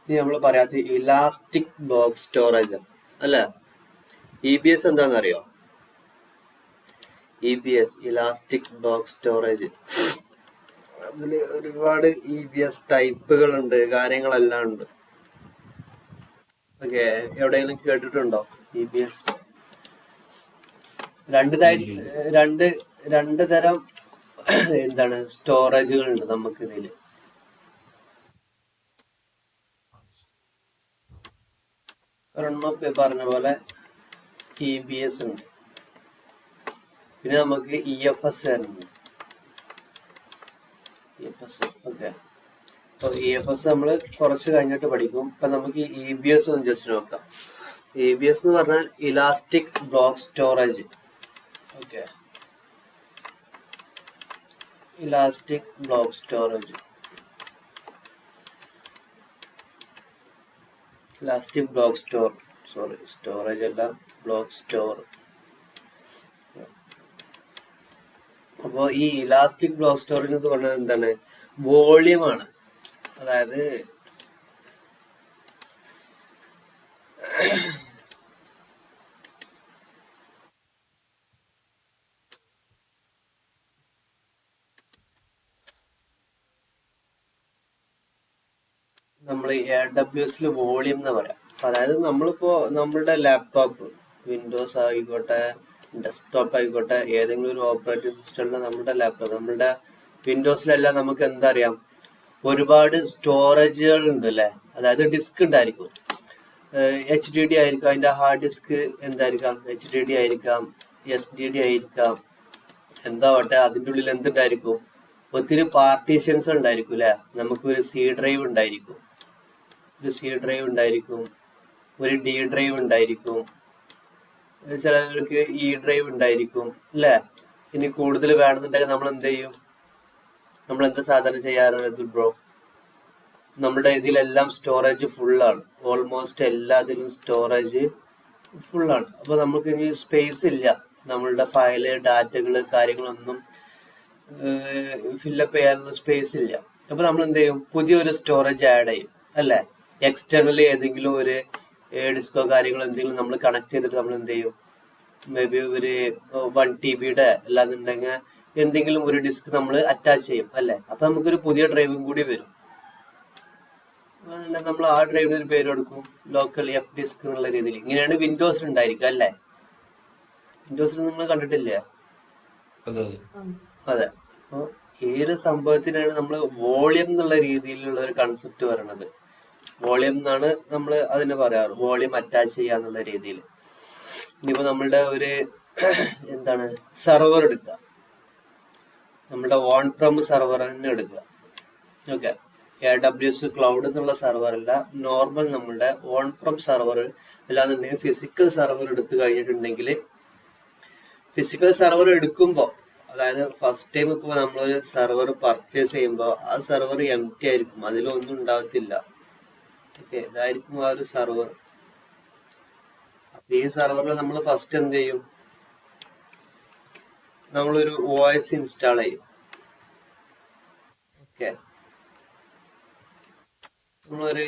ഇനി നമ്മൾ പറയാത്ത ഇലാസ്റ്റിക് ബ്ലോക്ക് സ്റ്റോറേജ് അല്ലേ. EBS എന്താണെന്നറിയോ? EBS elastic block storage. അതിൽ ഒരുപാട് EBS ടൈപ്പുകളുണ്ട്, കാര്യങ്ങളെല്ലാം ഉണ്ട്. ഓക്കെ, എവിടെയെങ്കിലും കേട്ടിട്ടുണ്ടോ EBS? രണ്ട് തരം എന്താണ് സ്റ്റോറേജുകൾ ഉണ്ട് നമുക്ക് ഇതിൽ. ഒരെണ്ണം പറഞ്ഞ പോലെ EBS ഉണ്ട്, പിന്നെ നമുക്ക് EFS വരുന്നുണ്ട്. ഓക്കെ, അപ്പോൾ EFS നമ്മൾ കുറച്ച് കഴിഞ്ഞിട്ട് പഠിക്കും. ഇപ്പം നമുക്ക് EBS ഒന്ന് ജസ്റ്റ് നോക്കാം. EBS എന്ന് പറഞ്ഞാൽ elastic block storage. Okay, elastic block storage, elastic block storage അല്ല, ബ്ലോക്ക് സ്റ്റോർ. അപ്പോൾ ഈ ഇലാസ്റ്റിക് ബ്ലോക്ക് സ്റ്റോറേജ് എന്ന് പറഞ്ഞാൽ എന്താണ്? വോളിയമാണ്. അതായത് നമ്മൾ AWS വോളിയം എന്ന് പറയാം. അതായത് നമ്മളിപ്പോ നമ്മളുടെ ലാപ്ടോപ്പ്, വിൻഡോസ് ആയിക്കോട്ടെ, ഡെസ്ക്ടോപ്പ് ആയിക്കോട്ടെ, ഏതെങ്കിലും ഒരു ഓപ്പറേറ്റിംഗ് സിസ്റ്റമുള്ള നമ്മുടെ ലാപ്ടോപ്പ്, നമ്മുടെ വിൻഡോസിലെല്ലാം നമുക്ക് എന്തറിയാം, ഒരുപാട് സ്റ്റോറേജുകൾ ഉണ്ട് അല്ലേ. അതായത് ഡിസ്ക് ഉണ്ടായിരിക്കും, HDD ആയിരിക്കാം, അതിന്റെ ഹാർഡ് ഡിസ്ക് എന്തായിരിക്കാം, HDD ആയിരിക്കാം, SDD ആയിരിക്കാം, എന്താവട്ടെ. അതിൻ്റെ ഉള്ളിൽ എന്തുണ്ടായിരിക്കും? ഒത്തിരി പാർട്ടീഷൻസ് ഉണ്ടായിരിക്കും അല്ലെ. നമുക്കൊരു C ഡ്രൈവ് ഉണ്ടായിരിക്കും, ഒരു D ഡ്രൈവ് ഉണ്ടായിരിക്കും, ചിലർക്ക് E ഡ്രൈവ് ഉണ്ടായിരിക്കും അല്ലേ. ഇനി കൂടുതൽ വേണമെന്നുണ്ടെങ്കിൽ നമ്മൾ എന്ത് ചെയ്യും? നമ്മൾ എന്താ സാധാരണ ചെയ്യാറുള്ളത് ബ്രോ? നമ്മുടെ ഇതിലെല്ലാം സ്റ്റോറേജ് ഫുള്ളാണ്, ഓൾമോസ്റ്റ് എല്ലാത്തിലും സ്റ്റോറേജ് ഫുള്ളാണ്. അപ്പോൾ നമുക്ക് ഇനി സ്പേസ് ഇല്ല, നമ്മളുടെ ഫയല്, ഡാറ്റകള്, കാര്യങ്ങളൊന്നും ഫില്ലപ്പ് ചെയ്യാനുള്ള സ്പേസ് ഇല്ല. അപ്പോൾ നമ്മൾ എന്ത് ചെയ്യും? പുതിയൊരു സ്റ്റോറേജ് ആഡ് ചെയ്യും അല്ലേ. എക്സ്റ്റേണലി ഏതെങ്കിലും ഒരു ഡിസ്കോ കാര്യങ്ങളോ എന്തെങ്കിലും നമ്മൾ കണക്ട് ചെയ്തിട്ട് നമ്മൾ എന്ത് ചെയ്യും? മേ ബി ഒരു 1 TB അല്ലാന്നുണ്ടെങ്കിൽ എന്തെങ്കിലും ഒരു ഡിസ്ക് നമ്മൾ അറ്റാച്ച് ചെയ്യും അല്ലേ. അപ്പൊ നമുക്കൊരു പുതിയ ഡ്രൈവും കൂടി വരും. നമ്മൾ ആ ഡ്രൈവിന് ഒരു പേര് കൊടുക്കും, ലോക്കൽ F ഡിസ്ക് എന്നുള്ള രീതിയിൽ. ഇങ്ങനെയാണ് വിൻഡോസിൽ ഉണ്ടായിരിക്കുക അല്ലേ. വിൻഡോസിൽ നിങ്ങൾ കണ്ടിട്ടില്ലേ? അതെ. അപ്പോൾ ഈ ഒരു സംഭവത്തിനാണ് നമ്മൾ വോളിയം എന്നുള്ള രീതിയിലുള്ള ഒരു കൺസെപ്റ്റ് പറയണത്. വോളിയം എന്നാണ് നമ്മൾ അതിന് പറയാറ്, വോളിയം അറ്റാച്ച് ചെയ്യാന്നുള്ള രീതിയിൽ. ഇനിയിപ്പോ നമ്മളുടെ ഒരു എന്താണ് സെർവർ എടുക്കുക, നമ്മളുടെ ഓൺ പ്രം സെർവർ തന്നെ എടുക്കുക. ഓക്കെ, AWS ക്ലൗഡ് എന്നുള്ള സെർവർ അല്ല, നോർമൽ നമ്മളുടെ ഓൺ പ്രം സെർവർ. അല്ലാന്നുണ്ടെങ്കിൽ ഫിസിക്കൽ സെർവർ എടുത്തു കഴിഞ്ഞിട്ടുണ്ടെങ്കിൽ, ഫിസിക്കൽ സെർവർ എടുക്കുമ്പോൾ, അതായത് ഫസ്റ്റ് ടൈം ഇപ്പോൾ നമ്മളൊരു സെർവർ പർച്ചേസ് ചെയ്യുമ്പോൾ ആ സെർവർ എംപ്റ്റി ആയിരിക്കും, അതിലൊന്നും ഉണ്ടാകത്തില്ല. ഓക്കെ, ഇതായിരിക്കും ആ ഒരു സെർവർ. ഈ സെർവറിൽ നമ്മൾ ഫസ്റ്റ് എന്ത് ചെയ്യും? നമ്മളൊരു OS ഇൻസ്റ്റാൾ ചെയ്യും. ഓക്കെ, നമ്മളൊരു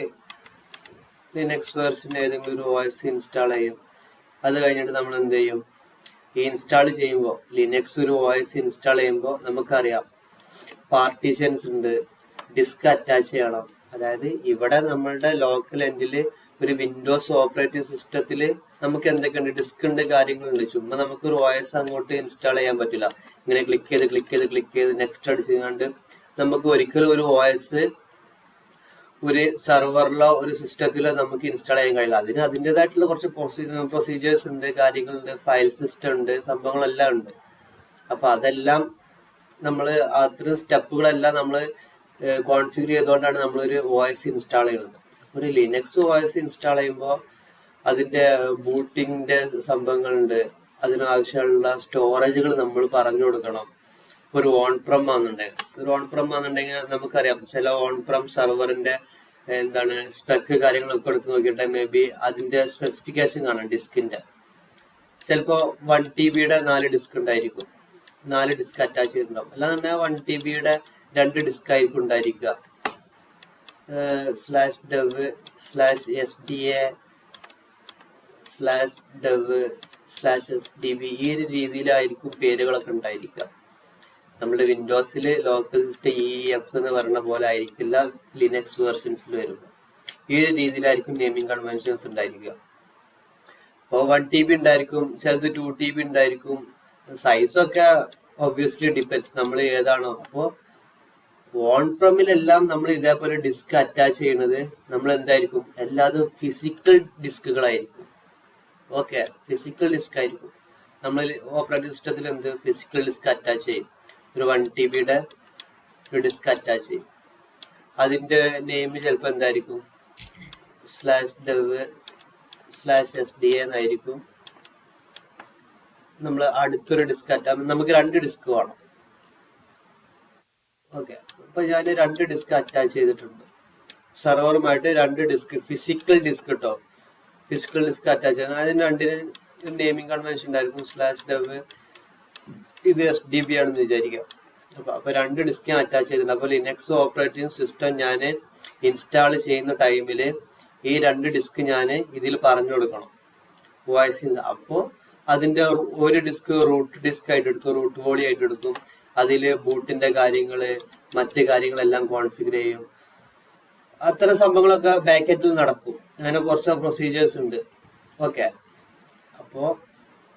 ലിനക്സ് വേർഷൻ ഏതെങ്കിലും ഒരു OS ഇൻസ്റ്റാൾ ചെയ്യും. അത് കഴിഞ്ഞിട്ട് നമ്മൾ എന്ത് ചെയ്യും? ഈ ഇൻസ്റ്റാൾ ചെയ്യുമ്പോൾ, ലിനക്സ് ഒരു OS ഇൻസ്റ്റാൾ ചെയ്യുമ്പോൾ നമുക്കറിയാം പാർട്ടീഷൻസ് ഉണ്ട്, ഡിസ്ക് അറ്റാച്ച് ചെയ്യണം. അതായത് ഇവിടെ നമ്മളുടെ ലോക്കൽ എൻഡിൽ ഒരു വിൻഡോസ് ഓപ്പറേറ്റിംഗ് സിസ്റ്റത്തിൽ നമുക്ക് എന്തൊക്കെയുണ്ട്? ഡിസ്ക് ഉണ്ട്, കാര്യങ്ങളുണ്ട്. ചുമ്മാ നമുക്കൊരു OS അങ്ങോട്ട് ഇൻസ്റ്റാൾ ചെയ്യാൻ പറ്റില്ല. ഇങ്ങനെ ക്ലിക്ക് ചെയ്ത് നെക്സ്റ്റ് അടിച്ചുകൊണ്ട് നമുക്ക് ഒരിക്കലും ഒരു OS ഒരു സെർവറിലോ ഒരു സിസ്റ്റത്തിലോ നമുക്ക് ഇൻസ്റ്റാൾ ചെയ്യാൻ കഴിയില്ല. അതിന് അതിൻ്റെതായിട്ടുള്ള കുറച്ച് പ്രൊസീജിയേഴ്സ് ഉണ്ട്, കാര്യങ്ങളുണ്ട്, ഫയൽ സിസ്റ്റം ഉണ്ട്, സംഭവങ്ങളെല്ലാം ഉണ്ട്. അപ്പൊ അതെല്ലാം നമ്മൾ അത്തരം സ്റ്റെപ്പുകളെല്ലാം നമ്മൾ കോൺഫിഗർ ചെയ്തുകൊണ്ടാണ് നമ്മളൊരു OS ഇൻസ്റ്റാൾ ചെയ്യുന്നത്. ഒരു ലിനക്സ് OS ഇൻസ്റ്റാൾ ചെയ്യുമ്പോൾ അതിന്റെ ബൂട്ടിങ്ങിന്റെ സംഭവങ്ങളുണ്ട്, അതിനാവശ്യമുള്ള സ്റ്റോറേജുകൾ നമ്മൾ പറഞ്ഞു കൊടുക്കണം. ഒരു ഓൺ പ്രം ആണെന്നുണ്ടെങ്കിൽ നമുക്കറിയാം ചില ഓൺ പ്രം സെർവറിന്റെ എന്താണ് സ്പെക്ക് കാര്യങ്ങളൊക്കെ എടുത്ത് നോക്കിയിട്ട് മേ ബി അതിന്റെ സ്പെസിഫിക്കേഷൻ കാണാം ഡിസ്കിന്റെ. ചിലപ്പോൾ 1 TB 4 ഡിസ്ക് ഉണ്ടായിരിക്കും, 4 ഡിസ്ക് അറ്റാച്ച് ചെയ്തിട്ടുണ്ടാവും. അല്ലാന്നുണ്ടെങ്കിൽ 1 TB 2 ഡിസ്ക് ആയിരിക്കും ഉണ്ടായിരിക്കുക. /dev/sdb ഈ ഒരു രീതിയിലായിരിക്കും പേരുകളൊക്കെ ഉണ്ടായിരിക്കുക. നമ്മുടെ വിൻഡോസിൽ ലോക്കൽ സിസ്റ്റം EF എന്ന് പറയുന്ന പോലെ ആയിരിക്കില്ല ലിനക്സ് വേർഷൻസിൽ വരുമ്പോൾ. ഈ ഒരു രീതിയിലായിരിക്കും നെയിമിംഗ് കൺവെൻഷൻസ് ഉണ്ടായിരിക്കുക. അപ്പോൾ 1 TB ഉണ്ടായിരിക്കും, ചിലത് 2 TB ഉണ്ടായിരിക്കും. സൈസൊക്കെ ഒബ്വിയസ്ലി ഡിപ്പെൻസ് നമ്മൾ ഏതാണോ. അപ്പോൾ ഓൺ പ്രമിലെല്ലാം നമ്മൾ ഇതേപോലെ ഡിസ്ക് അറ്റാച്ച് ചെയ്യുന്നത് നമ്മൾ എന്തായിരിക്കും, എല്ലാതും ഫിസിക്കൽ ഡിസ്കുകളായിരിക്കും. ഓക്കെ, ഫിസിക്കൽ ഡിസ്ക് ആയിരിക്കും. നമ്മൾ ഓപ്പറേറ്റിംഗ് സിസ്റ്റത്തിൽ എന്ത് ഫിസിക്കൽ ഡിസ്ക് അറ്റാച്ച് ചെയ്യും, ഒരു 1 TB ഒരു ഡിസ്ക് അറ്റാച്ച് ചെയ്യും. അതിന്റെ നെയിം ചിലപ്പോൾ എന്തായിരിക്കും, /dev/sda എന്നായിരിക്കും. നമ്മൾ അടുത്തൊരു ഡിസ്ക് നമുക്ക് 2 ഡിസ്ക് വേണം. ഓക്കെ, അപ്പൊ ഞാൻ 2 ഡിസ്ക് അറ്റാച്ച് ചെയ്തിട്ടുണ്ട് സെർവറുമായിട്ട്. 2 ഡിസ്ക് ഫിസിക്കൽ ഡിസ്ക് കേട്ടോ, ഫിസിക്കൽ ഡിസ്ക് അറ്റാച്ച് ചെയ്യണം. അതിന് 2 നെയിമിംഗ് കൺവെൻഷൻ ഉണ്ടായിരിക്കും. /dev ഇത് SDB ആണെന്ന് വിചാരിക്കാം. അപ്പൊ 2 ഡിസ്ക് ഞാൻ അറ്റാച്ച് ചെയ്തിട്ടുണ്ട്. അപ്പൊ ലിനക്സ് ഓപ്പറേറ്റിംഗ് സിസ്റ്റം ഞാൻ ഇൻസ്റ്റാൾ ചെയ്യുന്ന ടൈമിൽ ഈ 2 ഡിസ്ക് ഞാൻ ഇതിൽ പറഞ്ഞു കൊടുക്കണം വോയിസ്. അപ്പോൾ അതിന്റെ ഒരു ഡിസ്ക് റൂട്ട് ഡിസ്ക് ആയിട്ട് എടുക്കും, റൂട്ട് വോളി ആയിട്ട് എടുക്കും. അതിൽ ബൂട്ടിന്റെ കാര്യങ്ങള് മറ്റ് കാര്യങ്ങളെല്ലാം കോൺഫിഗർ ചെയ്യും. അത്തരം സംഭവങ്ങളൊക്കെ ബാക്കറ്റിൽ നടക്കും. അങ്ങനെ കുറച്ച് പ്രൊസീജിയേഴ്സ് ഉണ്ട്. ഓക്കെ, അപ്പോൾ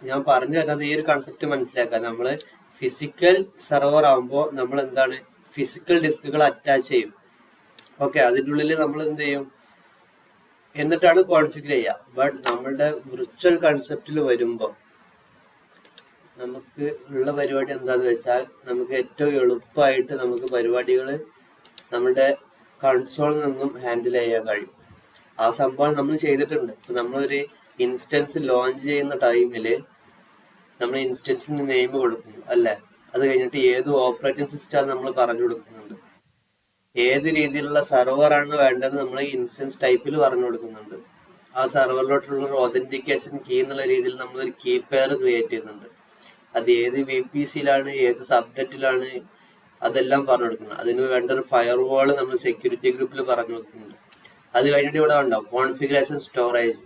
ഞാൻ പറഞ്ഞു തരുന്നത് ഈ ഒരു കൺസെപ്റ്റ് മനസ്സിലാക്കാം. നമ്മൾ ഫിസിക്കൽ സെർവർ ആകുമ്പോൾ നമ്മൾ എന്താണ്, ഫിസിക്കൽ ഡിസ്കുകൾ അറ്റാച്ച് ചെയ്യും. ഓക്കെ, അതിൻ്റെ ഉള്ളിൽ നമ്മൾ എന്ത് ചെയ്യും, എന്നിട്ടാണ് കോൺഫിഗർ ചെയ്യുക. ബട്ട് നമ്മളുടെ വിർച്വൽ കൺസെപ്റ്റിൽ വരുമ്പോൾ നമുക്ക് ഉള്ള പരിപാടി എന്താന്ന് വെച്ചാൽ, നമുക്ക് ഏറ്റവും എളുപ്പമായിട്ട് നമുക്ക് പരിപാടികൾ നമ്മുടെ കൺസോളിൽ നിന്നും ഹാൻഡിൽ ചെയ്യാൻ കഴിയും. ആ സംഭവം നമ്മൾ ചെയ്തിട്ടുണ്ട്. ഇപ്പം നമ്മളൊരു ഇൻസ്റ്റൻസ് ലോഞ്ച് ചെയ്യുന്ന ടൈമിൽ നമ്മൾ ഇൻസ്റ്റൻസിന് നെയിം കൊടുക്കുന്നു അല്ലേ. അത് കഴിഞ്ഞിട്ട് ഏത് ഓപ്പറേറ്റിംഗ് സിസ്റ്റം നമ്മൾ പറഞ്ഞു കൊടുക്കുന്നുണ്ട്, ഏത് രീതിയിലുള്ള സെർവറാണ് വേണ്ടത് നമ്മൾ ഇൻസ്റ്റൻസ് ടൈപ്പിൽ പറഞ്ഞു കൊടുക്കുന്നുണ്ട്. ആ സെർവറിലോട്ടുള്ള ഒരു ഒതന്റിക്കേഷൻ കീ എന്നുള്ള രീതിയിൽ നമ്മളൊരു കീ പെയർ ക്രിയേറ്റ് ചെയ്യുന്നുണ്ട്. അത് ഏത് VPCയിലാണ്, ഏത് സബ്നെറ്റിലാണ്, അതെല്ലാം പറഞ്ഞു കൊടുക്കുന്നത്. അതിന് വേണ്ട ഒരു ഫയർവാൾ നമ്മൾ സെക്യൂരിറ്റി ഗ്രൂപ്പിൽ പറഞ്ഞു കൊടുക്കുന്നുണ്ട്. അത് കഴിഞ്ഞിട്ട് ഇവിടെ ഉണ്ടാവും കോൺഫിഗറേഷൻ സ്റ്റോറേജ്.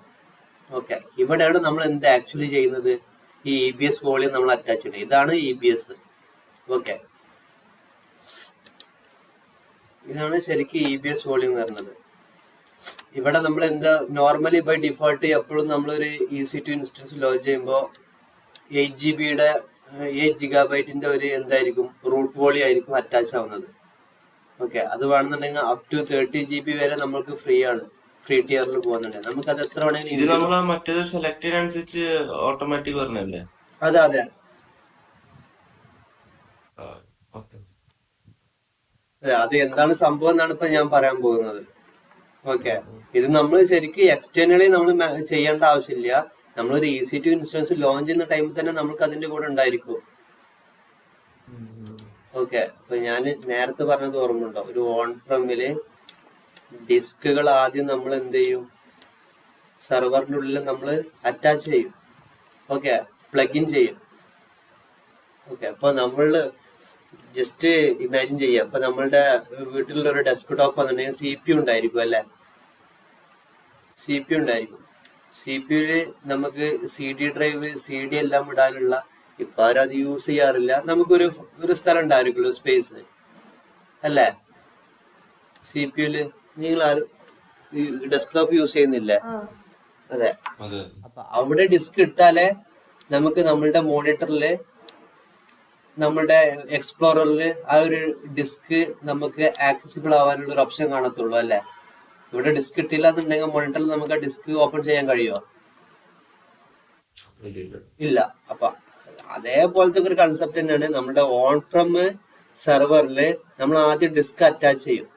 ഓക്കെ, ഇവിടെയാണ് നമ്മൾ എന്ത് ആക്ച്വലി ചെയ്യുന്നത്, ഈ EBS വോളിയം നമ്മൾ അറ്റാച്ച് ചെയ്യുന്നത്. ഇതാണ് EBS. ഓക്കെ, ഇതാണ് ശരിക്കും EBS വോളിയം വരുന്നത്. ഇവിടെ നമ്മൾ എന്താ നോർമലി ബൈ ഡിഫോൾട്ട് എപ്പോഴും നമ്മളൊരു EC2 ഇൻസ്റ്റൻസ് ലോഞ്ച് ചെയ്യുമ്പോൾ 8 GB ഒരു എന്തായിരിക്കും റൂട്ട് വോളി ആയിരിക്കും അറ്റാച്ച് ആവുന്നത്. ഓക്കെ, അത് വേണമെന്നുണ്ടെങ്കിൽ അപ് ടു 30 GB വരെ നമുക്ക് ഫ്രീ ആണ്, ഫ്രീ ടിയറിൽ പോകുന്നുണ്ട്. നമുക്ക് അത് എത്ര വേണമെങ്കിലും ഓട്ടോമാറ്റിക് പറഞ്ഞല്ലേ. അതെ അതെ അത് എന്താണ് സംഭവം എന്നാണ് ഇപ്പൊ ഞാൻ പറയാൻ പോകുന്നത്. ഓക്കെ, ഇത് നമ്മൾ ശരിക്കും എക്സ്റ്റേണലി നമ്മൾ ചെയ്യേണ്ട ആവശ്യമില്ല. നമ്മളൊരു EC2 ഇൻസ്റ്റൻസ് ലോഞ്ച് ചെയ്യുന്ന ടൈമിൽ തന്നെ നമുക്ക് അതിന്റെ കൂടെ ഉണ്ടായിരിക്കും. ഓക്കെ, അപ്പൊ ഞാൻ നേരത്തെ പറഞ്ഞത് ഓർമ്മയുണ്ടോ, ഒരു ഓൺ പ്രമില് ഡിസ്കുകൾ ആദ്യം നമ്മൾ എന്ത് ചെയ്യും, സെർവറിന്റെ ഉള്ളിൽ നമ്മൾ അറ്റാച്ച് ചെയ്യും. ഓക്കെ, പ്ലഗ് ഇൻ ചെയ്യും. ഓക്കെ, അപ്പൊ നമ്മള് ജസ്റ്റ് ഇമാജിൻ ചെയ്യാം, അപ്പൊ നമ്മളുടെ വീട്ടിലുള്ള ഒരു ഡെസ്ക് ടോപ്പ് ആണെന്നുണ്ടെങ്കിൽ CPU ഉണ്ടായിരിക്കും അല്ലെ. CPU ഉണ്ടായിരിക്കും. CPUല് നമുക്ക് CD ഡ്രൈവ് CD എല്ലാം ഇടാനുള്ള, ഇപ്പൊ ആരും അത് യൂസ് ചെയ്യാറില്ല. നമുക്കൊരു സ്ഥലം ഉണ്ടായിരിക്കുമല്ലോ, സ്പേസ് അല്ലേ CPUല്. നിങ്ങൾ ആരും ഡെസ്ക്ടോപ്പ് യൂസ് ചെയ്യുന്നില്ലേ? അതെ. അപ്പൊ അവിടെ ഡിസ്ക് ഇട്ടാലേ നമുക്ക് നമ്മളുടെ മോണിറ്ററില്, നമ്മളുടെ എക്സ്പ്ലോററില് ആ ഒരു ഡിസ്ക് നമുക്ക് ആക്സസിബിൾ ആവാനുള്ള ഒരു ഓപ്ഷൻ കാണത്തുള്ളൂ അല്ലെ. ഇവിടെ ഡിസ്ക് ഇട്ടില്ല എന്നുണ്ടെങ്കിൽ മോണിറ്ററിൽ നമുക്ക് ആ ഡിസ്ക് ഓപ്പൺ ചെയ്യാൻ കഴിയുമോ? ഇല്ല. അപ്പൊ അതേപോലത്തെ ഒരു കൺസെപ്റ്റ് തന്നെയാണ് നമ്മുടെ ഓൺ ഫ്രം സെർവറിൽ. നമ്മൾ ആദ്യം ഡിസ്ക് അറ്റാച്ച് ചെയ്യും,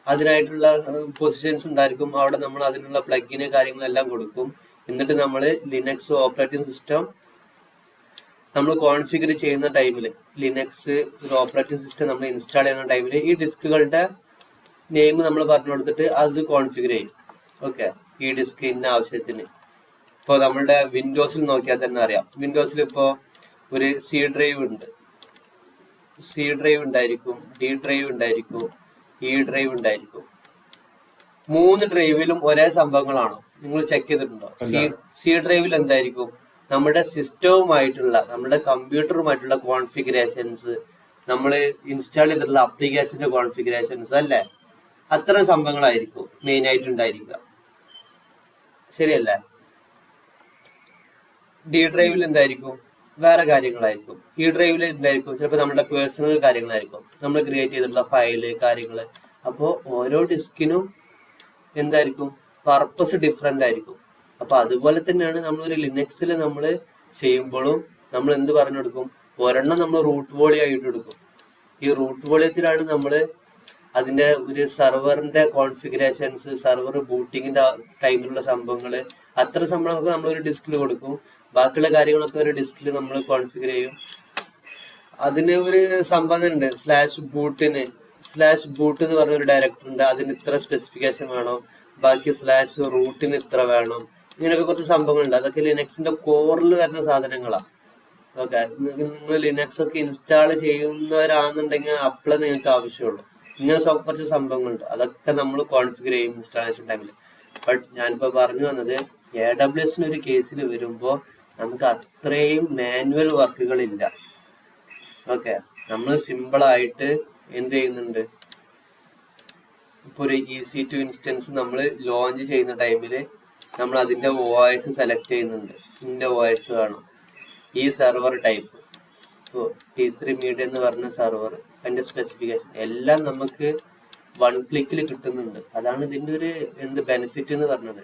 അതിനായിട്ടുള്ള പൊസിഷൻസ് ഉണ്ടായിരിക്കും. അവിടെ നമ്മൾ അതിനുള്ള പ്ലഗിന് കാര്യങ്ങളെല്ലാം കൊടുക്കും. എന്നിട്ട് നമ്മൾ ലിനക്സ് ഓപ്പറേറ്റിംഗ് സിസ്റ്റം നമ്മൾ കോൺഫിഗർ ചെയ്യുന്ന ടൈമിൽ, ലിനക്സ് ഒരു ഓപ്പറേറ്റിംഗ് സിസ്റ്റം നമ്മൾ ഇൻസ്റ്റാൾ ചെയ്യുന്ന ടൈമിൽ ഈ ഡിസ്കുകളുടെ നെയിം നമ്മൾ പറഞ്ഞു കൊടുത്തിട്ട് അത് കോൺഫിഗർ ചെയ്യും. ഓക്കെ, ഈ ഡിസ്ക് ഇന്ന ആവശ്യത്തിന്. ഇപ്പോൾ നമ്മളുടെ വിൻഡോസിൽ നോക്കിയാൽ തന്നെ അറിയാം. വിൻഡോസിൽ ഇപ്പോൾ ഒരു C ഡ്രൈവ് ഉണ്ട്, C ഡ്രൈവ് ഉണ്ടായിരിക്കും, D ഡ്രൈവ് ഉണ്ടായിരിക്കും, E ഡ്രൈവ് ഉണ്ടായിരിക്കും. മൂന്ന് ഡ്രൈവിലും ഒരേ സംഭവങ്ങളാണോ? നിങ്ങൾ ചെക്ക് ചെയ്തിട്ടുണ്ടോ? സി ഡ്രൈവിൽ എന്തായിരിക്കും? നമ്മുടെ സിസ്റ്റവുമായിട്ടുള്ള, നമ്മുടെ കമ്പ്യൂട്ടറുമായിട്ടുള്ള കോൺഫിഗറേഷൻസ്, നമ്മൾ ഇൻസ്റ്റാൾ ചെയ്തിട്ടുള്ള ആപ്ലിക്കേഷന്റെ കോൺഫിഗറേഷൻസ് അല്ലേ, അത്തരം സംഭവങ്ങളായിരിക്കും മെയിൻ ആയിട്ട് ഉണ്ടായിരിക്കുക. ശരിയല്ലേ? ഡി ഡ്രൈവിൽ എന്തായിരിക്കും? വേറെ കാര്യങ്ങളായിരിക്കും. ഈ ഡ്രൈവിൽ എന്തായിരിക്കും? ചിലപ്പോൾ നമ്മുടെ പേഴ്സണൽ കാര്യങ്ങളായിരിക്കും, നമ്മൾ ക്രിയേറ്റ് ചെയ്തിട്ടുള്ള ഫയല് കാര്യങ്ങള്. അപ്പോൾ ഓരോ ഡിസ്കിനും എന്തായിരിക്കും? പർപ്പസ് ഡിഫറെന്റ് ആയിരിക്കും. അപ്പൊ അതുപോലെ തന്നെയാണ് നമ്മളൊരു ലിനക്സിൽ നമ്മൾ ചെയ്യുമ്പോഴും നമ്മൾ എന്ത് പറഞ്ഞു കൊടുക്കും? ഒരെണ്ണം നമ്മൾ റൂട്ട് വോളി ആയിട്ട് എടുക്കും. ഈ റൂട്ട് വോളിയത്തിലാണ് നമ്മൾ അതിന്റെ ഒരു സെർവറിന്റെ കോൺഫിഗറേഷൻസ്, സെർവർ ബൂട്ടിങ്ങിന്റെ ടൈമിലുള്ള സംഭവങ്ങൾ, അത്ര സംഭവങ്ങളൊക്കെ നമ്മളൊരു ഡിസ്കിൽ കൊടുക്കും. ബാക്കിയുള്ള കാര്യങ്ങളൊക്കെ ഒരു ഡിസ്കിൽ നമ്മൾ കോൺഫിഗർ ചെയ്യും. അതിന് ഒരു സംഭവം ഉണ്ട്, സ്ലാഷ് ബൂട്ട് എന്ന് പറഞ്ഞൊരു ഡയറക്ടർ ഉണ്ട്. അതിന് ഇത്ര സ്പെസിഫിക്കേഷൻ വേണം, ബാക്കി സ്ലാഷ് റൂട്ടിന് ഇത്ര വേണം. ഇങ്ങനെയൊക്കെ കുറച്ച് സംഭവങ്ങളുണ്ട്. അതൊക്കെ ലിനക്സിന്റെ കോറിൽ വരുന്ന സാധനങ്ങളാണ്. ഓക്കെ, നിങ്ങൾ ലിനക്സ് ഒക്കെ ഇൻസ്റ്റാൾ ചെയ്യുന്നവരാണെന്നുണ്ടെങ്കിൽ അപ്പോഴേ നിങ്ങൾക്ക് ആവശ്യമുള്ളൂ. ഇങ്ങനെ കുറച്ച് സംഭവങ്ങളുണ്ട്, അതൊക്കെ നമ്മൾ കോൺഫിഗർ ചെയ്യും ഇൻസ്റ്റാളേഷൻ ടൈമിൽ. ബട്ട് ഞാനിപ്പോൾ പറഞ്ഞു വന്നത്, AWS ഒരു കേസിൽ വരുമ്പോൾ നമുക്ക് അത്രയും മാനുവൽ വർക്കുകളില്ല. ഓക്കെ, നമ്മൾ സിമ്പിളായിട്ട് എന്ത് ചെയ്യുന്നുണ്ട്? ഇപ്പോൾ ഒരു EC2 ഇൻസ്റ്റൻസ് നമ്മൾ ലോഞ്ച് ചെയ്യുന്ന ടൈമിൽ നമ്മൾ അതിൻ്റെ OS സെലക്ട് ചെയ്യുന്നുണ്ട്. ഇതിൻ്റെ OS വേണം, ഈ സെർവർ ടൈപ്പ്, ഇപ്പോൾ T3 മീഡിയ എന്ന് പറഞ്ഞ സെർവർ, അതിൻ്റെ സ്പെസിഫിക്കേഷൻ എല്ലാം നമുക്ക് 1 ക്ലിക്കിൽ കിട്ടുന്നുണ്ട്. അതാണ് ഇതിൻ്റെ ഒരു ബെനിഫിറ്റ് എന്ന് പറഞ്ഞത്.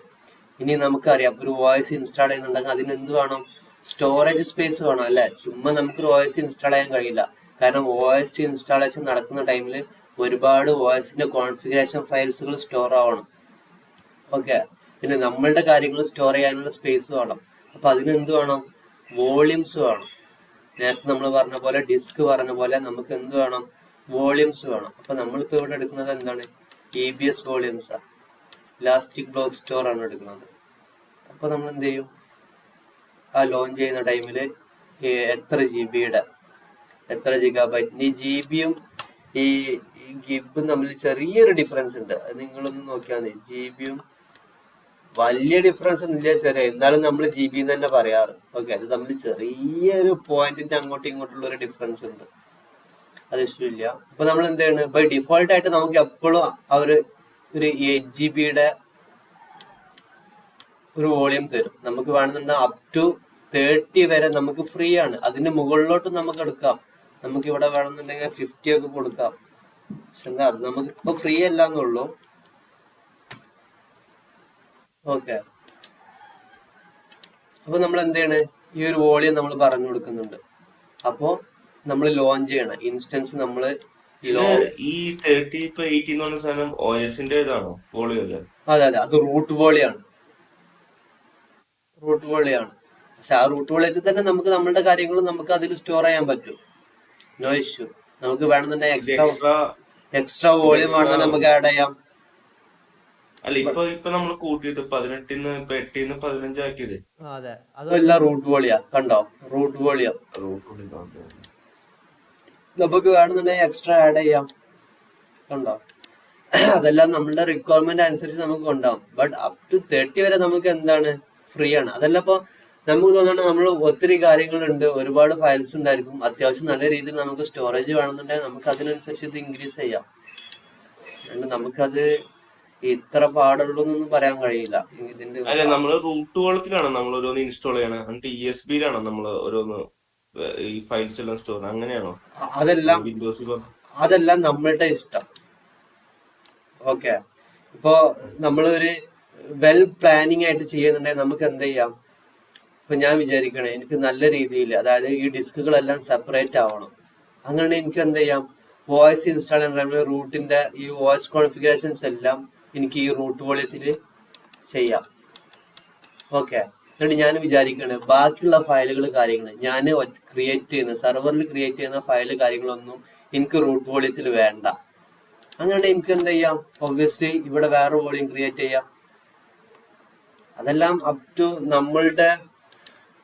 ഇനി നമുക്കറിയാം, ഒരു OS ഇൻസ്റ്റാൾ ചെയ്യുന്നുണ്ടെങ്കിൽ അതിന് എന്ത് വേണം? സ്റ്റോറേജ് സ്പേസ് വേണം അല്ലേ? ചുമ്മാ നമുക്കൊരു OS ഇൻസ്റ്റാൾ ചെയ്യാൻ കഴിയില്ല. കാരണം OS ഇൻസ്റ്റാളേഷൻ നടക്കുന്ന ടൈമിൽ ഒരുപാട് OSന്റെ കോൺഫിഗറേഷൻ ഫയൽസുകൾ സ്റ്റോർ ആവണം. ഓക്കെ, പിന്നെ നമ്മളുടെ കാര്യങ്ങൾ സ്റ്റോർ ചെയ്യാനുള്ള സ്പേസ് വേണം. അപ്പൊ അതിന് എന്ത് വേണം? വോളിയൂംസ് വേണം. നേരത്തെ നമ്മൾ പറഞ്ഞ പോലെ, ഡിസ്ക് പറഞ്ഞ പോലെ, നമുക്ക് എന്ത് വേണം? വോളിയൂംസ് വേണം. അപ്പൊ നമ്മളിപ്പോ ഇവിടെ എടുക്കുന്നത് എന്താണ്? EBS വോളിയൂംസ് ആണ്, ഇലാസ്റ്റിക് ബ്ലോക്ക് സ്റ്റോർ ആണ് എടുക്കുന്നത്. അപ്പൊ നമ്മൾ എന്ത് ചെയ്യും? ആ ലോഞ്ച് ചെയ്യുന്ന ടൈമിൽ എത്ര GB-യുടെ, എത്ര GB, ഈ GB-യും ഈ ഗിബും തമ്മിൽ ചെറിയൊരു ഡിഫറൻസ് ഉണ്ട്. അത് നിങ്ങളൊന്ന് നോക്കിയാൽ മതി. GB-യും വലിയ ഡിഫറൻസ് ഒന്നും ഇല്ല, ചെറിയ, എന്നാലും നമ്മൾ GB എന്ന് തന്നെ പറയാറ്. ഓക്കെ, അത് തമ്മിൽ ചെറിയൊരു പോയിന്റിന്റെ അങ്ങോട്ടും ഇങ്ങോട്ടുള്ള ഒരു ഡിഫറൻസ് ഉണ്ട്, അത് ഇഷ്ടമില്ല. അപ്പൊ നമ്മൾ എന്ത് ചെയ്യണം? ബൈ ഡിഫോൾട്ട് ആയിട്ട് നമുക്ക് എപ്പോഴും അവര് ഒരു 8 GB-യുടെ ഒരു വോളിയം തരും. നമുക്ക് വേണമെന്നുണ്ടെങ്കിൽ അപ് ടു 30 വരെ നമുക്ക് ഫ്രീ ആണ്. അതിന്റെ മുകളിലോട്ട് നമുക്ക് എടുക്കാം. നമുക്ക് ഇവിടെ വേണമെന്നുണ്ടെങ്കിൽ 50 ഒക്കെ കൊടുക്കാം. പക്ഷെ എന്താ, അത് നമുക്ക് ഇപ്പൊ ഫ്രീ അല്ല എന്നുള്ളൂ. ഓക്കെ, അപ്പൊ നമ്മൾ എന്ത് ചെയ്യണേ? ഈ ഒരു വോളിയം നമ്മൾ പറഞ്ഞു കൊടുക്കുന്നുണ്ട്. അപ്പോ നമ്മൾ ലോഞ്ച് ചെയ്യണം ഇൻസ്റ്റൻസ്. നമ്മൾ ഈ 30 ഇപ്പൊ 80 എന്ന് പറഞ്ഞ സാധനം OS-ന്റെ ഇതാണോ? വോളിയം അല്ലേ? അതെ അതെ, അത് റൂട്ട് വോളിയാണ്. പക്ഷെ ആ റൂട്ട് വോളിയത്തിൽ തന്നെ നമുക്ക് നമ്മളുടെ കാര്യങ്ങളും നമുക്ക് അതിൽ സ്റ്റോർ ചെയ്യാൻ പറ്റും. No issue. നമുക്ക് വേണമെന്നുണ്ടെങ്കിൽ എക്സ്ട്രാ വോളിയം ആണെന്ന് നമുക്ക് ആഡ് ചെയ്യാം. അല്ല, ഇപ്പൊ നമ്മൾ കൂട്ടിയത് 18-ന്ന് 8-ന്ന് 15 ആക്കിയത്. അതെ, അതല്ല റൂട്ട് വോളിയാ. കണ്ടോ? റൂട്ട് വോളിയം നമുക്ക് വേണമെന്നുണ്ടെങ്കിൽ എക്സ്ട്രാ ആഡ് ചെയ്യാം. കണ്ടോ? അതെല്ലാം നമ്മളുടെ റിക്വയർമെന്റ് അനുസരിച്ച് നമുക്ക് ഉണ്ടാവും. ബട്ട് അപ് ടു 30 വരെ നമുക്ക് എന്താണ്? ഫ്രീ ആണ്. അതല്ല ഇപ്പൊ നമുക്ക് തോന്നുന്നത് നമ്മൾ ഒത്തിരി കാര്യങ്ങളുണ്ട്, ഒരുപാട് ഫയൽസ് ഉണ്ടായിരിക്കും, അത്യാവശ്യം നല്ല രീതിയിൽ നമുക്ക് സ്റ്റോറേജ് വേണമെന്നുണ്ടെങ്കിൽ നമുക്ക് അതിനനുസരിച്ച് ഇത് ഇൻക്രീസ് ചെയ്യാം. നമുക്കത് ഇത്ര പാടുള്ളൂ എന്നൊന്നും പറയാൻ കഴിയില്ല. ഇതിന്റെ അല്ല, നമ്മള് റൂട്ട് വോളത്തിലാണ് നമ്മൾ ഓരോന്ന് ഇൻസ്റ്റാൾ ചെയ്യണം, എന്നിട്ട് ESB-യിലാണ് നമ്മൾ ഓരോന്ന് ഈ ഫയൽസ് എല്ലാം സ്റ്റോർ, അങ്ങനെയാണോ? അതെല്ലാം വിൻഡോസിൽ അതെല്ലാം നമ്മളുടെ ഇഷ്ടം. ഓക്കെ, ഇപ്പോ നമ്മളൊരു വെൽ പ്ലാനിങ് ആയിട്ട് ചെയ്യുന്നുണ്ടെങ്കിൽ നമുക്ക് എന്ത് ചെയ്യാം? ഇപ്പൊ ഞാൻ വിചാരിക്കണേ, എനിക്ക് നല്ല രീതിയിൽ, അതായത് ഈ ഡിസ്കുകളെല്ലാം സെപ്പറേറ്റ് ആവണം. അങ്ങനെ എനിക്ക് എന്ത് ചെയ്യാം? OS ഇൻസ്റ്റാൾ ചെയ്യാൻ റൂട്ടിന്റെ ഈ OS കോൺഫിഗറേഷൻസ് എല്ലാം എനിക്ക് ഈ റൂട്ട് വോളിയത്തിൽ ചെയ്യാം. ഓക്കെ, എന്നിട്ട് ഞാൻ വിചാരിക്കണേ ബാക്കിയുള്ള ഫയലുകൾ കാര്യങ്ങൾ ഞാൻ ക്രിയേറ്റ് ചെയ്യുന്ന സെർവറിൽ ക്രിയേറ്റ് ചെയ്യുന്ന ഫയൽ കാര്യങ്ങളൊന്നും എനിക്ക് റൂട്ട് വോളിയത്തിൽ വേണ്ട. അങ്ങനെ എനിക്ക് എന്ത് ചെയ്യാം? ഒബ്വിയസ്ലി ഇവിടെ വേറെ വോളിയം ക്രിയേറ്റ് ചെയ്യാം. അതെല്ലാം അപ് ടു നമ്മളുടെ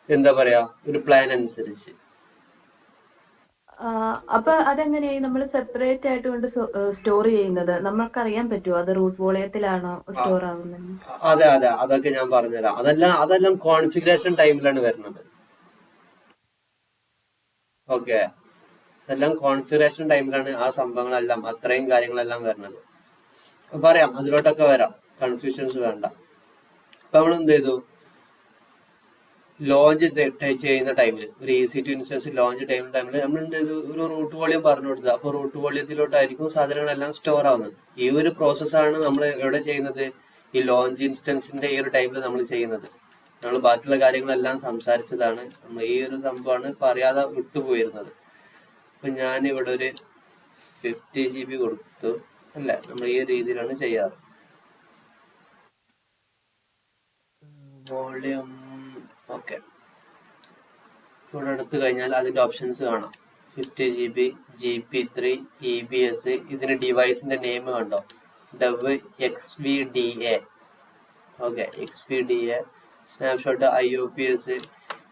എന്താ പറയാ ഒരു പ്ലാൻ അനുസരിച്ച്. അപ്പൊ അതെങ്ങനെയായി നമ്മൾ സെപ്പറേറ്റ് ആയിട്ട് കൊണ്ട് സ്റ്റോർ ചെയ്യുന്നത്? നമ്മൾക്കറിയാൻ പറ്റുമോ അത് റൂട്ട് വോളിയത്തിലാണോ സ്റ്റോർ ആവുന്നത്? അതെ അതെ, അതൊക്കെ ഞാൻ പറഞ്ഞുതരാം. അതെല്ലാം കോൺഫിഗറേഷൻ ടൈമിലാണ് വരുന്നത്. ഓക്കെ, അതെല്ലാം കോൺഫിഗറേഷൻ ടൈമിലാണ് ആ സംഭവങ്ങളെല്ലാം, അത്രയും കാര്യങ്ങളെല്ലാം വരുന്നത്. പറയാം, അതിലോട്ടൊക്കെ വരാം, കൺഫ്യൂഷൻസ് വേണ്ട. അപ്പൊ നമ്മൾ എന്ത് ചെയ്തു, ലോഞ്ച് ചെയ്യുന്ന ടൈമിൽ, ഒരു EC2 ഇൻസ്റ്റൻസ് ലോഞ്ച് ചെയ്യുന്ന ടൈമിൽ നമ്മൾ എന്ത് ചെയ്തു, ഒരു റൂട്ട് വോളിയം പറഞ്ഞു കൊടുത്തത്. അപ്പോൾ റൂട്ട് വോളിയത്തിലോട്ടായിരിക്കും സാധനങ്ങളെല്ലാം സ്റ്റോർ ആവുന്നത്. ഈ ഒരു പ്രോസസ്സാണ് നമ്മൾ എവിടെ ചെയ്യുന്നത്, ഈ ലോഞ്ച് ഇൻസ്റ്റൻസിന്റെ ഈ ഒരു ടൈമിൽ നമ്മൾ ചെയ്യുന്നത്. നമ്മൾ ബാക്കിയുള്ള കാര്യങ്ങളെല്ലാം സംസാരിച്ചതാണ്, നമ്മൾ ഈ ഒരു സംഭവമാണ് പറയാതെ വിട്ടുപോയിരുന്നത്. അപ്പൊ ഞാൻ ഇവിടെ ഒരു 50 GB കൊടുത്തു, അല്ല നമ്മൾ ഈ രീതിയിലാണ് ചെയ്യാറ്. വോളിയം ഓക്കെ, ഇവിടെ എടുത്തു കഴിഞ്ഞാൽ അതിന്റെ ഓപ്ഷൻസ് കാണാം. 50 GB, GP3, EBS. ഇതിന് ഡിവൈസിന്റെ നെയിം കണ്ടോ, XVDA. Okay, XVDA. Snapshot IOPS.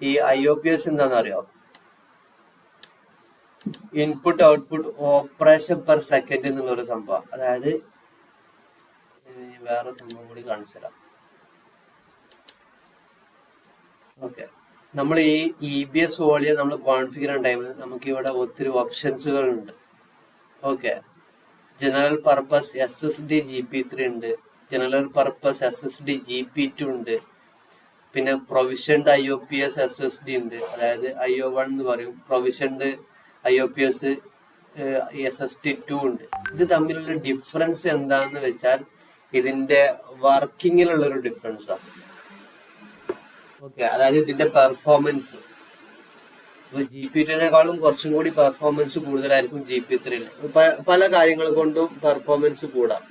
ഈ IOPS എന്താണെന്ന് അറിയോ, input output operation per second എന്നുള്ളൊരു സംഭവം. അതായത് വേറെ സംഭവം കൂടി കാണിച്ചു തരാം. ഓക്കെ, നമ്മൾ ഈ EBS വോളിയം നമ്മൾ കോൺഫിഗർ ചെയ്യുന്ന ടൈമിൽ നമുക്ക് ഇവിടെ ഒത്തിരി ഓപ്ഷൻസുകൾ ഉണ്ട്. Okay, general purpose SSD GP3 ഉണ്ട്, ജനറൽ പർപ്പസ് SSD GP2 ഉണ്ട്, പിന്നെ പ്രൊവിഷൻഡ് IOPS SSD ഉണ്ട്, അതായത് IO1 എന്ന് പറയും. പ്രൊവിഷൻഡ് IOPS SSD2 ഉണ്ട്. ഇത് തമ്മിലുള്ള ഡിഫറൻസ് എന്താണെന്ന് വെച്ചാൽ ഇതിന്റെ വർക്കിങ്ങിലുള്ളൊരു ഡിഫറൻസാണ്. ഓക്കെ, അതായത് ഇതിന്റെ പെർഫോമൻസ്. GP2നേക്കാളും കുറച്ചും കൂടി പെർഫോമൻസ് കൂടുതലായിരിക്കും GP3. പല കാര്യങ്ങൾ കൊണ്ടും പെർഫോമൻസ് കൂടാം,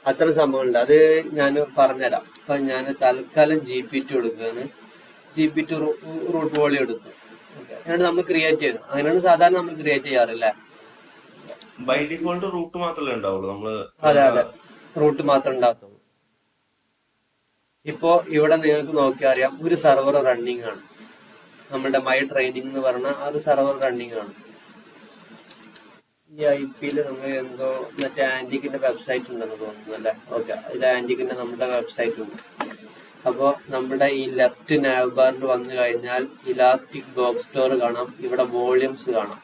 അത്ര സംഭവമുണ്ട്. അത് ഞാൻ പറഞ്ഞുതരാം. അപ്പൊ ഞാൻ തൽക്കാലം GP2 എടുക്കുകയാണ്. GP2 റൂട്ട് വോളിയം എടുത്തു. എന്നിട്ട് നമ്മൾ ക്രിയേറ്റ് ചെയ്യുന്നു. അങ്ങനെയാണ് സാധാരണ നമ്മൾ ക്രിയേറ്റ് ചെയ്യാറില്ല. ബൈ ഡിഫോൾട്ട് റൂട്ട് മാത്രമേ ഉണ്ടാവുള്ളൂ നമ്മള്. അതെ അതെ, റൂട്ട് മാത്രം ഉണ്ടാകത്തുള്ളൂ. ഇപ്പോ ഇവിടെ നിങ്ങൾക്ക് നോക്കിയാൽ അറിയാം, ഒരു സെർവർ റണ്ണിങ് ആണ്. നമ്മുടെ മൈ ട്രെയിനിങ് എന്ന് പറഞ്ഞ ആ ഒരു സെർവർ റണ്ണിങ് ആണ്. ഈ IP-യിൽ നമ്മൾ എന്തോ മറ്റേ ആന്റിക്കിന്റെ വെബ്സൈറ്റ് ഉണ്ടെന്ന് തോന്നുന്നു അല്ലേ? ഓക്കെ, ഇത് ആന്റിക്കിന്റെ നമ്മുടെ വെബ്സൈറ്റ് ഉണ്ട്. അപ്പോൾ നമ്മുടെ ഈ ലെഫ്റ്റ് നാവ് ബാറിൽ വന്നു കഴിഞ്ഞാൽ ഇലാസ്റ്റിക് ബ്ലോക്ക് സ്റ്റോർ കാണാം, ഇവിടെ വോളിയംസ് കാണാം.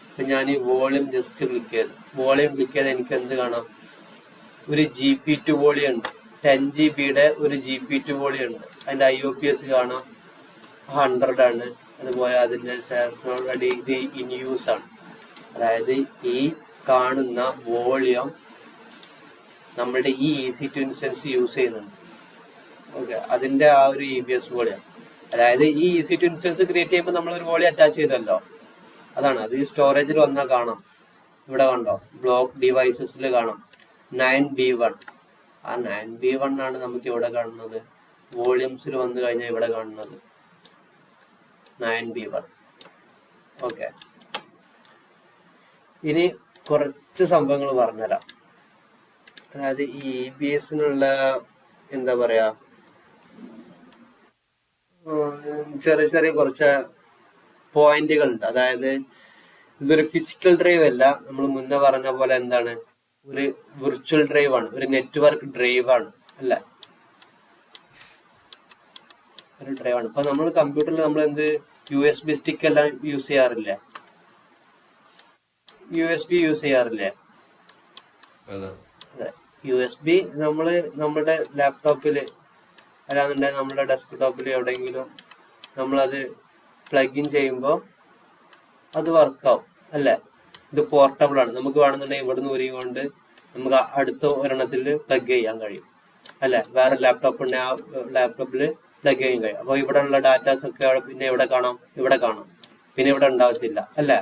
അപ്പൊ ഞാൻ ഈ വോളിയം ജസ്റ്റ് ക്ലിക്ക് ചെയ്തു. വോളിയം ക്ലിക്ക് ചെയ്ത് എനിക്ക് എന്ത് കാണാം, ഒരു GP2 വോളിയം ഉണ്ട്. 10 GB-യുടെ ഒരു GP2 വോളിയം ഉണ്ട്. അതിന്റെ IOPS കാണാം, 100 ആണ്. അതുപോലെ അതിന്റെ ഇത് ഇൻ യൂസ് ആണ്. അതായത് ഈ കാണുന്ന വോളിയം നമ്മളുടെ ഈ EC2 ഇൻസ്റ്റൻസ് യൂസ് ചെയ്യുന്നുണ്ട്. ഓക്കെ, അതിന്റെ ആ ഒരു EBS വോളിയം. അതായത് ഈ EC2 ഇൻസ്റ്റൻസ് ക്രിയേറ്റ് ചെയ്യുമ്പോൾ നമ്മൾ ഒരു വോളിയം അറ്റാച്ച് ചെയ്തല്ലോ, അതാണ്. അത് ഈ സ്റ്റോറേജിൽ വന്നാൽ കാണാം. ഇവിടെ കണ്ടോ, ബ്ലോക്ക് ഡിവൈസസിൽ കാണാം 9B1. ആ 9B1 ആണ് നമുക്ക് ഇവിടെ കാണുന്നത്. വോളിയംസിൽ വന്നു കഴിഞ്ഞാൽ ഇവിടെ കാണുന്നത് 9B1. ഓക്കെ, ഇനി കുറച്ച് സംഭവങ്ങൾ പറഞ്ഞുതരാം. അതായത് ഈ EBSനുള്ള എന്താ പറയാ, ചെറിയ ചെറിയ കുറച്ച് പോയിന്റുകൾ ഉണ്ട്. അതായത് ഇതൊരു ഫിസിക്കൽ ഡ്രൈവ് അല്ല, നമ്മൾ മുന്നേ പറഞ്ഞ പോലെ എന്താണ്, ഒരു വിർച്വൽ ഡ്രൈവ് ആണ്, ഒരു നെറ്റ്വർക്ക് ഡ്രൈവ് ആണ്, അല്ല ഒരു ഡ്രൈവ് ആണ്. ഇപ്പൊ നമ്മൾ കമ്പ്യൂട്ടറിൽ നമ്മൾ എന്ത് USB സ്റ്റിക്ക് എല്ലാം യൂസ് ചെയ്യാറില്ലേ, USB യൂസ് ചെയ്യാറില്ലേ? അതെ, USB നമ്മള് നമ്മുടെ ലാപ്ടോപ്പില് അല്ലാന്നുണ്ടെങ്കിൽ നമ്മുടെ ഡെസ്ക്ടോപ്പിൽ എവിടെയെങ്കിലും നമ്മളത് പ്ലഗ് ഇൻ ചെയ്യുമ്പോൾ അത് വർക്കാവും, അല്ലേ? ഇത് പോർട്ടബിൾ ആണ്. നമുക്ക് വേണമെന്നുണ്ടെങ്കിൽ ഇവിടുന്ന് ഊരിക്കൊണ്ട് നമുക്ക് അടുത്ത ഒരെണ്ണത്തിൽ പ്ലഗ് ചെയ്യാൻ കഴിയും, അല്ലെ? വേറെ ലാപ്ടോപ്പ് ഉണ്ടെങ്കിൽ ആ ലാപ്ടോപ്പിൽ പ്ലഗ് ചെയ്യാൻ കഴിയും. അപ്പോൾ ഇവിടെ ഉള്ള ഡാറ്റാസ് ഒക്കെ പിന്നെ ഇവിടെ കാണാം, പിന്നെ ഇവിടെ ഉണ്ടാവത്തില്ല, അല്ലേ?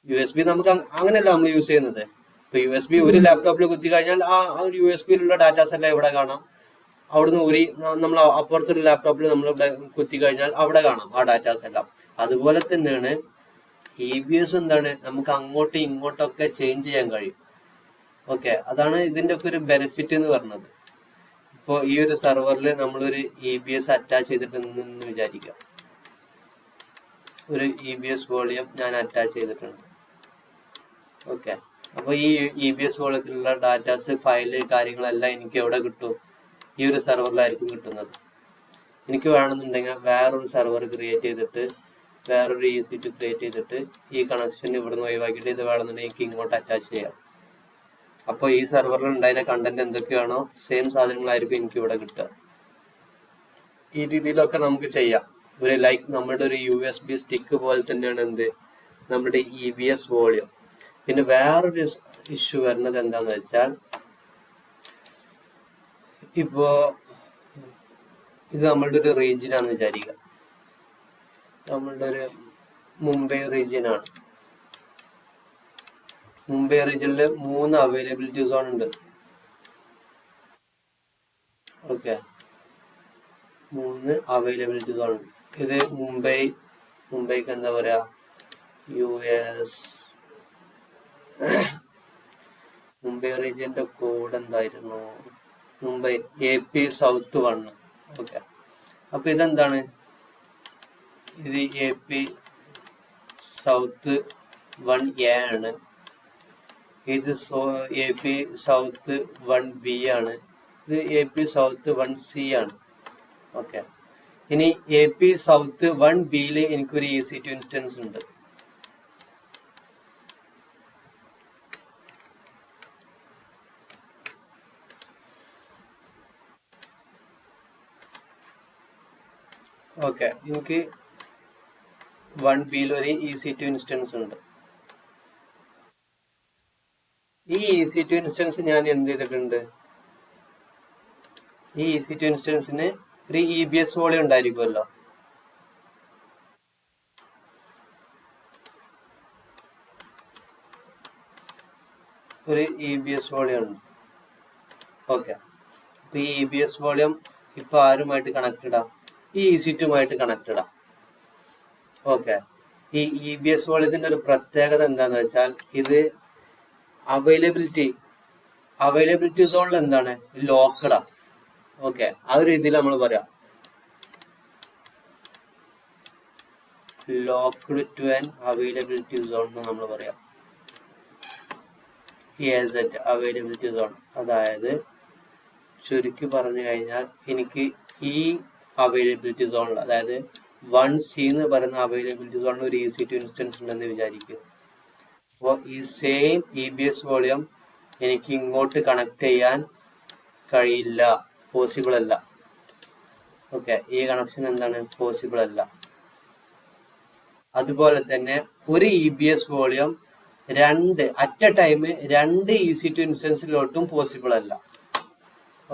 USB നമുക്ക് അങ്ങനെയല്ല നമ്മൾ യൂസ് ചെയ്യുന്നത്. ഇപ്പൊ USB ഒരു ലാപ്ടോപ്പിൽ കുത്തി കഴിഞ്ഞാൽ ആ USB-യിലുള്ള ഡാറ്റാസ് എല്ലാം ഇവിടെ കാണാം. അവിടുന്ന് ഊരി നമ്മൾ അപ്പുറത്തൊരു ലാപ്ടോപ്പിൽ നമ്മൾ കുത്തി കഴിഞ്ഞാൽ അവിടെ കാണാം ആ ഡാറ്റാസ് എല്ലാം. അതുപോലെ തന്നെയാണ് EBS. എന്താണ്, നമുക്ക് അങ്ങോട്ടും ഇങ്ങോട്ടൊക്കെ ചേഞ്ച് ചെയ്യാൻ കഴിയും. ഓക്കെ, അതാണ് ഇതിന്റെ ഒക്കെ ഒരു ബെനിഫിറ്റ് എന്ന് പറഞ്ഞത്. ഇപ്പോൾ ഈ ഒരു സെർവറിൽ നമ്മളൊരു EBS അറ്റാച്ച് ചെയ്തിട്ടുണ്ടെന്ന് വിചാരിക്കാം. ഒരു EBS വോളിയം ഞാൻ അറ്റാച്ച് ചെയ്തിട്ടുണ്ട്. ഓക്കെ, അപ്പോൾ ഈ EBS വോളിയത്തിലുള്ള ഡാറ്റാസ്, ഫയല്, കാര്യങ്ങളെല്ലാം എനിക്ക് എവിടെ കിട്ടും? ഈ ഒരു സെർവറിലായിരിക്കും കിട്ടുന്നത്. എനിക്ക് വേണമെന്നുണ്ടെങ്കിൽ വേറൊരു സെർവർ ക്രിയേറ്റ് ചെയ്തിട്ട്, വേറൊരു EC2 ക്രിയേറ്റ് ചെയ്തിട്ട് ഈ കണക്ഷൻ ഇവിടെ നിന്ന് ഒഴിവാക്കിയിട്ട് ഇത് വേണമെന്നുണ്ടെങ്കിൽ എനിക്ക് ഇങ്ങോട്ട് അറ്റാച്ച് ചെയ്യാം. അപ്പോൾ ഈ സെർവറിൽ ഉണ്ടായിരുന്ന കണ്ടന്റ് എന്തൊക്കെയാണോ സെയിം സാധനങ്ങളായിരിക്കും എനിക്ക് ഇവിടെ കിട്ടുക. ഈ രീതിയിലൊക്കെ നമുക്ക് ചെയ്യാം. ഒരു നമ്മുടെ ഒരു USB സ്റ്റിക്ക് പോലെ തന്നെയാണ് എന്ത് നമ്മുടെ EBS വോളിയം. പിന്നെ വേറൊരു ഇഷ്യൂ വരുന്നത് എന്താന്ന് വെച്ചാൽ, ഇപ്പോ ഇത് നമ്മളുടെ ഒരു റീജിയൻ ആണെന്ന് വിചാരിക്കുക. നമ്മളുടെ ഒരു മുംബൈ റീജിയൻ ആണ്. മുംബൈ റീജിയനിൽ 3 അവൈലബിലിറ്റി സോൺ ഉണ്ട്. ഓക്കെ, 3 അവൈലബിലിറ്റി സോൺ ഉണ്ട്. ഇത് മുംബൈക്ക് എന്താ പറയാ, US മുംബൈ റീജിയന്റെ കോഡ് എന്തായിരുന്നു? Mumbai AP South 1. ഓക്കെ, അപ്പൊ ഇതെന്താണ്? ഇത് AP South 1A ആണ്. ഇത് AP South 1B ആണ്. ഇത് AP South 1C ആണ്. ഓക്കെ, ഇനി AP South 1Bയിൽ എനിക്കൊരു EC2 ഇൻസ്റ്റൻസ് ഉണ്ട്. ഓക്കെ, എനിക്ക് 1Bയിൽ ഒരു EC2 ഇൻസ്റ്റൻസ് ഉണ്ട്. ഈ EC2 ഇൻസ്റ്റൻസ് ഞാൻ എന്ത് ചെയ്തിട്ടുണ്ട്? ഈ EC2 ഇൻസ്റ്റൻസിന് ഒരു EBS വോളിയം ഉണ്ടായിരിക്കുമല്ലോ. ഒരു EBS വോളിയം ഉണ്ട്. ഓക്കെ, അപ്പൊ ഈ EBS വോളിയം ഇപ്പൊ ആരുമായിട്ട് കണക്റ്റഡാ? ഈ EC2മായിട്ട് കണക്റ്റഡാ. ഓക്കെ, ഈ EBS വോളിയത്തിന്റെ ഒരു പ്രത്യേകത എന്താന്ന് വെച്ചാൽ, ഇത് അവൈലബിലിറ്റി സോണിൽ എന്താണ്? ലോക്കഡാ. ഓക്കെ, ആ ഒരു രീതിയിൽ നമ്മൾ പറയാം, locked to an availability zone എന്ന് നമ്മൾ പറയാം. AZ availability zone. അതായത് ചുരുക്കി പറഞ്ഞു കഴിഞ്ഞാൽ, എനിക്ക് ഈ അവൈലബിലിറ്റി സോണിൽ, അതായത് 1C എന്ന് പറയുന്ന അവൈലബിലിറ്റി സോണിൽ ഒരു EC2 ഇൻസ്റ്റൻസ് ഉണ്ടെന്ന് വിചാരിക്കും. അപ്പോൾ ഈ സെയിം EBS വോളിയം എനിക്ക് ഇങ്ങോട്ട് കണക്ട് ചെയ്യാൻ കഴിയില്ല, പോസിബിൾ അല്ല. ഓക്കെ, ഈ കണക്ഷൻ എന്താണ്? പോസിബിൾ അല്ല. അതുപോലെ തന്നെ ഒരു EBS volume at a time 2 EC2 ഇൻസ്റ്റൻസിലോട്ടും പോസിബിൾ അല്ല.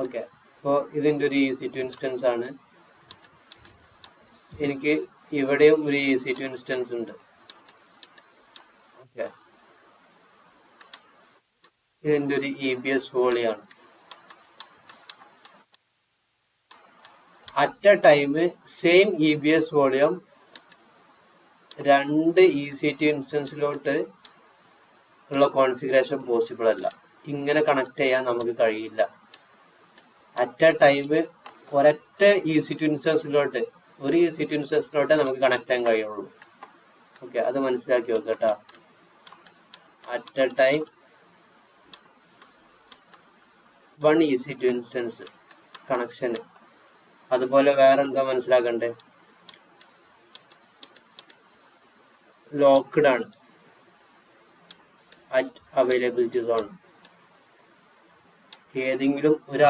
ഓക്കെ, അപ്പോൾ ഇതിൻ്റെ ഒരു EC2 ഇൻസ്റ്റൻസ് ആണ്. എനിക്ക് ഇവിടെയും ഒരു EC2 ഇൻസ്റ്റൻസ് ഉണ്ട്. ഓക്കെ, ഇതിൻ്റെ ഒരു EBS വോളിയാണ്. At a time same EBS volume 2 EC2 ഇൻസ്റ്റൻസിലോട്ട് ഉള്ള കോൺഫിഗറേഷൻ പോസിബിൾ അല്ല. ഇങ്ങനെ കണക്ട് ചെയ്യാൻ നമുക്ക് കഴിയില്ല. അറ്റ് എ ടൈം ഒരൊറ്റ EC2 ഇൻസ്റ്റൻസിലോട്ട്, ഒരു EC2 ഇൻസ്റ്റൻസിലോട്ടേ നമുക്ക് കണക്ട് ചെയ്യാൻ കഴിയുള്ളൂ. ഓക്കെ, അത് മനസ്സിലാക്കി വെക്കുക കേട്ടോ. At a time 1 EC2 instance കണക്ഷന്. അതുപോലെ വേറെ എന്താ മനസ്സിലാക്കണ്ടേ? ലോക്ക്ഡ് ആണ് അറ്റ് അവൈലബിലിറ്റി സോൺ. ഏതെങ്കിലും ഒരു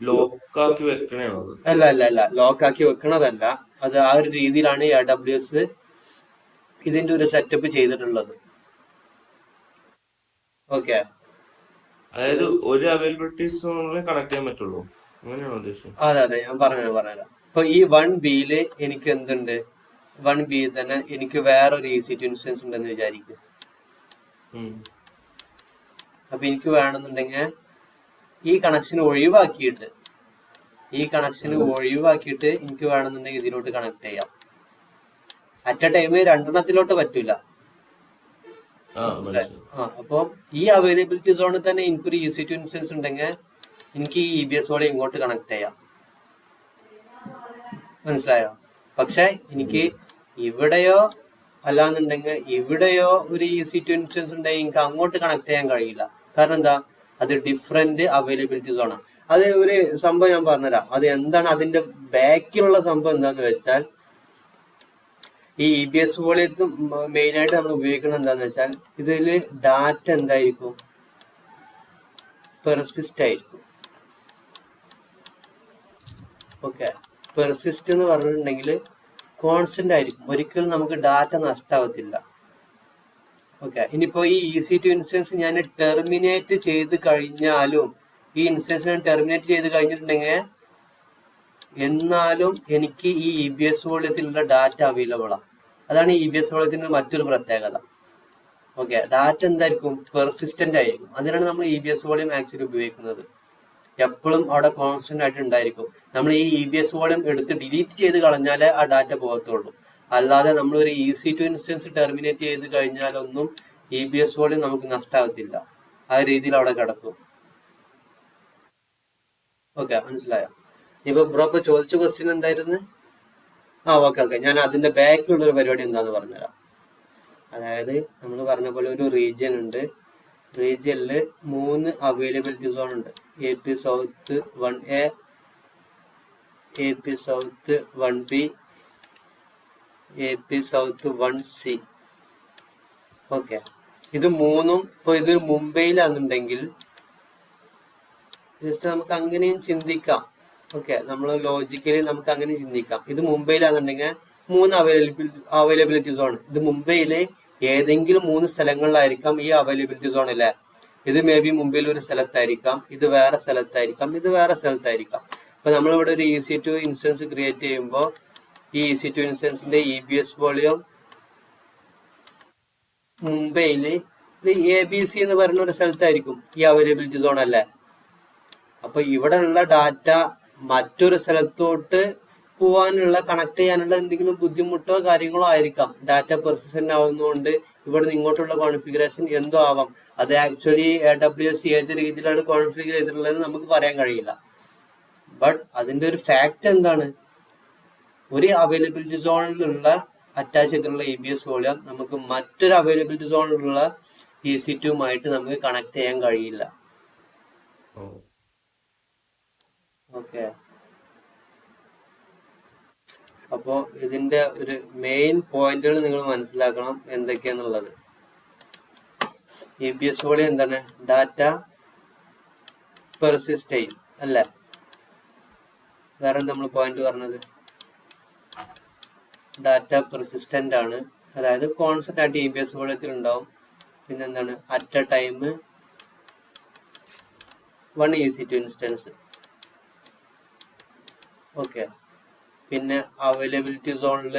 ലോക്കാക്കി വെക്കണോ? അല്ല, ലോക്കാക്കി വെക്കണതല്ല. അത് ആ ഒരു രീതിയിലാണ് AWS ഇതിന്റെ ഒരു സെറ്റപ്പ് ചെയ്തിട്ടുള്ളത്. ഓക്കെ, അതായത് ഒരു അവൈലബിലിറ്റി സോണിൽ കണക്ട് ചെയ്യാൻ പറ്റുള്ളൂ, അങ്ങനെയാണോ ഉദ്ദേശിച്ചത്? അതെ, ഞാൻ പറഞ്ഞുതരാം. ഇപ്പൊ ഈ 1Bയിൽ എനിക്ക് എന്തുണ്ട്? 1B തന്നെ എനിക്ക് വേറൊരു EC2 ഇൻസ്റ്റൻസ് ഉണ്ടെന്ന് വിചാരിക്കും. അപ്പൊ എനിക്ക് വേണമെന്നുണ്ടെങ്കിൽ ഈ കണക്ഷൻ ഒഴിവാക്കിയിട്ട് എനിക്ക് വേണമെന്നുണ്ടെങ്കിൽ ഇതിലോട്ട് കണക്ട് ചെയ്യാം. അറ്റ് എ ടൈം 2 പറ്റൂല. അപ്പൊ ഈ അവൈലബിലിറ്റി സോണിൽ തന്നെ എനിക്കൊരു EC2 ഇൻസ്റ്റൻസ് ഉണ്ടെങ്കിൽ എനിക്ക് ഈ EBS വോളിയം ഇങ്ങോട്ട് കണക്ട് ചെയ്യാം. മനസ്സിലായോ? പക്ഷെ എനിക്ക് ഇവിടെയോ അല്ലാന്നുണ്ടെങ്കിൽ ഇവിടെയോ ഒരു EC2 ഇൻസ്റ്റൻസ് ഉണ്ടെങ്കിൽ എനിക്ക് അങ്ങോട്ട് കണക്ട് ചെയ്യാൻ കഴിയില്ല. കാരണം എന്താ, അത് ഡിഫറെന്റ് അവൈലബിലിറ്റി സോണാണ്. അത് ഒരു സംഭവം ഞാൻ പറഞ്ഞുതരാം. അത് എന്താണ് അതിന്റെ ബാക്കിലുള്ള സംഭവം എന്താന്ന് വെച്ചാൽ, ഈ EBS വോളിയത്ത് മെയിൻ ആയിട്ട് നമ്മൾ ഉപയോഗിക്കുന്നത് എന്താന്ന് വെച്ചാൽ, ഇതില് ഡാറ്റ എന്തായിരിക്കും, പെർസിസ്റ്റ് ആയിരിക്കും. ഓക്കെ, പെർസിസ്റ്റ് എന്ന് പറഞ്ഞിട്ടുണ്ടെങ്കിൽ കോൺസ്റ്റന്റ് ആയിരിക്കും, ഒരിക്കലും നമുക്ക് ഡാറ്റ നഷ്ടാവത്തില്ല. ഓക്കെ, ഇനിയിപ്പോ ഈ EC2 ഇൻസ്റ്റൻസ് ഞാൻ ടെർമിനേറ്റ് ചെയ്ത് കഴിഞ്ഞാലും, ഈ ഇൻസ്റ്റൻസ് ഞാൻ ടെർമിനേറ്റ് ചെയ്ത് കഴിഞ്ഞിട്ടുണ്ടെങ്കിൽ എന്നാലും എനിക്ക് ഈ EBS വോളിയത്തിലുള്ള ഡാറ്റ അവൈലബിൾ ആണ്. അതാണ് ഈ EBS വോളിയത്തിന്റെ മറ്റൊരു പ്രത്യേകത. ഓക്കെ, ഡാറ്റ എന്തായിരിക്കും, പെർസിസ്റ്റന്റ് ആയിരിക്കും. അതിനാണ് നമ്മൾ EBS വോളിയം ആക്ച്വലി ഉപയോഗിക്കുന്നത്. എപ്പോഴും അവിടെ കോൺസ്റ്റന്റ് ആയിട്ട് ഉണ്ടായിരിക്കും. നമ്മൾ ഈ EBS വോളിയം എടുത്ത് ഡിലീറ്റ് ചെയ്ത് കളഞ്ഞാലേ ആ ഡാറ്റ പോകത്തുള്ളൂ. അല്ലാതെ നമ്മളൊരു EC2 ഇൻസ്റ്റൻസ് ടെർമിനേറ്റ് ചെയ്ത് കഴിഞ്ഞാലൊന്നും EBS വോളിയം നമുക്ക് നഷ്ടാവത്തില്ല. ആ രീതിയിൽ അവിടെ കിടക്കും. ഓക്കെ, മനസ്സിലായോ? ഇപ്പൊ ബ്രോ ഇപ്പൊ ചോദിച്ച ക്വസ്റ്റ്യൻ എന്തായിരുന്നു? ഓക്കെ, ഞാൻ അതിന്റെ ബാക്കിലുള്ള ഒരു പരിപാടി എന്താന്ന് പറഞ്ഞുതരാം. അതായത് നമ്മൾ പറഞ്ഞ പോലെ ഒരു റീജിയൻ ഉണ്ട്. റീജിയനിൽ 3 അവൈലബിലിറ്റി സോൺ ഉണ്ട്. AP south 1A, AP south 1B, AP south 1C. Okay, ഇത് മൂന്നും ഇപ്പൊ ഇതൊരു മുംബൈയിലാണെന്നുണ്ടെങ്കിൽ ജസ്റ്റ് നമുക്ക് അങ്ങനെയും ചിന്തിക്കാം. ഓക്കെ, നമ്മൾ ലോജിക്കലി നമുക്ക് അങ്ങനെ ചിന്തിക്കാം. ഇത് മുംബൈയിലാണെന്നുണ്ടെങ്കിൽ 3 അവൈലബിലിറ്റി സോൺ. ഇത് മുംബൈയിലെ ഏതെങ്കിലും 3 സ്ഥലങ്ങളിലായിരിക്കാം ഈ അവൈലബിലിറ്റി സോൺ അല്ലേ. ഇത് മേ ബി മുംബൈയിൽ ഒരു സ്ഥലത്തായിരിക്കാം, ഇത് വേറെ സ്ഥലത്തായിരിക്കാം, ഇത് വേറെ സ്ഥലത്തായിരിക്കാം. അപ്പൊ നമ്മളിവിടെ ഒരു EC2 ഇൻസ്റ്റൻസ് ക്രിയേറ്റ് ചെയ്യുമ്പോൾ ഈ EC2 ഇൻസ്റ്റൻസിന്റെ EBS വോളിയം മുംബൈയില് ഒരു ABC എന്ന് പറയുന്ന ഒരു സ്ഥലത്തായിരിക്കും ഈ അവൈലബിലിറ്റി സോൺ അല്ലേ. അപ്പൊ ഇവിടെ ഉള്ള ഡാറ്റ മറ്റൊരു സ്ഥലത്തോട്ട് പോവാനുള്ള, കണക്ട് ചെയ്യാനുള്ള എന്തെങ്കിലും ബുദ്ധിമുട്ടോ കാര്യങ്ങളോ ആയിരിക്കാം. ഡാറ്റ പെർസിസ്റ്റന്റ് ആവുന്നതുകൊണ്ട് ഇവിടെ നിന്ന് ഇങ്ങോട്ടുള്ള കോൺഫിഗറേഷൻ എന്തോ ആവാം. അത് ആക്ച്വലി AWS ഏത് രീതിയിലാണ് കോൺഫിഗർ ചെയ്തിട്ടുള്ളതെന്ന് നമുക്ക് പറയാൻ കഴിയില്ല. ബട്ട് അതിന്റെ ഒരു ഫാക്ട് എന്താണ്, ഒരു അവൈലബിലിറ്റി സോണിലുള്ള അറ്റാച്ച് ചെയ്തിട്ടുള്ള EBS വോളിയം നമുക്ക് മറ്റൊരു അവൈലബിലിറ്റി സോണിലുള്ള EC2 നമുക്ക് കണക്ട് ചെയ്യാൻ കഴിയില്ല. ഓക്കെ, അപ്പോ ഇതിന്റെ ഒരു മെയിൻ പോയിന്റുകൾ നിങ്ങൾ മനസ്സിലാക്കണം എന്തൊക്കെയാന്നുള്ളത്. EBS വോളിയം എന്താണ്, ഡാറ്റ പെർസിസ്റ്റ് ചെയ്യും അല്ലേ. വേറെ നമ്മൾ പോയിന്റ് പറഞ്ഞത് ഡാറ്റ പെർസിസ്റ്റന്റ് ആണ്, അതായത് കോൺസ്റ്റന്റ് ആയിട്ട് EBS വോളിയത്തിൽ ഉണ്ടാവും. പിന്നെ എന്താണ്, at a time 1 EC2 instance. Okay, പിന്നെ അവൈലബിലിറ്റി സോണിൽ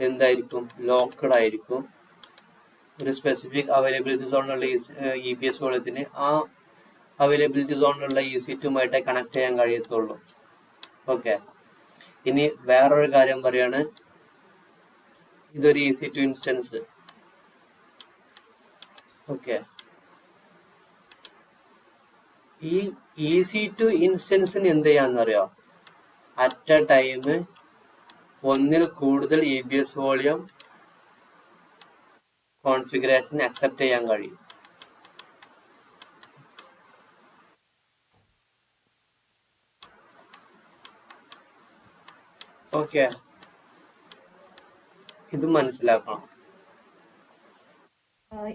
എന്തായിരിക്കും, ലോക്കഡ് ആയിരിക്കും. ഒരു സ്പെസിഫിക് അവൈലബിലിറ്റി സോണിലുള്ള EBS വോളിയത്തിന് ആ അവൈലബിലിറ്റി സോണിലുള്ള EC2 കണക്ട് ചെയ്യാൻ കഴിയത്തുള്ളൂ. ഓക്കെ, ഇനി വേറൊരു കാര്യം പറയാണ്, ഇതൊരു EC2 ഇൻസ്റ്റൻസ്. ഓക്കെ, ഈ EC2 ഇൻസ്റ്റൻസിന് എന്ത് ചെയ്യാന്നറിയോ, അറ്റ് എ ടൈം 1ൽ കൂടുതൽ EBS വോളിയം കോൺഫിഗറേഷൻ അക്സെപ്റ്റ് ചെയ്യാൻ കഴിയും. ഓക്കെ, ഇത് മനസ്സിലാക്കണം.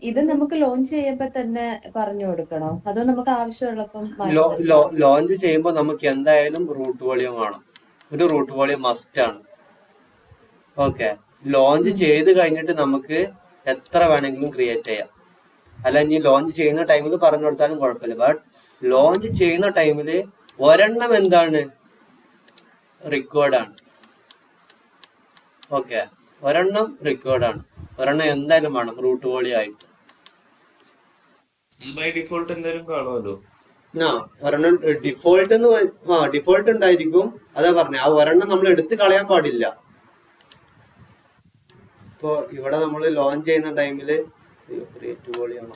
ഇത് നമുക്ക് ലോഞ്ച് ചെയ്യുമ്പോ തന്നെ പറഞ്ഞു കൊടുക്കണോ, അതോ നമുക്ക് ആവശ്യമുള്ളപ്പം ലോഞ്ച് ചെയ്യുമ്പോൾ നമുക്ക് എന്തായാലും റൂട്ട് വോളിയം വേണം. ഒരു റൂട്ട് വോളിയം മസ്റ്റ് ആണ്. ഓക്കെ, ലോഞ്ച് ചെയ്ത് കഴിഞ്ഞിട്ട് നമുക്ക് എത്ര വേണമെങ്കിലും ക്രിയേറ്റ് ചെയ്യാം. അല്ല, ഇനി ലോഞ്ച് ചെയ്യുന്ന ടൈമിൽ പറഞ്ഞു കൊടുത്താലും കുഴപ്പമില്ല. ബട്ട് ലോഞ്ച് ചെയ്യുന്ന ടൈമിൽ ഒരെണ്ണം എന്താണ്, റിക്വേർഡ് ആണ്. ഓക്കെ, ഒരെണ്ണം റിക്വേർഡ് ആണ്. ഒരെണ്ണം എന്തായാലും വേണം റൂട്ട് വോളിയം ആയിട്ട്. ബൈ ഡിഫോൾട്ട് എന്തായാലും കാണുമല്ലോ. ഒരെണ്ണം ഡിഫോൾട്ട് ഉണ്ടായിരിക്കും. അതാ പറഞ്ഞ, ആ ഒരെണ്ണം നമ്മൾ എടുത്ത് കളയാൻ പാടില്ല. ഇപ്പൊ ഇവിടെ നമ്മൾ ലോഞ്ച് ചെയ്യുന്ന ടൈമില് ക്രിയേറ്റ് വോളിയം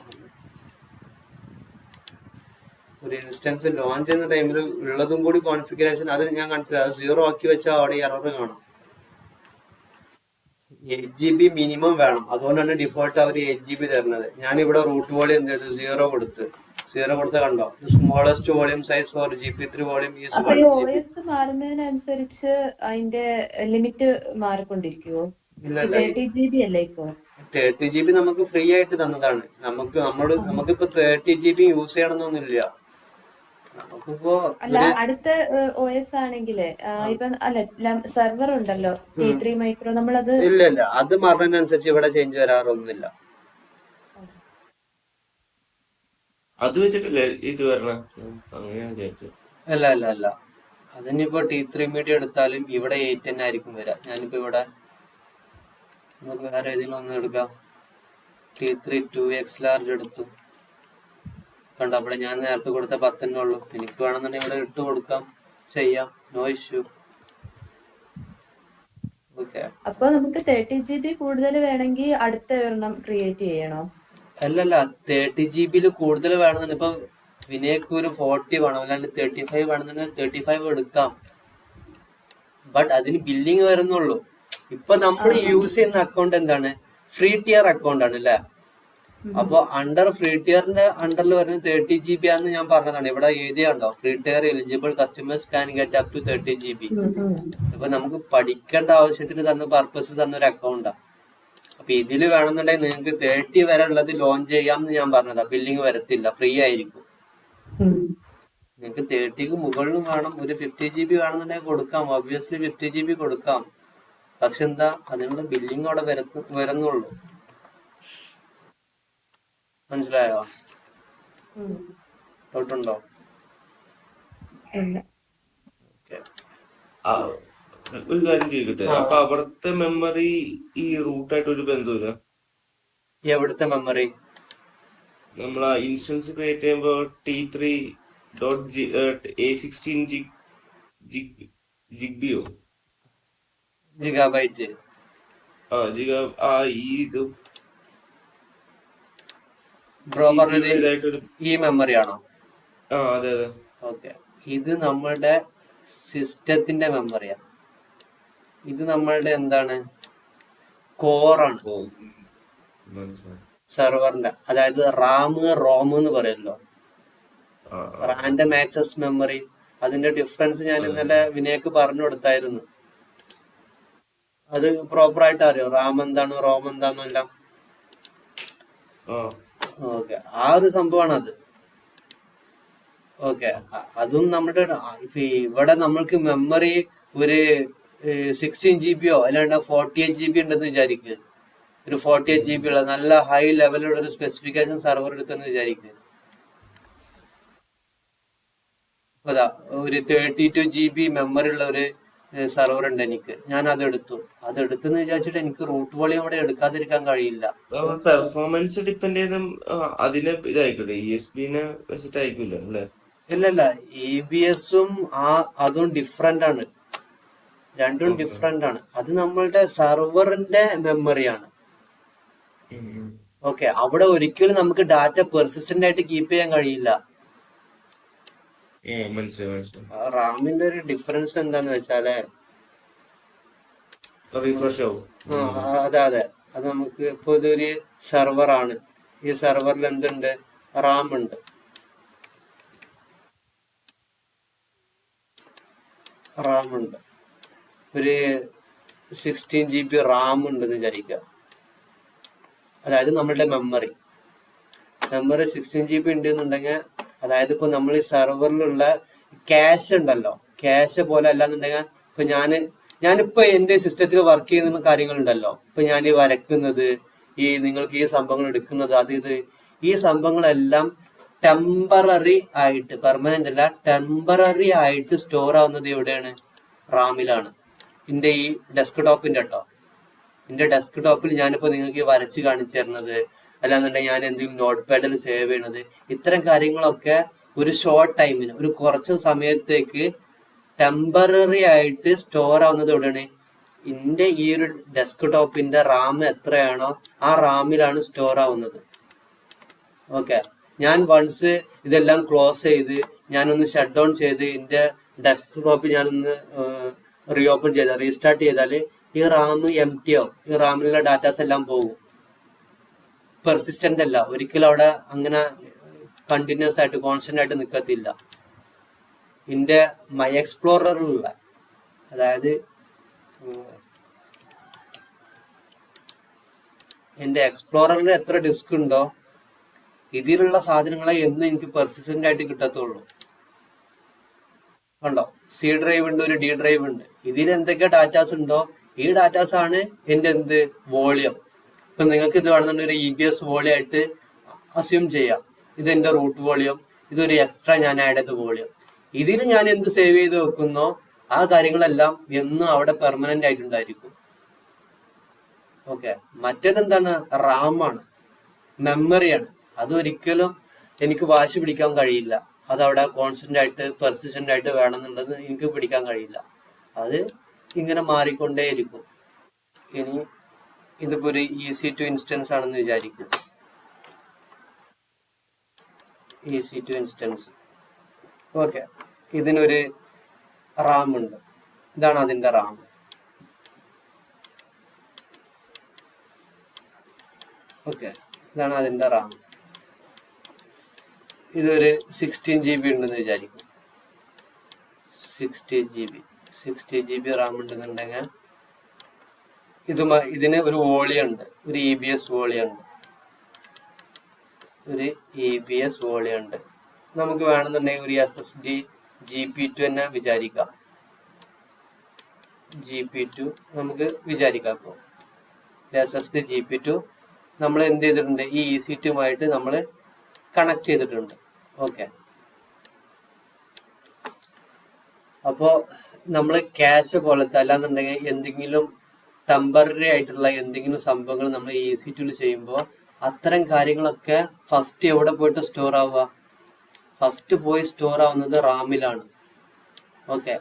ഒരു ഇൻസ്റ്റൻസ് ലോഞ്ച് ചെയ്യുന്ന ടൈമിൽ ഉള്ളതും കൂടി കോൺഫിഗറേഷൻ അത് ഞാൻ കാണിച്ചില്ല. അത് 0 ആക്കി വെച്ചാൽ അവിടെ എറർ കാണാം. 8 GB മിനിമം വേണം. അതുകൊണ്ടാണ് ഡിഫോൾട്ട് അവർ 8 GB തരുന്നത്. ഞാനിവിടെ റൂട്ട് വോളിയം എന്ത് ചെയ്തു, 0 കൊടുത്ത് കണ്ടോ, smallest volume size for GP3 volume is അപ്പൊ 1 ഈ GB. OS മാറുന്നതിനനുസരിച്ച് അതിന്റെ ലിമിറ്റ് മാറിക്കൊണ്ടിരിക്കുവോ? ഇല്ല ഈ ഇല്ല, 30 GB അല്ലേ ഇപ്പൊ? 30 GB നമുക്ക് ഫ്രീ ആയിട്ട് തന്നതാണ്. നമുക്കിപ്പോ 30 GB യൂസ് ചെയ്യണമെന്നൊന്നുമില്ല. നമുക്കിപ്പോ അല്ല, അടുത്ത OS ആണെങ്കില് ഇപ്പൊ അല്ല സെർവർ ഉണ്ടല്ലോ T3 മൈക്രോ, നമ്മളത് ഇല്ല, അത് മാറുന്നതിനനുസരിച്ച് ഇവിടെ ചേഞ്ച് വരാറൊന്നുമില്ല. അത് വെച്ചിട്ടല്ലേ ഇത് വരണ? അങ്ങനെയാണ് വിചാരിച്ചത്. അല്ല, അതിനിപ്പോ T3 മീഡിയ എടുത്താലും ഇവിടെ 8 തന്നെ ആയിരിക്കും വരിക. ഞാനിപ്പോ ഇവിടെ നമുക്ക് വേറെ ഏതെങ്കിലും ഒന്ന് എടുക്കാം. T3 2X ലാർജ് എടുത്തു കണ്ടോ, അവിടെ ഞാൻ നേരത്തെ കൊടുത്ത 10 തന്നെ ഉള്ളൂ. എനിക്ക് വേണമെന്നുണ്ടെങ്കിൽ ഇവിടെ ഇട്ട് കൊടുക്കാം, ചെയ്യാം, നോ ഇഷ്യൂ. ഓക്കെ. അപ്പൊ നമുക്ക് 30 GB കൂടുതൽ വേണമെങ്കിൽ അടുത്ത ഒരെണ്ണം ക്രിയേറ്റ് ചെയ്യണോ? അല്ലല്ല, 30 GB കൂടുതൽ വേണമെന്നുണ്ട്. ഇപ്പൊ വിനയ്ക്ക് ഒരു 40 വേണം, അല്ലാണ്ട് 35 വേണമെന്നുണ്ടെങ്കിൽ 35 എടുക്കാം. ബട്ട് അതിന് ബില്ലിങ് വരുന്നുള്ളൂ. ഇപ്പൊ നമ്മൾ യൂസ് ചെയ്യുന്ന അക്കൗണ്ട് എന്താണ്, ഫ്രീ ടിയർ അക്കൗണ്ട് ആണ് അല്ലെ. അപ്പൊ അണ്ടർ ഫ്രീ ടിയറിന്റെ അണ്ടറിൽ വരുന്നത് 30 GB ആണെന്ന് ഞാൻ പറഞ്ഞതാണ്. ഇവിടെ എഴുതിയുണ്ടോ, free tier eligible customers can get up to 30 GB. ഇപ്പൊ നമുക്ക് പഠിക്കേണ്ട ആവശ്യത്തിന് തന്ന പർപ്പസ് തന്നൊരു അക്കൗണ്ടാ. അപ്പൊ ഇതില് വേണമെന്നുണ്ടെങ്കിൽ നിങ്ങൾക്ക് 30 വരെ ഉള്ളത് ലോഞ്ച് ചെയ്യാമെന്ന് ഞാൻ പറഞ്ഞതാ. ബില്ലിങ് വരത്തില്ല, ഫ്രീ ആയിരിക്കും. നിങ്ങൾക്ക് 30ക്ക് മുകളിലും വേണം, ഒരു 50 GB വേണമെന്നുണ്ടെങ്കിൽ കൊടുക്കാം, ഒബ്വിയസ്ലി 50 GB കൊടുക്കാം. പക്ഷെ എന്താ, അതിനുള്ള ബില്ലിങ് അവിടെ വരുന്നുള്ളൂ. മനസ്സിലായോ? ഡൗട്ടുണ്ടോ? ഓക്കെ. ആ, ഒരു കാര്യം ചോദിക്കട്ടെ, അപ്പൊ അവിടുത്തെ മെമ്മറി ഈ റൂട്ടായിട്ട് ഒരു ബന്ധമില്ല? എവിടുത്തെ മെമ്മറി? നമ്മൾ ആ ഇൻസ്റ്റൻസ് ക്രിയേറ്റ് ചെയ്യുമ്പോ T3.A16 ജിഗ്ബിയോ ജിഗാബൈറ്റ് ഇത് ബ്രോ പറഞ്ഞത് ഇതായിട്ടൊരു ഈ മെമ്മറി ആണോ? അതെ. ഓക്കെ. ഇത് നമ്മളുടെ സിസ്റ്റത്തിന്റെ മെമ്മറിയാ. ഇത് നമ്മളുടെ എന്താണ്, കോറാണ്, സെർവറിന്റെ. അതായത് റോം എന്ന് പറയല്ലോ, റാൻഡം ആക്സസ് മെമ്മറി. അതിന്റെ ഡിഫറൻസ് ഞാൻ ഇന്നലെ വിനയ്ക്ക് പറഞ്ഞു കൊടുത്തായിരുന്നു. അത് പ്രോപ്പർ ആയിട്ട് അറിയോ, റാം എന്താണ് റോം എന്താന്നെല്ലാം? ഓക്കെ, ആ ഒരു സംഭവമാണ് അത്. ഓക്കെ, അതും നമ്മുടെ ഇപ്പൊ ഇവിടെ നമ്മൾക്ക് മെമ്മറി ഒരു 16 GB അല്ലാണ്ട് 48 GB ഉണ്ടെന്ന് വിചാരിക്കുക. ഒരു 48 GB ഉള്ള നല്ല ഹൈ ലെവലുള്ള ഒരു സ്പെസിഫിക്കേഷൻ സെർവർ എടുത്തെന്ന് വിചാരിക്കുക. അതാ ഒരു 32 GB മെമ്മറി ഉള്ള ഒരു സെർവർ ഉണ്ട് എനിക്ക്. ഞാൻ അതെടുത്തെന്ന് വിചാരിച്ചിട്ട് എനിക്ക് റൂട്ട് വോളിയം അവിടെ എടുക്കാതിരിക്കാൻ കഴിയില്ല. പെർഫോമൻസ് ഡിപ്പെൻഡ് ചെയ്ത അതിനെ ഇതായിക്കോട്ടെ, ESP-നെ വെച്ചിട്ടായിരിക്കില്ല അല്ലേ? ഇല്ലല്ല, EBS-ഉം അതും ഡിഫറെന്റ് ആണ്, രണ്ടും ഡിഫറെന്റ് ആണ്. അത് നമ്മളുടെ സെർവറിന്റെ മെമ്മറിയാണ്. ഓക്കെ, അവിടെ ഒരിക്കലും നമുക്ക് ഡാറ്റ പെർസിസ്റ്റന്റ് ആയിട്ട് കീപ്പ് ചെയ്യാൻ കഴിയില്ല. റാമിന്റെ ഒരു ഡിഫറൻസ് എന്താന്ന് വെച്ചാല് അതെ, അത് നമുക്ക് ഇപ്പൊ ഇതൊരു സെർവറാണ്. ഈ സെർവറിൽ എന്തുണ്ട്, റാം ഉണ്ട്. ഒരു 16 GB റാം ഉണ്ടെന്ന് വിചാരിക്കുക. അതായത് നമ്മളുടെ മെമ്മറി 16 GB ഉണ്ട് എന്നുണ്ടെങ്കിൽ, അതായത് ഇപ്പൊ നമ്മൾ ഈ സെർവറിലുള്ള ക്യാഷ് ഉണ്ടല്ലോ, ക്യാഷ് പോലെ അല്ലാന്നുണ്ടെങ്കിൽ, ഇപ്പൊ ഞാനിപ്പോ എന്റെ സിസ്റ്റത്തിൽ വർക്ക് ചെയ്യുന്ന കാര്യങ്ങളുണ്ടല്ലോ, ഇപ്പൊ ഞാൻ ഈ വരക്കുന്നത്, ഈ നിങ്ങൾക്ക് ഈ സംഭവങ്ങൾ എടുക്കുന്നത്, ഈ സംഭവങ്ങളെല്ലാം ടെമ്പററി ആയിട്ട്, പെർമനന്റ് അല്ല, ടെമ്പററി ആയിട്ട് സ്റ്റോർ ആവുന്നത് എവിടെയാണ്, റാമിലാണ്. എന്റെ ഈ ഡെസ്ക് ടോപ്പിന്റെ കേട്ടോ, എന്റെ ഡെസ്ക് ടോപ്പിൽ ഞാനിപ്പോ നിങ്ങൾക്ക് വരച്ച് കാണിച്ചു തരുന്നത്, അല്ലാന്നുണ്ടെങ്കിൽ ഞാൻ എന്തെങ്കിലും നോട്ട് പാഡിൽ സേവ് ചെയ്യണത്, ഇത്തരം കാര്യങ്ങളൊക്കെ ഒരു ഷോർട്ട് ടൈമിന്, ഒരു കുറച്ച് സമയത്തേക്ക് ടെമ്പററി ആയിട്ട് സ്റ്റോർ ആവുന്നത് എവിടെയാണ്, എന്റെ ഈ ഒരു ഡെസ്ക് ടോപ്പിന്റെ റാം എത്രയാണോ ആ റാമിലാണ് സ്റ്റോർ ആവുന്നത്. ഓക്കെ, ഞാൻ വൺസ് ഇതെല്ലാം ക്ലോസ് ചെയ്ത് ഞാനൊന്ന് ഷട്ട് ഡൗൺ ചെയ്ത് എന്റെ ഡെസ്ക് ടോപ്പ് ഞാനൊന്ന് റീഓപ്പൺ ചെയ്താൽ, റീസ്റ്റാർട്ട് ചെയ്താൽ ഈ റാം എം ടി ആവും, ഈ റാമിലുള്ള ഡാറ്റാസ് എല്ലാം പോകും. പെർസിസ്റ്റന്റ് അല്ല, ഒരിക്കലും അവിടെ അങ്ങനെ കണ്ടിന്യൂസ് ആയിട്ട് കോൺസ്റ്റന്റ് ആയിട്ട് നിൽക്കത്തില്ല. ഇതിന്റെ മൈ എക്സ്പ്ലോററിലുള്ള, അതായത് എന്റെ എക്സ്പ്ലോററിൽ എത്ര ഡിസ്ക് ഉണ്ടോ ഇതിലുള്ള സാധനങ്ങളെ എന്നും എനിക്ക് പെർസിസ്റ്റന്റ് ആയിട്ട് കിട്ടത്തുള്ളൂ. കണ്ടോ, സി ഡ്രൈവ് ഉണ്ട്, ഒരു ഡി ഡ്രൈവ് ഉണ്ട്. ഇതിൽ എന്തൊക്കെ ഡാറ്റാസ് ഉണ്ടോ ഈ ഡാറ്റാസ് ആണ് എന്റെ എന്ത് വോളിയം. ഇപ്പൊ നിങ്ങൾക്ക് ഇത് വേണമെന്നുണ്ടെങ്കിൽ ഒരു EBS വോളിയം ആയിട്ട് അസ്യൂം ചെയ്യാം. ഇത് എന്റെ റൂട്ട് വോളിയം, ഇതൊരു എക്സ്ട്രാ ഞാൻ ആഡ് ചെയ്ത വോളിയം. ഇതിൽ ഞാൻ എന്ത് സേവ് ചെയ്ത് വെക്കുന്നോ ആ കാര്യങ്ങളെല്ലാം എന്നും അവിടെ പെർമനന്റ് ആയിട്ടുണ്ടായിരിക്കും. ഓക്കെ. മറ്റേതെന്താണ്, റാമാണ്, മെമ്മറിയാണ്. അതൊരിക്കലും എനിക്ക് വാശി പിടിക്കാൻ കഴിയില്ല. അതവിടെ കോൺസ്റ്റന്റ് ആയിട്ട് പെർസിസ്റ്റന്റ് ആയിട്ട് വേണമെന്നുള്ളത് എനിക്ക് പിടിക്കാൻ കഴിയില്ല. അത് ഇങ്ങനെ മാറിക്കൊണ്ടേയിരിക്കും. ഇനി ഇതിപ്പോ ഒരു EC2 ഇൻസ്റ്റൻസ് ആണെന്ന് വിചാരിക്കും. EC2 instance. ഓക്കെ. ഇതിനൊരു റാം ഉണ്ട്, ഇതാണ് അതിന്റെ റാം. ഓക്കെ, ഇതാണ് അതിന്റെ റാം. ഇതൊരു 16 GB ഉണ്ടെന്ന് വിചാരിക്കും. 60 GB റാം ഉണ്ടെന്നുണ്ടെങ്കിൽ ഇതിന് ഒരു വോളിയം ഉണ്ട്, ഒരു EBS വോളിയം ഉണ്ട്, നമുക്ക് വേണമെന്നുണ്ടെങ്കിൽ ഒരു SSD GP2 തന്നെ വിചാരിക്കാം. GP2 നമുക്ക് വിചാരിക്കാം. ഇപ്പോൾ SSD GP2 നമ്മൾ എന്ത് ചെയ്തിട്ടുണ്ട്, ഈ EC2മായിട്ട് നമ്മൾ കണക്ട് ചെയ്തിട്ടുണ്ട്. ഓക്കെ. അപ്പോ നമ്മൾ ക്യാഷ് പോലത്തെ അല്ലാന്നുണ്ടെങ്കിൽ എന്തെങ്കിലും ടെമ്പററി ആയിട്ടുള്ള എന്തെങ്കിലും സംഭവങ്ങൾ നമ്മൾ EC2 ചെയ്യുമ്പോൾ അത്തരം കാര്യങ്ങളൊക്കെ ഫസ്റ്റ് എവിടെ പോയിട്ട് സ്റ്റോർ ആവുക, ഫസ്റ്റ് പോയി സ്റ്റോർ ആവുന്നത് റാമിലാണ്. ഓക്കെ.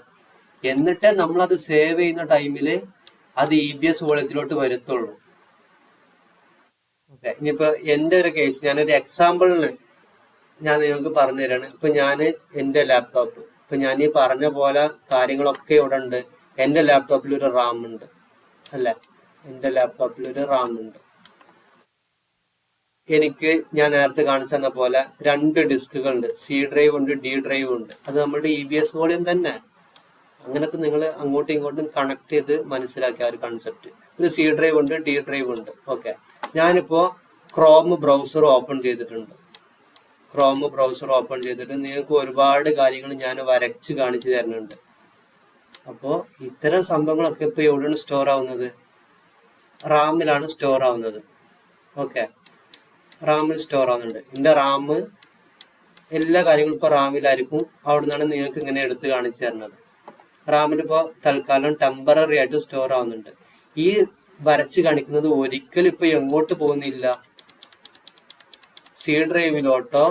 എന്നിട്ട് നമ്മളത് സേവ് ചെയ്യുന്ന ടൈമിൽ അത് EBS വോളിയത്തിലോട്ട് വരത്തുള്ളൂ. ഓക്കെ. ഇനിയിപ്പോ എൻ്റെ ഒരു കേസ്, ഞാനൊരു എക്സാമ്പിളിന് ഞാൻ നിങ്ങൾക്ക് പറഞ്ഞു തരാണ്. ഇപ്പൊ ഞാൻ എൻ്റെ ലാപ്ടോപ്പ്, ഇപ്പൊ ഞാൻ ഈ പറഞ്ഞ പോലെ കാര്യങ്ങളൊക്കെ ഇവിടെ ഉണ്ട്. എൻ്റെ ലാപ്ടോപ്പിൽ ഒരു റാം ഉണ്ട് അല്ലെ, എൻ്റെ ലാപ്ടോപ്പിൽ ഒരു റാം ഉണ്ട്. എനിക്ക് ഞാൻ നേരത്തെ കാണിച്ചു തന്ന പോലെ 2 ഡിസ്കുകൾ ഉണ്ട്, C ഡ്രൈവ് ഉണ്ട്, D ഡ്രൈവ് ഉണ്ട്. അത് നമ്മുടെ EBS വോളിയം തന്നെ. അങ്ങനൊക്കെ നിങ്ങൾ അങ്ങോട്ടും ഇങ്ങോട്ടും കണക്ട് ചെയ്ത് മനസ്സിലാക്കിയ ഒരു കൺസെപ്റ്റ്. ഒരു C ഡ്രൈവ് ഉണ്ട്, D ഡ്രൈവ് ഉണ്ട്. ഓക്കെ. ഞാനിപ്പോ ക്രോം ബ്രൗസർ ഓപ്പൺ ചെയ്തിട്ടുണ്ട്. നിങ്ങൾക്ക് ഒരുപാട് കാര്യങ്ങൾ ഞാൻ വരച്ച് കാണിച്ചു തരുന്നുണ്ട്. അപ്പോൾ ഇത്തരം സംഭവങ്ങളൊക്കെ ഇപ്പൊ എവിടെയാണ് സ്റ്റോർ ആവുന്നത്, റാമിലാണ് സ്റ്റോർ ആവുന്നത്. ഓക്കെ. റാമിൽ സ്റ്റോർ ആവുന്നുണ്ട്. എൻ്റെ റാം എല്ലാ കാര്യങ്ങളും ഇപ്പോൾ റാമിലായിരിക്കും. അവിടെ നിന്നാണ് നിങ്ങൾക്ക് ഇങ്ങനെ എടുത്ത് കാണിച്ചു തരുന്നത്. റാമിൽ ഇപ്പോൾ തൽക്കാലം ടെമ്പററി ആയിട്ട് സ്റ്റോർ ആവുന്നുണ്ട്. ഈ വരച്ച് കാണിക്കുന്നത് ഒരിക്കലും ഇപ്പൊ എങ്ങോട്ട് പോകുന്നില്ല, C ഡ്രൈവിലോട്ടോ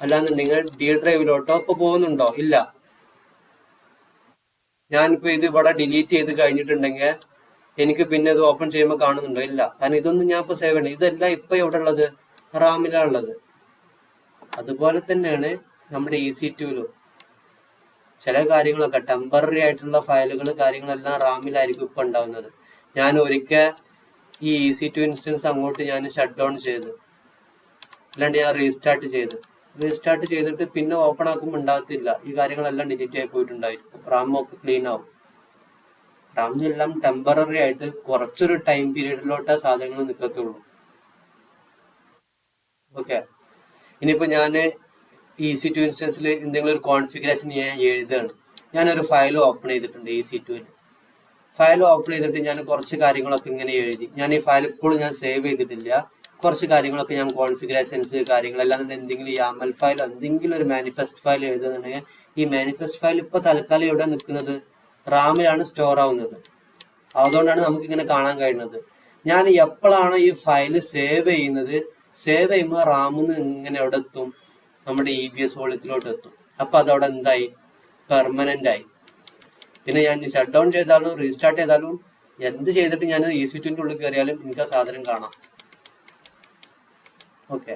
അല്ലാന്നുണ്ടെങ്കിൽ D ഡ്രൈവിലോട്ടോ ഇപ്പൊ പോകുന്നുണ്ടോ? ഇല്ല. ഞാനിപ്പോ ഇത് ഇവിടെ ഡിലീറ്റ് ചെയ്ത് കഴിഞ്ഞിട്ടുണ്ടെങ്കിൽ എനിക്ക് പിന്നെ ഇത് ഓപ്പൺ ചെയ്യുമ്പോൾ കാണുന്നുണ്ടോ? ഇല്ല. കാരണം ഇതൊന്നും ഞാൻ ഇപ്പൊ സേവ് ചെയ്യണം. ഇതെല്ലാം ഇപ്പൊ എവിടെ ഉള്ളത്, റാമിലാണ് ഉള്ളത്. അതുപോലെ തന്നെയാണ് നമ്മുടെ EC2ലും ചില കാര്യങ്ങളൊക്കെ ടെമ്പററി ആയിട്ടുള്ള ഫയലുകൾ കാര്യങ്ങളെല്ലാം റാമിലായിരിക്കും ഇപ്പൊ ഉണ്ടാവുന്നത്. ഞാൻ ഒരിക്കൽ ഈ EC2 ഇൻസ്റ്റൻസ് അങ്ങോട്ട് ഞാൻ ഷട്ട് ഡൗൺ ചെയ്ത്, അല്ലാണ്ട് ഞാൻ റീസ്റ്റാർട്ട് ചെയ്തിട്ട് പിന്നെ ഓപ്പൺ ആക്കുമ്പോൾ ഉണ്ടാകത്തില്ല. ഈ കാര്യങ്ങളെല്ലാം ഡിലീറ്റ് ആയി പോയിട്ടുണ്ടായിരിക്കും. റാം ഒക്കെ ക്ലീൻ ആവും. റാമിലെല്ലാം ടെമ്പററി ആയിട്ട് കുറച്ചൊരു ടൈം പീരീഡിലോട്ട് സാധനങ്ങൾ നിൽക്കത്തുള്ളൂ. ഓക്കെ. ഇനിയിപ്പോ ഞാൻ EC2 ഇൻസ്റ്റൻസിൽ എന്തെങ്കിലും ഒരു കോൺഫിഗറേഷൻ ഞാൻ എഴുതുകയാണ്. ഞാനൊരു ഫയൽ ഓപ്പൺ ചെയ്തിട്ടുണ്ട് EC2ൽ. ഫയൽ ഓപ്പൺ ചെയ്തിട്ട് ഞാൻ കുറച്ച് കാര്യങ്ങളൊക്കെ ഇങ്ങനെ എഴുതി. ഞാൻ ഈ ഫയൽ ഇപ്പോഴും ഞാൻ സേവ് ചെയ്തിട്ടില്ല. കുറച്ച് കാര്യങ്ങളൊക്കെ ഞാൻ കോൺഫിഗറേഷൻസ് കാര്യങ്ങളെല്ലാം എന്തെങ്കിലും YAML ഫയൽ എന്തെങ്കിലും ഒരു മാനിഫെസ്റ്റ് ഫയൽ എഴുതുന്നുണ്ടെങ്കിൽ ഈ മാനിഫെസ്റ്റ് ഫയൽ ഇപ്പൊ തൽക്കാലം എവിടെ നിൽക്കുന്നത്, റാമിലാണ് സ്റ്റോർ ആവുന്നത്. അതുകൊണ്ടാണ് നമുക്ക് ഇങ്ങനെ കാണാൻ കഴിയുന്നത്. ഞാൻ എപ്പോഴാണോ ഈ ഫയൽ സേവ് ചെയ്യുമ്പോൾ റാമിന്ന് ഇങ്ങനെ എവിടെ എത്തും, നമ്മുടെ EBS വോളിയത്തിലോട്ട് എത്തും. അപ്പൊ അതവിടെ എന്തായി, പെർമനന്റ് ആയി. പിന്നെ ഞാൻ ഷട്ട് ഡൗൺ ചെയ്താലും റീസ്റ്റാർട്ട് ചെയ്താലും എന്ത് ചെയ്തിട്ട് ഞാൻ EC2ന്റെ ഉള്ളിൽ കയറിയാലും എനിക്ക് ആ സാധനം കാണാം. ഓക്കെ.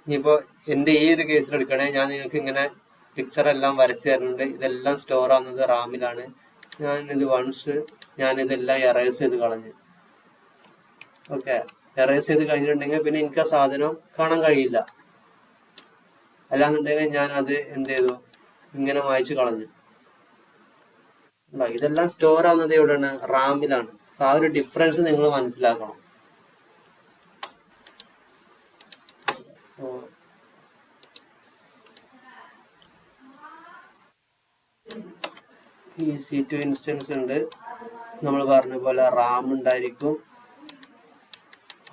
ഇനിയിപ്പോ എൻ്റെ ഈ ഒരു കേസിൽ എടുക്കണേ, ഞാൻ നിങ്ങൾക്ക് ഇങ്ങനെ പിക്ചർ എല്ലാം വരച്ചു തരുന്നുണ്ട്. ഇതെല്ലാം സ്റ്റോർ ആവുന്നത് റാമിലാണ്. ഞാൻ ഇത് വൺസ് ഞാനിതെല്ലാം എറേസ് ചെയ്ത് കളഞ്ഞു. ഓക്കെ, എറേസ് ചെയ്ത് കഴിഞ്ഞിട്ടുണ്ടെങ്കിൽ പിന്നെ എനിക്ക് ആ സാധനം കാണാൻ കഴിയില്ല. അല്ലാന്നുണ്ടെങ്കിൽ ഞാൻ അത് എന്ത് ചെയ്തു, ഇങ്ങനെ മായ്ച്ചു കളഞ്ഞു. ഇതെല്ലാം സ്റ്റോർ ആവുന്നത് എവിടെയാണ്? റാമിലാണ്. അപ്പൊ ആ ഒരു ഡിഫറൻസ് നിങ്ങൾ മനസ്സിലാക്കണം. ഈ C2 ഇൻസ്റ്റൻസ് ഉണ്ട്, നമ്മൾ പറഞ്ഞ പോലെ റാം ഉണ്ടായിരിക്കും.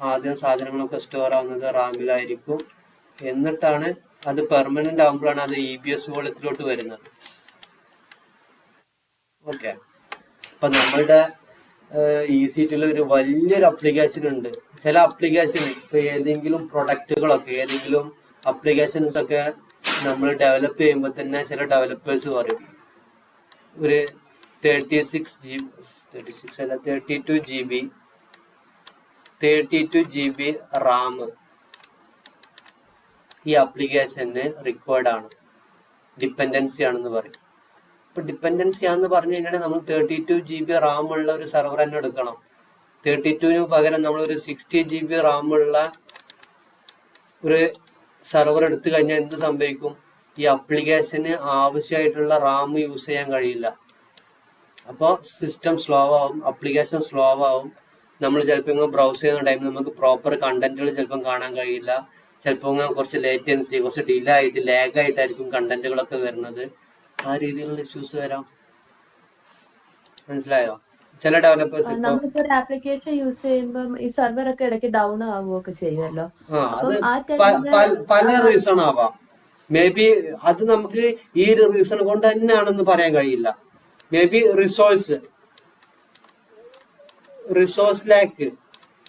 ആദ്യം സാധനങ്ങളൊക്കെ സ്റ്റോർ ആവുന്നത് റാമിലായിരിക്കും. എന്നിട്ടാണ് അത് പെർമനന്റ് ആകുമ്പോഴാണ് അത് EBS വോളിയത്തിലോട്ട് വരുന്നത്. ഓക്കെ, അപ്പൊ നമ്മളുടെ EC2 ഒരു വലിയൊരു അപ്ലിക്കേഷൻ ഉണ്ട്. ചില അപ്ലിക്കേഷൻ ഇപ്പൊ ഏതെങ്കിലും പ്രൊഡക്റ്റുകളൊക്കെ ഏതെങ്കിലും അപ്ലിക്കേഷൻസ് ഒക്കെ നമ്മൾ ഡെവലപ്പ് ചെയ്യുമ്പോൾ തന്നെ ചില ഡെവലപ്പേഴ്സ് പറയും ഒരു 32 GB റാം ഈ അപ്ലിക്കേഷന് റിക്വയർഡ് ആണ്, ഡിപ്പെൻഡൻസി ആണെന്ന് പറയും. ഇപ്പൊ ഡിപ്പെൻഡൻസി ആണെന്ന് പറഞ്ഞു കഴിഞ്ഞാൽ നമ്മൾ 32 GB റാം ഉള്ള ഒരു സെർവർ തന്നെ എടുക്കണം. 32 പകരം നമ്മൾ ഒരു 60 GB റാം ഉള്ള ഒരു സെർവർ എടുത്തു കഴിഞ്ഞാൽ എന്ത് സംഭവിക്കും? ഈ അപ്ലിക്കേഷന് ആവശ്യമായിട്ടുള്ള റാം യൂസ് ചെയ്യാൻ കഴിയില്ല. അപ്പോൾ സിസ്റ്റം സ്ലോ ആവും, അപ്ലിക്കേഷൻ സ്ലോ ആവും. നമ്മൾ ചിലപ്പോൾ ബ്രൗസ് ചെയ്യുന്ന ടൈമിൽ നമുക്ക് പ്രോപ്പർ കണ്ടന്റുകൾ ചിലപ്പം കാണാൻ കഴിയില്ല. ചിലപ്പോൾ കുറച്ച് ലേറ്റൻസി, കുറച്ച് ഡിലേ ആയിട്ട് ലാഗ് ആയിട്ടായിരിക്കും കണ്ടന്റുകളൊക്കെ വരുന്നത്. ആ രീതിയിലുള്ള ഇഷ്യൂസ് വരാം. മനസ്സിലായോ? ചില ഡെവലപ്പേഴ്സ് നമ്മളിപ്പോ ഒരു ആപ്ലിക്കേഷൻ യൂസ് ചെയ്യുമ്പോൾ ഈ സെർവർ ഒക്കെ ഇടയ്ക്ക് ഡൗൺ ആവുകയൊക്കെ ചെയ്യുമല്ലോ. അത് പല റീസൺ ആവാം. മേ ബി അത് നമുക്ക് ഈ ഒരു റീസൺ കൊണ്ട് തന്നെയാണെന്ന് പറയാൻ കഴിയില്ല. മേ ബി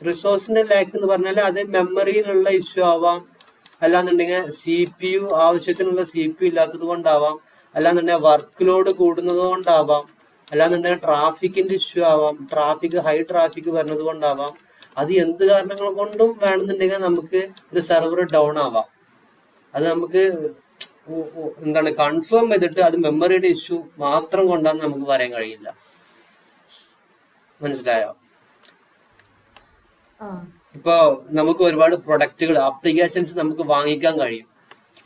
റിസോഴ്സിന്റെ ലാക്ക് എന്ന് പറഞ്ഞാൽ അത് മെമ്മറിയിലുള്ള ഇഷ്യൂ ആവാം, അല്ലാന്നുണ്ടെങ്കിൽ CPU ആവശ്യത്തിനുള്ള CPU ഇല്ലാത്തത് കൊണ്ടാവാം, അല്ലാന്നുണ്ടെങ്കിൽ വർക്ക് ലോഡ് കൂടുന്നത് കൊണ്ടാവാം, അല്ലാന്നുണ്ടെങ്കിൽ ട്രാഫിക്കിന്റെ ഇഷ്യൂ ആവാം, ഹൈ ട്രാഫിക് വരുന്നത് കൊണ്ടാവാം. അത് എന്ത് കാരണങ്ങൾ കൊണ്ടും വേണമെന്നുണ്ടെങ്കിൽ നമുക്ക് ഒരു സെർവർ ഡൗൺ ആവാം. അത് നമുക്ക് എന്താണ് കൺഫേം ചെയ്തിട്ട് അത് മെമ്മറിയുടെ ഇഷ്യൂ മാത്രം കൊണ്ടാന്ന് നമുക്ക് പറയാൻ കഴിയില്ല. മനസ്സിലായോ? ഇപ്പോ നമുക്ക് ഒരുപാട് പ്രൊഡക്റ്റുകൾ ആപ്ലിക്കേഷൻസ് നമുക്ക് വാങ്ങിക്കാൻ കഴിയും.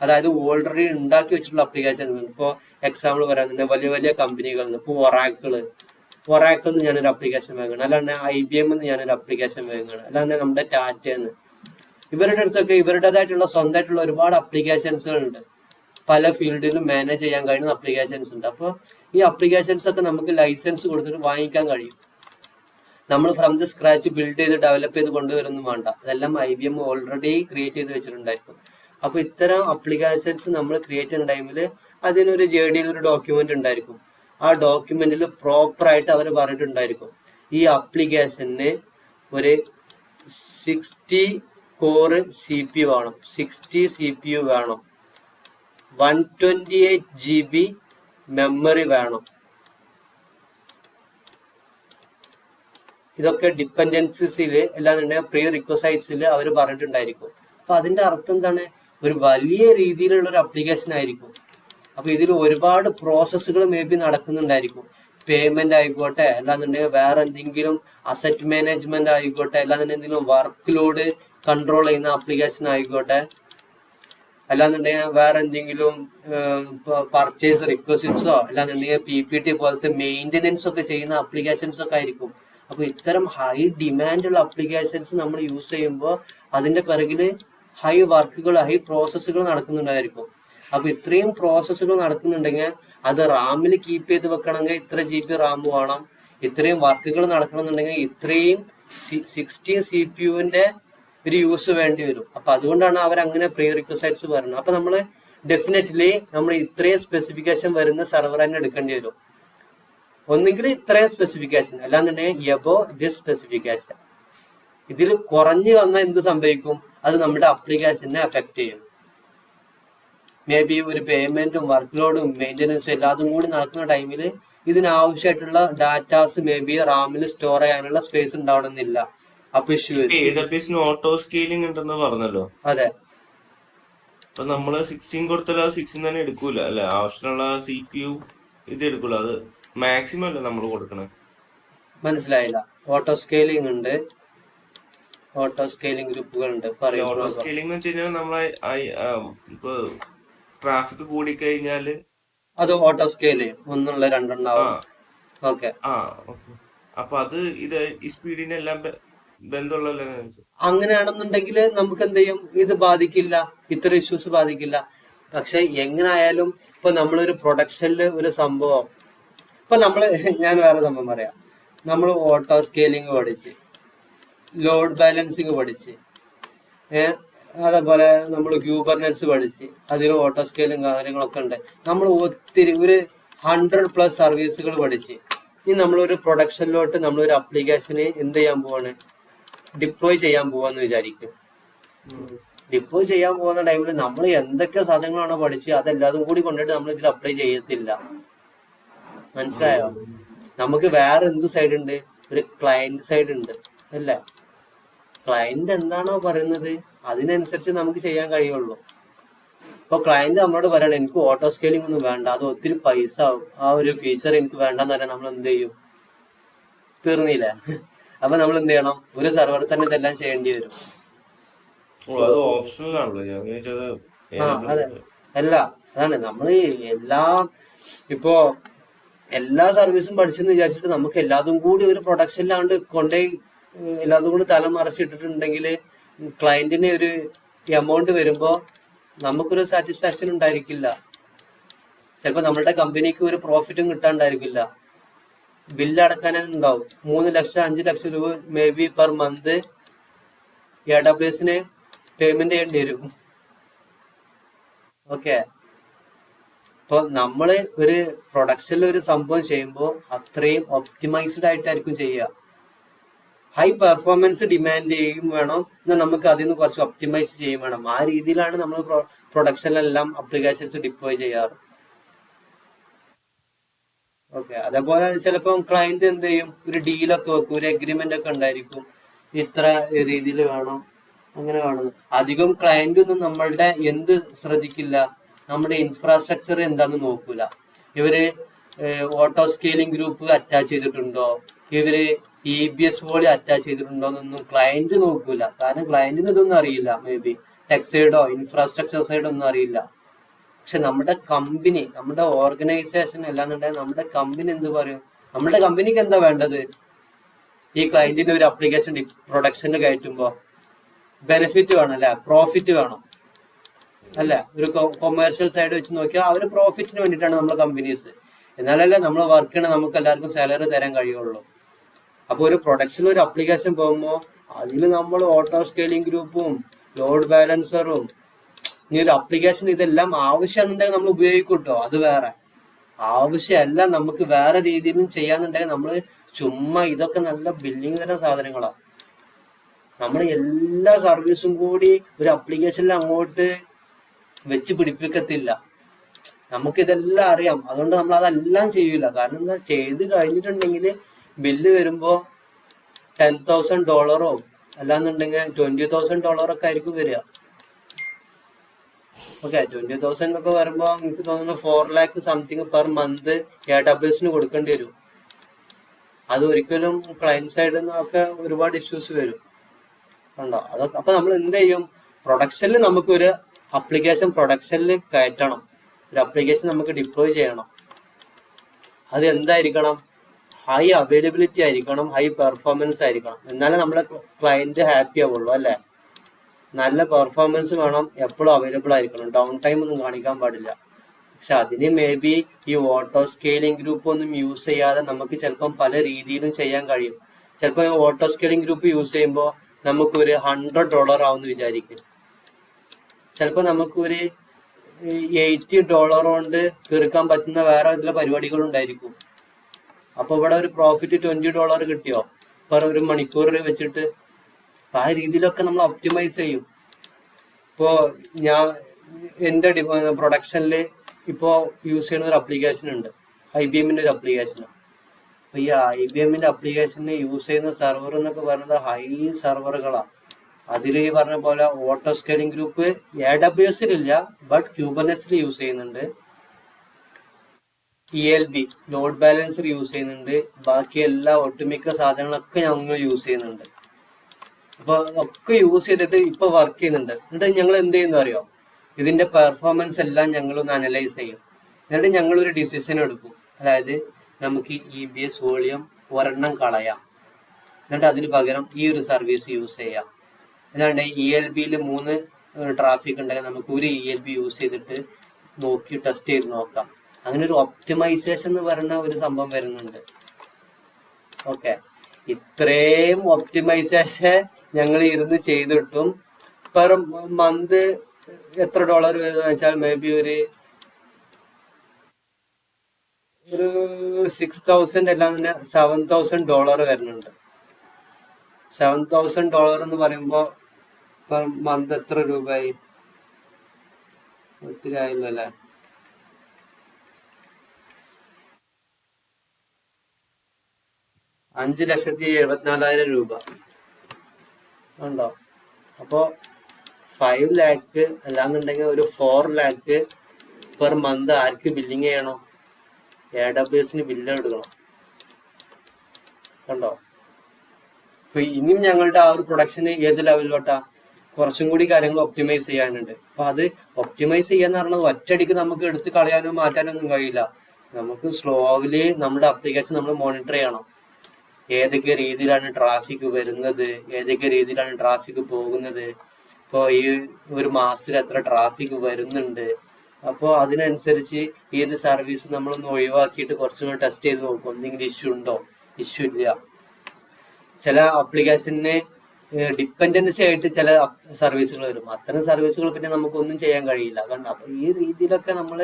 അതായത് ഓൾറെഡി ഉണ്ടാക്കി വെച്ചിട്ടുള്ള ആപ്ലിക്കേഷൻസ്. ഇപ്പോൾ എക്സാമ്പിൾ പറയാന്നുണ്ടെങ്കിൽ വലിയ വലിയ കമ്പനികളിൽ നിന്ന് ഇപ്പോൾ ഒറാക്കിൾ നിന്ന് ഞാനൊരു ആപ്ലിക്കേഷൻ വാങ്ങണം, അല്ലാണ്ട് IBM എന്ന് ഞാനൊരു ആപ്ലിക്കേഷൻ വാങ്ങണം, അല്ലാണ്ട് നമ്മുടെ ടാറ്റന്ന്. ഇവരുടെ അടുത്തൊക്കെ ഇവരുടേതായിട്ടുള്ള സ്വന്തമായിട്ടുള്ള ഒരുപാട് ആപ്ലിക്കേഷൻസുകൾ ഉണ്ട്. പല ഫീൽഡിലും മാനേജ് ചെയ്യാൻ കഴിയുന്ന ആപ്ലിക്കേഷൻസ് ഉണ്ട്. അപ്പോൾ ഈ ആപ്ലിക്കേഷൻസ് ഒക്കെ നമുക്ക് ലൈസൻസ് കൊടുത്തിട്ട് വാങ്ങിക്കാൻ കഴിയും. നമ്മൾ ഫ്രം ദ സ്ക്രാച്ച് ബിൽഡ് ചെയ്ത് ഡെവലപ്പ് ചെയ്ത് കൊണ്ടുവരുന്നു വേണ്ട. അതെല്ലാം IBM ഓൾറെഡി ക്രിയേറ്റ് ചെയ്ത് വെച്ചിട്ടുണ്ടായിരിക്കും. അപ്പൊ ഇത്തരം ആപ്ലിക്കേഷൻസ് നമ്മൾ ക്രിയേറ്റ് ചെയ്യുന്ന ടൈമിൽ അതിനൊരു JDയിൽ ഒരു ഡോക്യുമെന്റ് ഉണ്ടായിരിക്കും. ആ ഡോക്യുമെന്റിൽ പ്രോപ്പറായിട്ട് അവർ പറഞ്ഞിട്ടുണ്ടായിരിക്കും ഈ ആപ്ലിക്കേഷന് ഒരു 60 കോർ CPU വേണം, 60 CPU വേണം, 128 GB മെമ്മറി വേണം. ഇതൊക്കെ ഡിപ്പെൻഡൻസിസിൽ അല്ലാന്നുണ്ടെങ്കിൽ പ്രീ റിക്വസൈറ്റ്സിൽ അവർ പറഞ്ഞിട്ടുണ്ടായിരിക്കും. അപ്പൊ അതിന്റെ അർത്ഥം എന്താണ്? ഒരു വലിയ രീതിയിലുള്ള ഒരു ആപ്ലിക്കേഷൻ ആയിരിക്കും. അപ്പൊ ഇതിൽ ഒരുപാട് പ്രോസസ്സുകൾ മേ ബി നടക്കുന്നുണ്ടായിരിക്കും. പേയ്മെന്റ് ആയിക്കോട്ടെ, അല്ലാന്നുണ്ടെങ്കിൽ വേറെ എന്തെങ്കിലും അസറ്റ് മാനേജ്മെന്റ് ആയിക്കോട്ടെ, അല്ലാന്നുണ്ടെങ്കിൽ എന്തെങ്കിലും വർക്ക് ലോഡ് കൺട്രോൾ ചെയ്യുന്ന ആപ്ലിക്കേഷൻ ആയിക്കോട്ടെ, അല്ലാന്നുണ്ടെങ്കിൽ വേറെ എന്തെങ്കിലും പർച്ചേസ് റിക്വസിറ്റ്സോ, അല്ലാന്നുണ്ടെങ്കിൽ PPT പോലത്തെ മെയിൻ്റെനൻസ് ഒക്കെ ചെയ്യുന്ന ആപ്ലിക്കേഷൻസ് ഒക്കെ ആയിരിക്കും. അപ്പൊ ഇത്തരം ഹൈ ഡിമാൻഡുള്ള ആപ്ലിക്കേഷൻസ് നമ്മൾ യൂസ് ചെയ്യുമ്പോൾ അതിന്റെ പിറകില് ഹൈ വർക്കുകൾ, ഹൈ പ്രോസസ്സുകൾ നടക്കുന്നുണ്ടായിരിക്കും. അപ്പൊ ഇത്രയും പ്രോസസ്സുകൾ നടക്കുന്നുണ്ടെങ്കിൽ അത് റാമിൽ കീപ്പ് ചെയ്ത് വെക്കണമെങ്കിൽ ഇത്ര GB റാം വേണം. ഇത്രയും വർക്കുകൾ നടക്കണമെന്നുണ്ടെങ്കിൽ ഇത്രയും 60 CPU-ന്റെ ഒരു യൂസ് വേണ്ടി വരും. അപ്പൊ അതുകൊണ്ടാണ് അവർ അങ്ങനെ പ്രീ റിക്വസൈറ്റ്സ് പറയുന്നത്. അപ്പൊ നമ്മൾ ഡെഫിനറ്റ്ലി നമ്മൾ ഇത്രയും സ്പെസിഫിക്കേഷൻ വരുന്ന സെർവർ തന്നെ എടുക്കേണ്ടി വരും. ഒന്നുകിൽ ഇത്രയും സ്പെസിഫിക്കേഷൻ, അല്ലാന്നുണ്ടെങ്കിൽ എബോ ദിസ് സ്പെസിഫിക്കേഷൻ. ഇതിൽ കുറഞ്ഞു വന്നാൽ എന്ത് സംഭവിക്കും? അത് നമ്മുടെ അപ്ലിക്കേഷനെ അഫക്റ്റ് ചെയ്യും. മേ ബി ഒരു പേയ്മെന്റും വർക്ക് ലോഡും മെയിൻ്റെനൻസും എല്ലാതും കൂടി നടക്കുന്ന ടൈമിൽ ഇതിനാവശ്യമായിട്ടുള്ള ഡാറ്റാസ് മേ ബി റാമിൽ സ്റ്റോർ ചെയ്യാനുള്ള സ്പേസ് ഉണ്ടാവണമെന്നില്ല. അപ്പൊ ഇഷ്യൂ ഓട്ടോ സ്കെയിലിംഗ് ഉണ്ടെന്ന് പറഞ്ഞല്ലോ. അതെ, അപ്പൊ നമ്മള് 16 കൊടുത്താൽ അത് 16 തന്നെ എടുക്കൂല അല്ലെ? ആവശ്യമുള്ള CPU ഇത് എടുക്കൂല. അത് മാക്സിമം അല്ലേ നമ്മൾ കൊടുക്കണേ? മനസ്സിലായില്ല. ഓട്ടോ സ്കെയിലിംഗ് ഉണ്ട്, ഓട്ടോ സ്കെയിലിംഗ് ഗ്രൂപ്പുകൾ ഉണ്ട്. പറയൂ ഓട്ടോ ബ്രോ. സ്കെയിലിംഗ് എന്ന് വെച്ച് കഴിഞ്ഞാൽ നമ്മളെ ഇപ്പൊ ട്രാഫിക് കൂടിക്കഴിഞ്ഞാല് അത് ഓട്ടോ സ്കെയിൽ ഒന്നുള്ള ആ രണ്ടെണ്ണാവും. ഓക്കെ. ആ ഓക്കെ. അപ്പൊ അത് ഇത് ഈ സ്പീഡിനെല്ലാം ബന്ധമുള്ളല്ലോ. അങ്ങനെയാണെന്നുണ്ടെങ്കിൽ നമുക്ക് എന്ത് ചെയ്യും, ഇത് ബാധിക്കില്ല, ഇത്ര ഇഷ്യൂസ് ബാധിക്കില്ല. പക്ഷെ എങ്ങനായാലും ഇപ്പൊ നമ്മളൊരു പ്രൊഡക്ഷനിൽ ഒരു സംഭവം, ഇപ്പൊ നമ്മള് ഞാൻ വേറെ സംഭവം പറയാം. നമ്മൾ ഓട്ടോ സ്കെയിലിംഗ് പഠിച്ച്, ലോഡ് ബാലൻസിങ് പഠിച്ച്, അതേപോലെ നമ്മൾ ക്യൂബർനെറ്റ്സ് പഠിച്ച്, അതിന് ഓട്ടോ സ്കെയിലും കാര്യങ്ങളൊക്കെ ഉണ്ട്. നമ്മൾ ഒത്തിരി ഒരു 100+ സർവീസുകൾ പഠിച്ച് ഇനി നമ്മളൊരു പ്രൊഡക്ഷനിലോട്ട് നമ്മളൊരു അപ്ലിക്കേഷന് എന്ത് ചെയ്യാൻ പോവാണ്, ഡിപ്ലോയ് ചെയ്യാൻ പോവാന്ന് വിചാരിക്കും. ഡിപ്ലോയ് ചെയ്യാൻ പോകുന്ന ടൈമിൽ നമ്മൾ എന്തൊക്കെ സാധനങ്ങളാണോ പഠിച്ച് അതെല്ലാതും കൂടി കൊണ്ടിട്ട് നമ്മൾ ഇതിൽ അപ്ലൈ ചെയ്യത്തില്ല. മനസ്സിലായോ? നമുക്ക് വേറെ എന്ത് സൈഡ് ഉണ്ട്, ഒരു ക്ലയന്റ് സൈഡ് ഉണ്ട് അല്ലേ? ക്ലയന്റ് എന്താണോ പറയുന്നത് അതിനനുസരിച്ച് നമുക്ക് ചെയ്യാൻ കഴിയുള്ളൂ. ഇപ്പൊ ക്ലയന്റ് നമ്മളോട് പറയണം എനിക്ക് ഓട്ടോ സ്കെയിലിംഗ് ഒന്നും വേണ്ട, അത് ഒത്തിരി പൈസ ആവും, ആ ഒരു ഫീച്ചർ എനിക്ക് വേണ്ടെന്ന് പറയാൻ നമ്മൾ എന്ത് ചെയ്യും, തീർന്നില്ലേ? അപ്പൊ നമ്മൾ എന്ത് ചെയ്യണം, ഒരു സെർവർ തന്നെ ഇതെല്ലാം ചെയ്യേണ്ടി വരും. അത് ഓപ്ഷണൽ ആണല്ലോ. ഞാൻ വിചാരിച്ചത് അതെ, അല്ല അതാണ് നമ്മള് ഇപ്പോ എല്ലാ സർവീസും പഠിച്ചെന്ന് വിചാരിച്ചിട്ട് നമുക്ക് എല്ലാതും കൂടി ഒരു പ്രൊഡക്ഷനിലാണ്ട് കൊണ്ടുപോയി എല്ലാതും കൂടി തല മറിച്ചിട്ടിട്ടുണ്ടെങ്കിൽ ക്ലയന്റിന് ഒരു എമൗണ്ട് വരുമ്പോ നമുക്കൊരു സാറ്റിസ്ഫാക്ഷൻ ഉണ്ടായിരിക്കില്ല. ചിലപ്പോ നമ്മളുടെ കമ്പനിക്ക് ഒരു പ്രോഫിറ്റും കിട്ടാണ്ടായിരിക്കില്ല. ബില്ല് അടക്കാനേ ഉണ്ടാവും. 3 ലക്ഷം 5 ലക്ഷം രൂപ മേ ബി പെർ മന്ത് AWSന് പേയ്മെന്റ് ചെയ്യേണ്ടി വരും. ഓക്കെ. ഇപ്പൊ നമ്മള് ഒരു പ്രൊഡക്ഷനിൽ ഒരു സംഭവം ചെയ്യുമ്പോൾ അത്രയും ഒപ്റ്റിമൈസ്ഡ് ആയിട്ടായിരിക്കും ചെയ്യുക. ഹൈ പെർഫോമൻസ് ഡിമാൻഡ് ചെയ്യും വേണം, എന്നാൽ നമുക്ക് അതിൽ നിന്ന് കുറച്ച് ഒപ്റ്റിമൈസ് ചെയ്യും വേണം. ആ രീതിയിലാണ് നമ്മൾ പ്രൊഡക്ഷനിലെല്ലാം അപ്ലിക്കേഷൻസ് ഡിപ്ലോയ് ചെയ്യാറ്. ഓക്കെ. അതേപോലെ ചിലപ്പം ക്ലയന്റ് എന്ത് ചെയ്യും, ഒരു ഡീലൊക്കെ വെക്കും, ഒരു എഗ്രിമെന്റ് ഒക്കെ ഉണ്ടായിരിക്കും, ഇത്ര രീതിയിൽ വേണം, അങ്ങനെ വേണം. അധികം ക്ലയന്റ് ഒന്നും നമ്മളുടെ എന്ത് ശ്രദ്ധിക്കില്ല, നമ്മുടെ ഇൻഫ്രാസ്ട്രക്ചർ എന്താന്ന് നോക്കൂല. ഇവര് ഓട്ടോ സ്കെയിലിംഗ് ഗ്രൂപ്പ് അറ്റാച്ച് ചെയ്തിട്ടുണ്ടോ, ഇവര് EBS വോളി അറ്റാച്ച് ചെയ്തിട്ടുണ്ടോ എന്നൊന്നും ക്ലയന്റ് നോക്കൂല. കാരണം ക്ലയന്റിന് ഇതൊന്നും അറിയില്ല. മേ ബി ടെക് സൈഡോ ഇൻഫ്രാസ്ട്രക്ചർ സൈഡോ ഒന്നും അറിയില്ല. പക്ഷെ നമ്മുടെ കമ്പനി, നമ്മുടെ ഓർഗനൈസേഷൻ അല്ലാന്നുണ്ടെങ്കിൽ നമ്മുടെ കമ്പനി എന്ത് പറയും, നമ്മുടെ കമ്പനിക്ക് എന്താ വേണ്ടത്, ഈ ക്ലയന്റിന് ഒരു അപ്ലിക്കേഷൻ പ്രൊഡക്ഷന് കയറ്റുമ്പോ ബെനിഫിറ്റ് വേണം അല്ലെ, പ്രോഫിറ്റ് വേണം അല്ല. ഒരു കൊമേഴ്ഷ്യൽ സൈഡ് വെച്ച് നോക്കിയാൽ അവര് പ്രോഫിറ്റിന് വേണ്ടിയിട്ടാണ് നമ്മുടെ കമ്പനീസ്. എന്നാലല്ലേ നമ്മൾ വർക്ക് ചെയ്യണ നമുക്ക് എല്ലാവർക്കും സാലറി തരാൻ കഴിയുള്ളൂ. അപ്പൊ ഒരു പ്രൊഡക്ഷനിൽ ഒരു അപ്ലിക്കേഷൻ പോകുമ്പോൾ അതിൽ നമ്മൾ ഓട്ടോ സ്കെയിലിംഗ് ഗ്രൂപ്പും ലോഡ് ബാലൻസറും ഇനി ഒരു അപ്ലിക്കേഷൻ ഇതെല്ലാം ആവശ്യമെന്നുണ്ടെങ്കിൽ നമ്മൾ ഉപയോഗിക്കും കേട്ടോ, അത് വേറെ. ആവശ്യമല്ല നമുക്ക് വേറെ രീതിയിലും ചെയ്യാന്നുണ്ടെങ്കിൽ നമ്മൾ ചുമ്മാ ഇതൊക്കെ നല്ല ബില്ലിങ് തരം സാധനങ്ങളാണ്. നമ്മൾ എല്ലാ സർവീസും കൂടി ഒരു അപ്ലിക്കേഷനിൽ അങ്ങോട്ട് വെച്ച് പിടിപ്പിക്കത്തില്ല. നമുക്കിതെല്ലാം അറിയാം, അതുകൊണ്ട് നമ്മൾ അതെല്ലാം ചെയ്യൂല. കാരണം എന്താ, ചെയ്ത് കഴിഞ്ഞിട്ടുണ്ടെങ്കിൽ ബില്ല് വരുമ്പോ $10,000 അല്ലാന്നുണ്ടെങ്കിൽ $20,000 ഒക്കെ ആയിരിക്കും വരിക. ഓക്കെ. 20,000 എന്നൊക്കെ വരുമ്പോ എനിക്ക് തോന്നുന്നു 4 lakh സംതിങ് പെർ മന്ത് AWSന് കൊടുക്കേണ്ടി വരും. അത് ഒരിക്കലും ക്ലയന്റ് സൈഡിൽ നിന്നൊക്കെ ഒരുപാട് ഇഷ്യൂസ് വരും കണ്ടോ. അതൊക്കെ അപ്പൊ നമ്മൾ എന്ത് ചെയ്യും, പ്രൊഡക്ഷനിൽ നമുക്കൊരു അപ്ലിക്കേഷൻ പ്രൊഡക്ഷനിൽ കയറ്റണം, ഒരു അപ്ലിക്കേഷൻ നമുക്ക് ഡിപ്ലോയ് ചെയ്യണം. അത് എന്തായിരിക്കണം, ഹൈ അവൈലബിലിറ്റി ആയിരിക്കണം, ഹൈ പെർഫോമൻസ് ആയിരിക്കണം. എന്നാലേ നമ്മളെ ക്ലയന്റ് ഹാപ്പി ആവുള്ളൂ അല്ലെ. നല്ല പെർഫോമൻസ് വേണം, എപ്പോഴും അവൈലബിൾ ആയിരിക്കണം, ഡൗൺ ടൈം ഒന്നും കാണിക്കാൻ പാടില്ല. പക്ഷെ അതിന് മേ ബി ഈ ഓട്ടോ സ്കെയിലിംഗ് ഗ്രൂപ്പ് ഒന്നും യൂസ് ചെയ്യാതെ നമുക്ക് ചിലപ്പം പല രീതിയിലും ചെയ്യാൻ കഴിയും. ചിലപ്പോൾ ഓട്ടോ സ്കെയിലിംഗ് ഗ്രൂപ്പ് യൂസ് ചെയ്യുമ്പോൾ നമുക്കൊരു $100 ആവുമെന്ന് വിചാരിക്കും. ചിലപ്പോൾ നമുക്കൊരു $80 കൊണ്ട് തീർക്കാൻ പറ്റുന്ന വേറെ ഇതിലെ പരിപാടികൾ ഉണ്ടായിരിക്കും. അപ്പൊ ഇവിടെ ഒരു പ്രോഫിറ്റ് $20 കിട്ടിയോ പെർ ഒരു മണിക്കൂർ വെച്ചിട്ട്. ആ രീതിയിലൊക്കെ നമ്മൾ ഒപ്റ്റിമൈസ് ചെയ്യും. ഇപ്പോ ഞാൻ എൻ്റെ പ്രൊഡക്ഷനിൽ ഇപ്പോൾ യൂസ് ചെയ്യുന്ന ഒരു അപ്ലിക്കേഷൻ ഉണ്ട്, IBMന്റെ ഒരു ആപ്ലിക്കേഷൻ. അപ്പൊ ഈ IBMന്റെ ആപ്ലിക്കേഷന് യൂസ് ചെയ്യുന്ന സെർവർ എന്നൊക്കെ പറയുന്നത് ഹൈ സെർവറുകളാണ്. അതിൽ ഈ പറഞ്ഞ പോലെ ഓട്ടോ സ്കെയിലിംഗ് ഗ്രൂപ്പ് AWSലില്ല, ബട്ട് ക്യൂബർനെറ്റ്സിൽ യൂസ് ചെയ്യുന്നുണ്ട്. ELB ലോഡ് ബാലൻസർ യൂസ് ചെയ്യുന്നുണ്ട്, ബാക്കി എല്ലാ ഒട്ടുമിക്ക സാധനങ്ങളൊക്കെ ഞങ്ങൾ യൂസ് ചെയ്യുന്നുണ്ട്. അപ്പൊ ഒക്കെ യൂസ് ചെയ്തിട്ട് ഇപ്പൊ വർക്ക് ചെയ്യുന്നുണ്ട്. എന്നിട്ട് ഞങ്ങൾ എന്ത് ചെയ്യുന്നു അറിയോ, ഇതിന്റെ പെർഫോമൻസ് എല്ലാം ഞങ്ങളൊന്ന് അനലൈസ് ചെയ്യും. എന്നിട്ട് ഞങ്ങളൊരു ഡിസിഷൻ എടുക്കും. അതായത് നമുക്ക് EBS വോളിയം ഒരെണ്ണം കളയാം, എന്നിട്ട് അതിന് പകരം ഈ ഒരു സർവീസ് യൂസ് ചെയ്യാം. അല്ലാണ്ട് ELBയിൽ 3 ട്രാഫിക് ഉണ്ടെങ്കിൽ നമുക്ക് ഒരു ELB യൂസ് ചെയ്തിട്ട് നോക്കി ടെസ്റ്റ് ചെയ്ത് നോക്കാം. അങ്ങനെ ഒരു ഒപ്റ്റിമൈസേഷൻ എന്ന് പറയുന്ന ഒരു സംഭവം വരുന്നുണ്ട്. ഓക്കെ, ഇത്രയും ഒപ്റ്റിമൈസേഷൻ ഞങ്ങൾ ഇരുന്ന് ചെയ്തിട്ടും പെർ മന്ത് എത്ര ഡോളർ വരുന്ന വെച്ചാൽ മേ ബി ഒരു 6,000 എല്ലാം തന്നെ $7,000 വരുന്നുണ്ട്. $7,000 എന്ന് പറയുമ്പോൾ പെർ മന്ത് എത്ര രൂപയായി? ഒത്തിരി ആയില്ലല്ലേ? $5,74,000 ഉണ്ടോ? അപ്പോൾ 5 lakh അല്ലാന്നുണ്ടെങ്കിൽ ഒരു 4 lakh പെർ മന്ത് ആർക്ക് ബില്ലിങ് ചെയ്യണോ? AWSന് ബില്ല് എടുക്കണം. കണ്ടോ? അപ്പൊ ഇനിയും ഞങ്ങളുടെ ആ ഒരു പ്രൊഡക്ഷന് ഏത് ലെവലിലോട്ടാ? കുറച്ചും കൂടി കാര്യങ്ങൾ ഒപ്റ്റിമൈസ് ചെയ്യാനുണ്ട്. അപ്പൊ അത് ഒപ്റ്റിമൈസ് ചെയ്യാന്ന് പറഞ്ഞത് ഒറ്റയടിക്ക് നമുക്ക് എടുത്ത് കളയാനോ മാറ്റാനോ ഒന്നും കഴിയില്ല. നമുക്ക് സ്ലോലി നമ്മുടെ അപ്ലിക്കേഷൻ നമ്മൾ മോണിറ്റർ ചെയ്യണം. ഏതൊക്കെ രീതിയിലാണ് ട്രാഫിക് വരുന്നത്, ഏതൊക്കെ രീതിയിലാണ് ട്രാഫിക് പോകുന്നത്, ഇപ്പോൾ ഈ ഒരു മാസത്തിൽ എത്ര ട്രാഫിക് വരുന്നുണ്ട്. അപ്പോൾ അതിനനുസരിച്ച് ഈ ഒരു സർവീസ് നമ്മളൊന്ന് ഒഴിവാക്കിയിട്ട് കുറച്ചും കൂടി ടെസ്റ്റ് ചെയ്ത് നോക്കും, എന്തെങ്കിലും ഇഷ്യൂ ഉണ്ടോ, ഇഷ്യൂ ഇല്ല. ചില ആപ്ലിക്കേഷന് ഡിപ്പെൻഡൻസി ആയിട്ട് ചില സർവീസുകൾ വരും. അത്തരം സർവീസുകൾ പിന്നെ നമുക്കൊന്നും ചെയ്യാൻ കഴിയില്ല. കാരണം അപ്പൊ ഈ രീതിയിലൊക്കെ നമ്മൾ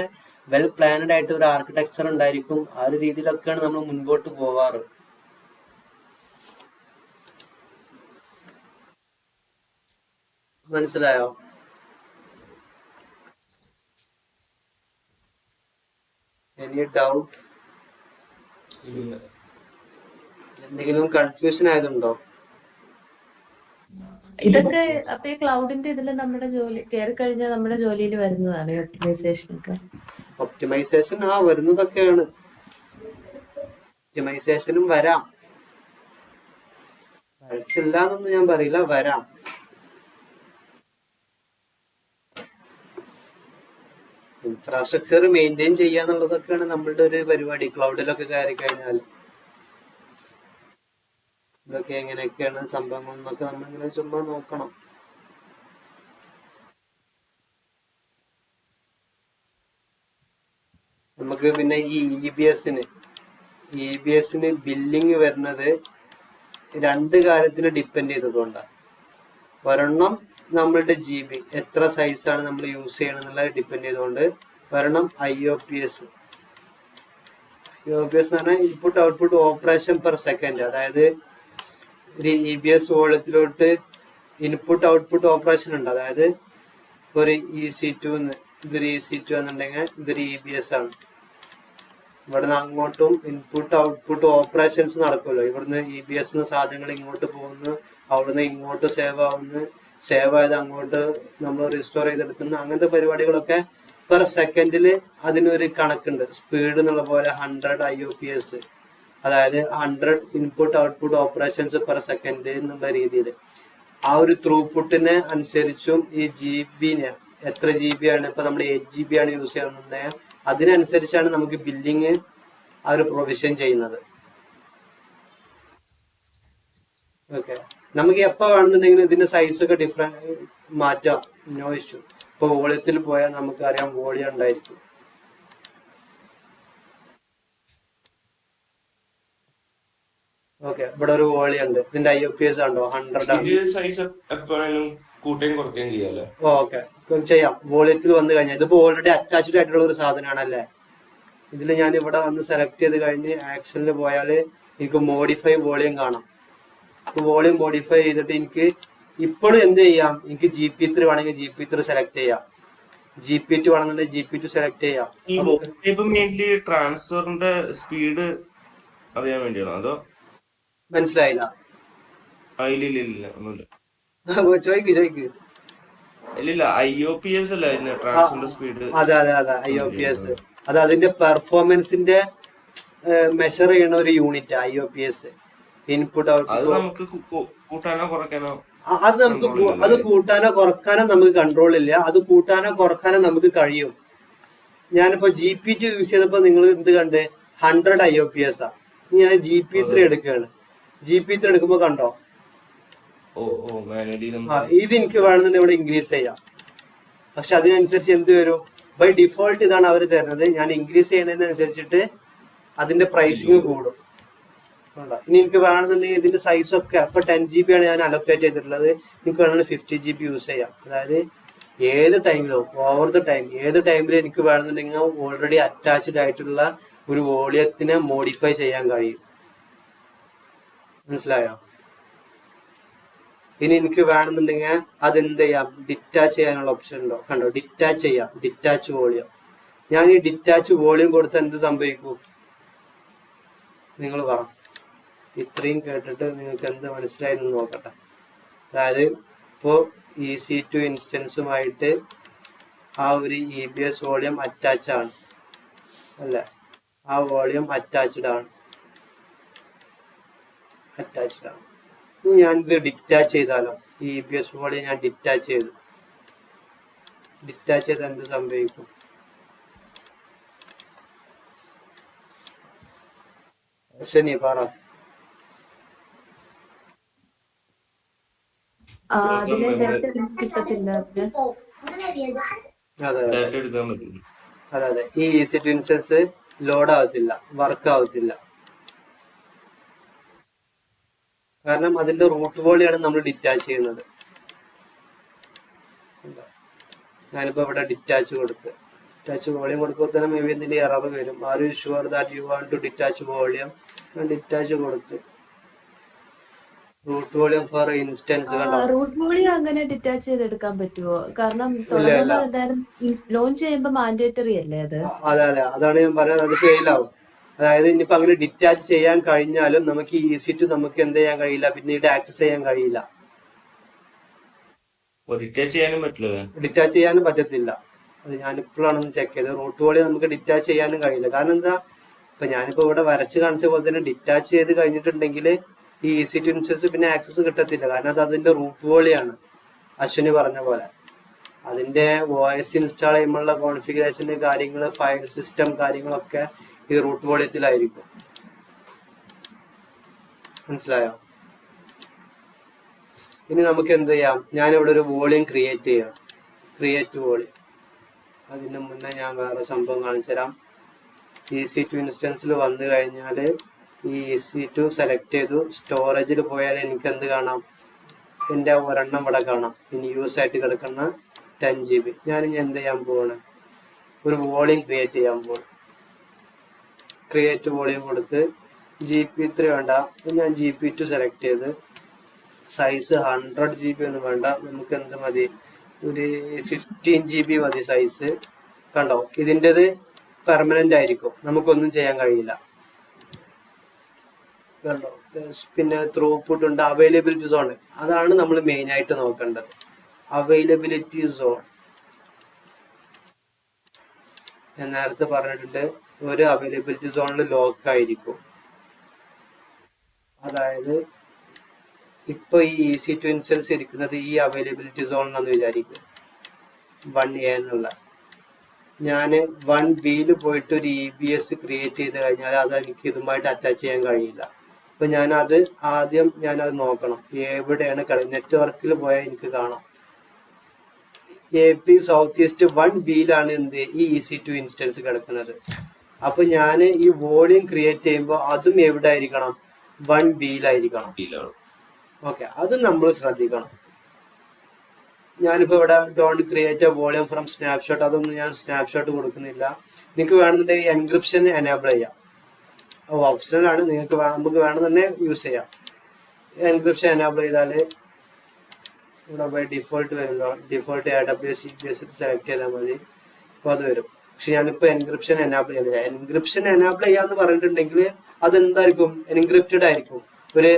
വെൽ പ്ലാനഡ് ആയിട്ട് ഒരു ആർക്കിടെക്ചർ ഉണ്ടായിരിക്കും. ആ ഒരു രീതിയിലൊക്കെയാണ് നമ്മൾ മുൻപോട്ട് പോവാറ്. മനസ്സിലായോ? Any doubt? എന്തെങ്കിലും കൺഫ്യൂഷൻ ആയതുണ്ടോ? ഇതൊക്കെ അപ്പൊ ഈ ക്ലൗഡിന്റെ ഇതിൽ നമ്മുടെ ജോലി കയറി കഴിഞ്ഞാൽ നമ്മുടെ ജോലിയിൽ വരുന്നതാണ് ഈ ഒപ്റ്റിമൈസേഷൻ ഒക്കെ. ഒപ്റ്റിമൈസേഷൻ വരുന്നതൊക്കെയാണ്. ഒപ്റ്റിമൈസേഷനും വരാം, വരച്ചില്ല എന്നൊന്നും ഞാൻ പറയില്ല, വരാം. ഇൻഫ്രാസ്ട്രക്ചർ മെയിൻറ്റെയിൻ ചെയ്യാന്നുള്ളതൊക്കെയാണ് നമ്മളുടെ ഒരു പരിപാടി. ക്ലൗഡിലൊക്കെ കയറി കഴിഞ്ഞാൽ ഇതൊക്കെ എങ്ങനെയൊക്കെയാണ് സംഭവങ്ങൾ എന്നൊക്കെ നമ്മളിങ്ങനെ ചുമ്മാ നോക്കണം. നമുക്ക് പിന്നെ ഈ EBSന് ബില്ലിങ് വരുന്നത് 2 കാര്യത്തിന് ഡിപ്പെൻഡ് ചെയ്തതുകൊണ്ടാണ്. ഒരെണ്ണം നമ്മളുടെ GB എത്ര സൈസാണ് നമ്മൾ യൂസ് ചെയ്യണം എന്നുള്ളത് ഡിപ്പെൻഡ് ചെയ്തുകൊണ്ട്. ഒരെണ്ണം IOPS എന്ന് പറഞ്ഞാൽ input output operation per second. അതായത് ഒരു EBS വോളത്തിലോട്ട് ഇൻപുട്ട് ഔട്ട്പുട്ട് ഓപ്പറേഷൻ ഉണ്ട്. അതായത് ഇപ്പോൾ ഒരു EC2 ഇതൊരു EC2 എന്നുണ്ടെങ്കിൽ ഇതൊരു EBS ആണ്. ഇവിടുന്ന് അങ്ങോട്ടും ഇൻപുട്ട് ഔട്ട്പുട്ട് ഓപ്പറേഷൻസ് നടക്കുമല്ലോ. ഇവിടുന്ന് EBS സാധനങ്ങൾ ഇങ്ങോട്ട് പോകുന്നു, അവിടുന്ന് ഇങ്ങോട്ട് സേവ് ആവുന്നു, സേവ് ആയത് അങ്ങോട്ട് നമ്മൾ റിസ്റ്റോർ ചെയ്തെടുക്കുന്നു. അങ്ങനത്തെ പരിപാടികളൊക്കെ പെർ സെക്കൻഡിൽ അതിനൊരു കണക്കുണ്ട്. സ്പീഡ് എന്നുള്ള പോലെ 100 IOPS, അതായത് 100 input output operations per second എന്നുള്ള രീതിയിൽ. ആ ഒരു ത്രൂപുട്ടിനെ അനുസരിച്ചും ഈ GB എത്ര GB ആണ്, ഇപ്പൊ നമ്മൾ 8 GB ആണ് യൂസ് ചെയ്യുന്നത്, അതിനനുസരിച്ചാണ് നമുക്ക് ബില്ലിങ് ആ ഒരു പ്രൊവിഷൻ ചെയ്യുന്നത്. ഓക്കെ, നമുക്ക് എപ്പോൾ വേണമെന്നുണ്ടെങ്കിലും ഇതിന്റെ സൈസ് ഒക്കെ ഡിഫറെന്റ് മാറ്റാം, നോ ഇഷ്യൂ. ഇപ്പൊ വോളിയത്തിൽ പോയാൽ നമുക്കറിയാം വോളിയം ഉണ്ടായിരിക്കും. ഓക്കെ, ഇവിടെ ഒരു വോളിയം ഉണ്ട്. ഇതിന്റെ IOPS ഉണ്ടോ? 100 ആണ്. സൈസ് എപ്പോഴും കൂട്ടുകയും കുറയ്ക്കുകയും ചെയ്യാലോ. ഓക്കെ, ചെയ്യാം. വോളിയത്തിൽ വന്നു കഴിഞ്ഞാൽ ഇതിപ്പോ ഓൾറെഡി അറ്റാച്ച്ഡ് ആയിട്ടുള്ള ഒരു സാധനമാണല്ലേ. ഇതിൽ ഞാൻ ഇവിടെ വന്ന് സെലക്ട് ചെയ്ത് കഴിഞ്ഞ് ആക്ഷനിൽ പോയാൽ എനിക്ക് മോഡിഫൈ വോളിയം കാണാം. വോളിയം മോഡിഫൈ ചെയ്തിട്ട് എനിക്ക് ഇപ്പോഴും എന്ത് ചെയ്യാം, എനിക്ക് GP3 വേണമെങ്കിൽ GP3 സെലക്ട് ചെയ്യാം, GP2 വേണമെന്നുണ്ടെങ്കിൽ GP2 സെലക്ട് ചെയ്യാം. മെയിൻലി ട്രാൻസ്ഫറിന്റെ സ്പീഡ് അറിയാൻ വേണ്ടിയാണോ അതോ? മനസ്സിലായില്ല. ഇല്ല ഒന്നുമില്ല. ചോദിക്ക്. ഇല്ല IOPS അല്ല ട്രാൻസ്ഫറിന്റെ സ്പീഡ്. അതെ IOPS. അത് അതിന്റെ പെർഫോമൻസിന്റെ മെഷർ ചെയ്യുന്ന ഒരു യൂണിറ്റ് IOPS, ഇൻപുട്ട് അത് ഔട്ട്പുട്ട്. നമുക്ക് കൂട്ടാനോ കുറയ്ക്കാനോ അത് നമുക്ക് കൺട്രോൾ അത് ഇല്ലല്ലേ? കൂട്ടാനോ കുറക്കാനോ നമുക്ക് കൺട്രോൾ ഇല്ല. അത് കൂട്ടാനോ കുറക്കാനോ നമുക്ക് കഴിയും. ഞാനിപ്പോ GPT യൂസ് ചെയ്തപ്പോ നിങ്ങൾ എന്ത് കണ്ട് 100 IOPS ആ. ഞാൻ GP3 അതെ. എടുക്കുകയാണ്. GP3 എടുക്കുമ്പോ കണ്ടോ, മാനുവലി ആ നമുക്ക് ഇത് എനിക്ക് വേണമെന്നുണ്ടെങ്കിൽ ഇവിടെ ഇൻക്രീസ് ചെയ്യാം. പക്ഷെ അതിനനുസരിച്ച് എന്ത് വരും, ബൈ ഡിഫോൾട്ട് ഇതാണ് അവർ തരുന്നത്. ഞാൻ ഇൻക്രീസ് ചെയ്യുന്നതിനനുസരിച്ചിട്ട് അതിന്റെ ബില്ല് പ്രൈസിങ് കൂടും. കൂടും. കണ്ടോ? ഇനി എനിക്ക് വേണമെന്നുണ്ടെങ്കിൽ ഇതിന്റെ സൈസ് ഒക്കെ ഇപ്പൊ 10 GB ആണ് ഞാൻ അലോക്കേറ്റ് ചെയ്തിട്ടുള്ളത്. എനിക്ക് വേണമെങ്കിൽ 50 GB യൂസ് ചെയ്യാം. അതായത് ഏത് ടൈമിലും ഓവർ ദ ടൈം ഏത് ടൈമിലും എനിക്ക് വേണമെന്നുണ്ടെങ്കിൽ ഓൾറെഡി അറ്റാച്ച്ഡ് ആയിട്ടുള്ള ഒരു വോളിയത്തിനെ മോഡിഫൈ ചെയ്യാൻ കഴിയും. മനസ്സിലായോ? ഇനി എനിക്ക് വേണമെന്നുണ്ടെങ്കിൽ അതെന്ത് ചെയ്യാം, ഡിറ്റാച്ച് ചെയ്യാനുള്ള ഓപ്ഷൻ ഉണ്ടോ, കണ്ടോ, ഡിറ്റാച്ച് ചെയ്യാം, ഡിറ്റാച്ച് വോളിയം. ഞാൻ ഈ ഡിറ്റാച്ച് വോളിയം കൊടുത്താൽ എന്ത് സംഭവിക്കും നിങ്ങൾ പറ. ഇത്രയും കേട്ടിട്ട് നിങ്ങൾക്ക് എന്ത് മനസ്സിലായിരുന്നു നോക്കട്ടെ. അതായത് ഇപ്പോൾ EC2 ഇൻസ്റ്റൻസുമായിട്ട് ആ ഒരു EBS വോളിയം അറ്റാച്ച് ആണ് അല്ലേ, ആ വോളിയം അറ്റാച്ച്ഡ് ആണ്. ഇനി ഞാനിത് ഡിറ്റാച്ച് ചെയ്താലോ, ഈ EBS വോളിയം ഞാൻ ഡിറ്റാച്ച് ചെയ്തു. ഡിറ്റാച്ച് ചെയ്താൽ എന്ത് സംഭവിക്കും? ശനി പറ. അതിലെ ഡാറ്റ കിട്ടത്തില്ല അതില്. അതെ അതെ ഡാറ്റ എടുക്കാൻ പറ്റില്ല. അതെ അതെ ഈ EC2 ഇൻസ്റ്റൻസ് ലോഡ് ആവത്തില്ല, വർക്ക് ആവത്തില്ല. കാരണം അതിന്റെ റൂട്ട് വോളിയാണ് നമ്മൾ ഡിറ്റാച്ച് ചെയ്യുന്നത്. ഞാനിപ്പോ ഇവിടെ ഡിറ്റാച്ച് കൊടുത്ത് ഡിറ്റാച്ച് വോളിയം കൊടുക്കുമ്പോൾ തന്നെ മേ ബി ഇതിന്റെ എറർ വരും. Are you sure that you want to detach volume? ഞാൻ ഡിറ്റാച്ച് കൊടുത്ത് റൂട്ട് വോളിയം ഫോർ ഇൻസ്റ്റൻസ്, കണ്ടോ? റൂട്ട് വോളിയം അങ്ങനെ ഡിറ്റാച്ച് ചെയ്തെടുക്കാൻ പറ്റുമോ? കാരണം ഇല്ല ഇല്ല, തുടങ്ങുമ്പോൾ എന്തായാലും ലോഞ്ച് ചെയ്യുമ്പോൾ മാൻഡേറ്ററി അല്ലേ അത്? അതെ അതെ അതാണ് ഞാൻ പറയുന്നത്, അത് ഫെയിൽ ആവും. അതായത് ഇനിയിപ്പോ അങ്ങനെ ഡിറ്റാച്ച് ചെയ്യാൻ കഴിഞ്ഞാലും നമുക്ക് EC2 നമുക്ക് എന്ത് ചെയ്യാൻ കഴിയില്ല, പിന്നീട് ആക്സസ് ചെയ്യാൻ കഴിയില്ല. ഡിറ്റാച്ച് ചെയ്യാനും പറ്റില്ല. ഡിറ്റാച്ച് ചെയ്യാനും പറ്റത്തില്ല. അത് ഞാൻ ഇപ്പോഴാണെന്ന് ചെക്ക് ചെയ്തത്. റൂട്ട് വോളിയം നമുക്ക് ഡിറ്റാച്ച് ചെയ്യാനും കഴിയില്ല. കാരണം എന്താ, ഇപ്പൊ ഞാനിപ്പോ ഇവിടെ വരച്ച് കാണിച്ച പോലെ തന്നെ ഡിറ്റാച്ച് ചെയ്ത് കഴിഞ്ഞിട്ടുണ്ടെങ്കിൽ ഈ EC2 ഇൻസ്റ്റൻസ് പിന്നെ ആക്സസ് കിട്ടത്തില്ല. കാരണം അത് അതിന്റെ റൂട്ട് വോളിയാണ്, അശ്വിനി പറഞ്ഞ പോലെ. അതിന്റെ OS ഇൻസ്റ്റാൾ ചെയ്യുമ്പോഴുള്ള കോൺഫിഗറേഷന് കാര്യങ്ങൾ, ഫയൽ സിസ്റ്റം കാര്യങ്ങളൊക്കെ ഈ റൂട്ട് വോളിയത്തിലായിരിക്കും. മനസ്സിലായോ? ഇനി നമുക്ക് എന്ത് ചെയ്യാം, ഞാനിവിടെ ഒരു വോളിയം ക്രിയേറ്റ് ചെയ്യണം. Create volume. അതിന് മുന്നേ ഞാൻ വേറെ സംഭവം കാണിച്ചു തരാം. EC2 ഇൻസ്റ്റൻസിൽ വന്നു കഴിഞ്ഞാൽ ഈ EC2 സെലക്ട് ചെയ്തു, സ്റ്റോറേജിൽ പോയാൽ എനിക്ക് എന്ത് കാണാം, എൻ്റെ ഒരെണ്ണം ഇവിടെ കാണാം, ഇനി യൂസ് ആയിട്ട് കിടക്കുന്ന 10 GB. ഞാനിനി എന്ത് ചെയ്യാൻ പോവാണ്, ഒരു വോളിയം ക്രിയേറ്റ് ചെയ്യാൻ പോവാണ്. ക്രിയേറ്റ് വോളിയം കൊടുത്ത് GP3 വേണ്ട, ഞാൻ GP2 സെലക്ട് ചെയ്ത് സൈസ് 100 GB ഒന്നും വേണ്ട, നമുക്ക് എന്ത് മതി, ഒരു 15 GB മതി സൈസ്. കണ്ടോ, ഇതിൻ്റെത് പെർമനന്റ് ആയിരിക്കും, നമുക്കൊന്നും ചെയ്യാൻ കഴിയില്ല. കണ്ടോ, പിന്നെ ത്രൂപുട്ട് ഉണ്ട്, അവൈലബിലിറ്റി സോൺ, അതാണ് നമ്മൾ മെയിൻ ആയിട്ട് നോക്കേണ്ടത്. അവൈലബിലിറ്റി സോൺ ഞാൻ നേരത്തെ പറഞ്ഞിട്ടുണ്ട്, ഒരു അവൈലബിലിറ്റി സോണിൽ ലോക്ക് ആയിരിക്കും. അതായത് ഇപ്പൊ ഈ EC2 ഇൻസ്റ്റൻസ് ഇരിക്കുന്നത് ഈ അവൈലബിലിറ്റി സോണിലാന്ന് വിചാരിക്കും, 1A എന്നുള്ള. ഞാൻ 1Bയിൽ പോയിട്ട് ഒരു EBS ക്രിയേറ്റ് ചെയ്ത് കഴിഞ്ഞാൽ അത് എനിക്ക് ഇതുമായിട്ട് അറ്റാച്ച് ചെയ്യാൻ കഴിയില്ല. അപ്പൊ ഞാനത് ആദ്യം ഞാനത് നോക്കണം, എവിടെയാണ് നെറ്റ്വർക്കിൽ പോയാൽ എനിക്ക് കാണാം. AP സൗത്ത് ഈസ്റ്റ് 1Bയിലാണ് എന്ത് ഈ EC2 ഇൻസ്റ്റൻസ് കിടക്കുന്നത്. അപ്പൊ ഞാൻ ഈ വോളിയം ക്രിയേറ്റ് ചെയ്യുമ്പോൾ അതും എവിടെ ആയിരിക്കണം, 1Bയിലായിരിക്കണം. ഓക്കെ, അത് നമ്മൾ ശ്രദ്ധിക്കണം. ഞാനിപ്പോ ഇവിടെ don't create A volume from snapshot, അതൊന്നും ഞാൻ സ്നാപ്ഷോട്ട് കൊടുക്കുന്നില്ല. നിങ്ങൾക്ക് വേണമെന്നുണ്ടെങ്കിൽ എൻക്രിപ്ഷൻ എനേബിൾ ചെയ്യാം, ഓപ്ഷണൽ ആണ്, നിങ്ങൾക്ക് നമുക്ക് വേണമെന്നുണ്ടെങ്കിൽ യൂസ് ചെയ്യാം. എൻക്രിപ്ഷൻ എനേബിൾ ചെയ്താൽ ഇവിടെ പോയി ഡിഫോൾട്ട് വരുമല്ലോ, ഡിഫോൾട്ട് AWS EBS സെലക്ട് ചെയ്താൽ മതി, അപ്പോൾ അത് വരും. പക്ഷെ ഞാനിപ്പോൾ എൻക്രിപ്ഷൻ എനേബിൾ ചെയ്യുന്നില്ല. എൻക്രിപ്ഷൻ എനേബിൾ ചെയ്യാന്ന് പറഞ്ഞിട്ടുണ്ടെങ്കിൽ അതെന്തായിരിക്കും, എൻക്രിപ്റ്റഡ് ആയിരിക്കും. ഒരു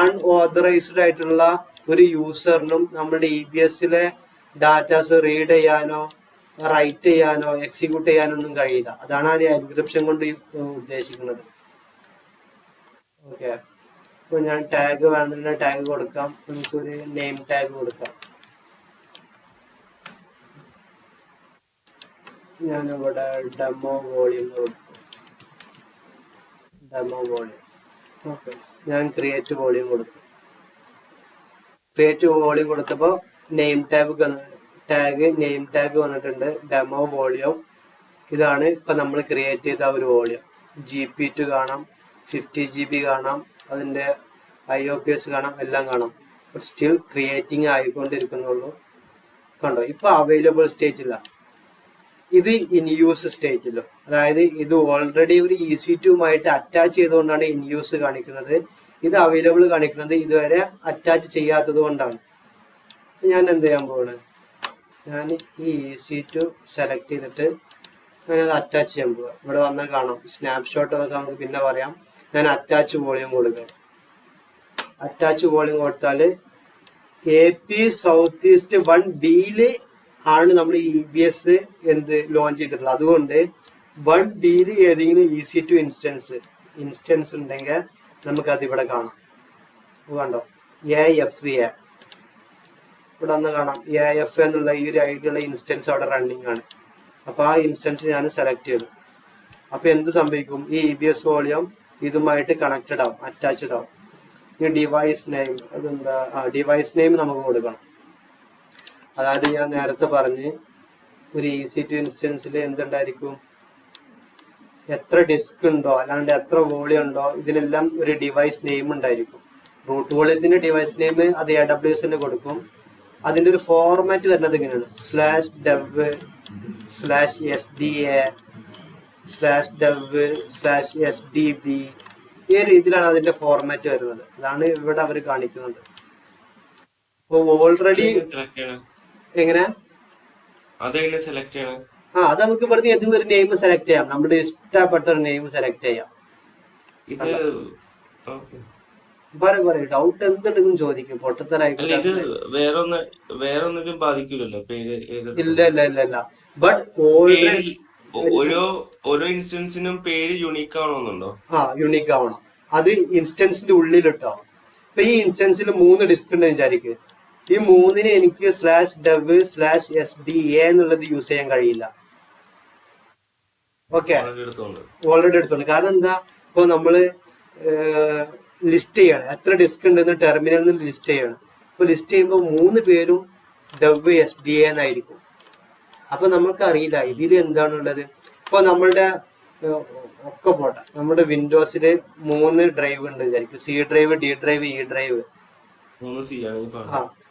അൺഓതറൈസ്ഡ് ആയിട്ടുള്ള ഒരു യൂസറിനും നമ്മുടെ EBSലെ ഡാറ്റാസ് റീഡ് ചെയ്യാനോ റൈറ്റ് ചെയ്യാനോ എക്സിക്യൂട്ട് ചെയ്യാനോ ഒന്നും കഴിയില്ല. അതാണ് ആ എൻക്രിപ്ഷൻ കൊണ്ട് ഉദ്ദേശിക്കുന്നത്. ഓക്കെ, ഇപ്പൊ ഞാൻ ടാഗ് വേണമെന്നുണ്ടെങ്കിൽ ടാഗ് കൊടുക്കാം. നമുക്കൊരു നെയിം ടാഗ് കൊടുക്കാം. ഞാനിവിടെ ഡെമോ വോളിയം കൊടുത്തു. Demo volume. ഓക്കെ, ഞാൻ ക്രിയേറ്റ് വോളിയം കൊടുത്തു. ക്രിയേറ്റ് വോളിയം കൊടുത്തപ്പോൾ നെയിം നെയിം ടാഗ് വന്നിട്ടുണ്ട്. ഡെമോ വോളിയം ഇതാണ് ഇപ്പൊ നമ്മൾ ക്രിയേറ്റ് ചെയ്ത ഒരു വോളിയം. GP2 കാണാം, 50 GB കാണാം, അതിന്റെ IOPS കാണാം, എല്ലാം കാണാം. സ്റ്റിൽ ക്രിയേറ്റിംഗ് ആയിക്കൊണ്ടിരിക്കുന്നുള്ളൂ. കണ്ടോ, ഇപ്പൊ അവൈലബിൾ സ്റ്റേറ്റ് ഇല്ല, ഇത് ഇൻ യൂസ് സ്റ്റേറ്റിലോ. അതായത് ഇത് ഓൾറെഡി ഒരു EC2 അറ്റാച്ച് ചെയ്തുകൊണ്ടാണ് ഇൻ യൂസ് കാണിക്കുന്നത്. ഇത് അവൈലബിൾ കാണിക്കുന്നത് ഇതുവരെ അറ്റാച്ച് ചെയ്യാത്തത് കൊണ്ടാണ്. ഞാൻ എന്ത് ചെയ്യാൻ പോവാണ്, ഞാൻ ഈ EC2 സെലക്ട് ചെയ്തിട്ട് ഞാനത് അറ്റാച്ച് ചെയ്യാൻ പോവാം. ഇവിടെ വന്നാൽ കാണാം സ്നാപ്ഷോട്ട്, അതൊക്കെ നമുക്ക് പിന്നെ പറയാം. ഞാൻ അറ്റാച്ച് വോളിയം കൊടുക്കണം. അറ്റാച്ച് വോളിയം കൊടുത്താൽ AP സൗത്ത് ഈസ്റ്റ് 1B ആണ് നമ്മൾ EBS ലോഞ്ച് ചെയ്തിട്ടുള്ളത്. അതുകൊണ്ട് 1B ഏതെങ്കിലും EC2 ഇൻസ്റ്റൻസ് ഉണ്ടെങ്കിൽ നമുക്കത് ഇവിടെ കാണാം. കണ്ടോ, AFA ഇവിടെ ഒന്ന് കാണാം. AFA എന്നുള്ള ഈ ഒരു ഐഡിയുള്ള ഇൻസ്റ്റൻസ് അവിടെ റണ്ണിങ് ആണ്. അപ്പൊ ആ ഇൻസ്റ്റൻസ് ഞാൻ സെലക്ട് ചെയ്തു. അപ്പൊ എന്ത് സംഭവിക്കും, ഈ EBS വോളിയം ഇതുമായിട്ട് കണക്റ്റഡ് ആവും, അറ്റാച്ച്ഡ് ആവും. ഇനി ഡിവൈസ് നെയിം, അതെന്താ, ഡിവൈസ് നെയിം നമുക്ക് കൊടുക്കണം. അതായത് ഞാൻ നേരത്തെ പറഞ്ഞ് ഒരു EC2 ഇൻസ്റ്റൻസിൽ എന്തുണ്ടായിരിക്കും, എത്ര ഡിസ്ക് ഉണ്ടോ അല്ലാണ്ട് എത്ര വോളിയം ഉണ്ടോ ഇതിലെല്ലാം ഒരു ഡിവൈസ് നെയിം ഉണ്ടായിരിക്കും. റൂട്ട് വോളിയത്തിന്റെ ഡിവൈസ് നെയിം അത് AWS കൊടുക്കും. അതിന്റെ ഒരു ഫോർമാറ്റ് വരുന്നത് ഇങ്ങനെയാണ്: /dev/SDA/dev/SDB. ഈ രീതിയിലാണ് അതിന്റെ ഫോർമാറ്റ് വരുന്നത്. അതാണ് ഇവിടെ അവർ കാണിക്കുന്നത്. അപ്പൊ ഓൾറെഡി എങ്ങനെ സെലക്ട് ചെയ്യണം, അത് നമുക്ക് ഇവിടുന്ന് ഏതെങ്കിലും ഒരു നെയിം സെലക്ട് ചെയ്യാം. നമ്മുടെ ഇഷ്ടപ്പെട്ട ഒരു നെയിം സെലക്ട് ചെയ്യാം. പറയും ഡൗട്ട് എന്തുണ്ടെങ്കിലും ചോദിക്കും, പൊട്ടത്തരായിക്കോട്ടെ. ഇല്ല. ബട്ട് ഓൾറെഡി ഓരോ ഇൻസ്റ്റൻസിനും പേര് യുണീക്ക് ആവണമെന്നുണ്ടോ? യുണീക്ക് ആവണം. അത് ഇൻസ്റ്റൻസിന്റെ ഉള്ളിലിട്ടോ. ഇപ്പൊ ഈ ഇൻസ്റ്റൻസിൽ 3 ഡിസ്ക് ഉണ്ടെന്ന് വിചാരിക്കുക. ഈ 3ന് എനിക്ക് /dev/SDA എന്നുള്ളത് യൂസ് ചെയ്യാൻ കഴിയില്ല. ഓക്കെ, ഓൾറെഡി എടുത്തോണ്ട്. കാരണം എന്താ, ഇപ്പൊ നമ്മള് ലിസ്റ്റ് ചെയ്യാണ് എത്ര ഡിസ്ക് ഉണ്ടെന്ന് ടെർമിനലിൽ നിന്ന് ലിസ്റ്റ് ചെയ്യണം. അപ്പൊ ലിസ്റ്റ് ചെയ്യുമ്പോൾ 3 പേരും dev/SDA എന്നായിരിക്കും. അപ്പൊ നമുക്കറിയില്ല ഇതിൽ എന്താണുള്ളത്. ഇപ്പൊ നമ്മളുടെ ഒക്കെ പോട്ടെ, നമ്മുടെ വിൻഡോസില് 3 ഡ്രൈവ് ഉണ്ട് വിചാരിക്കും. C drive, D drive, E drive.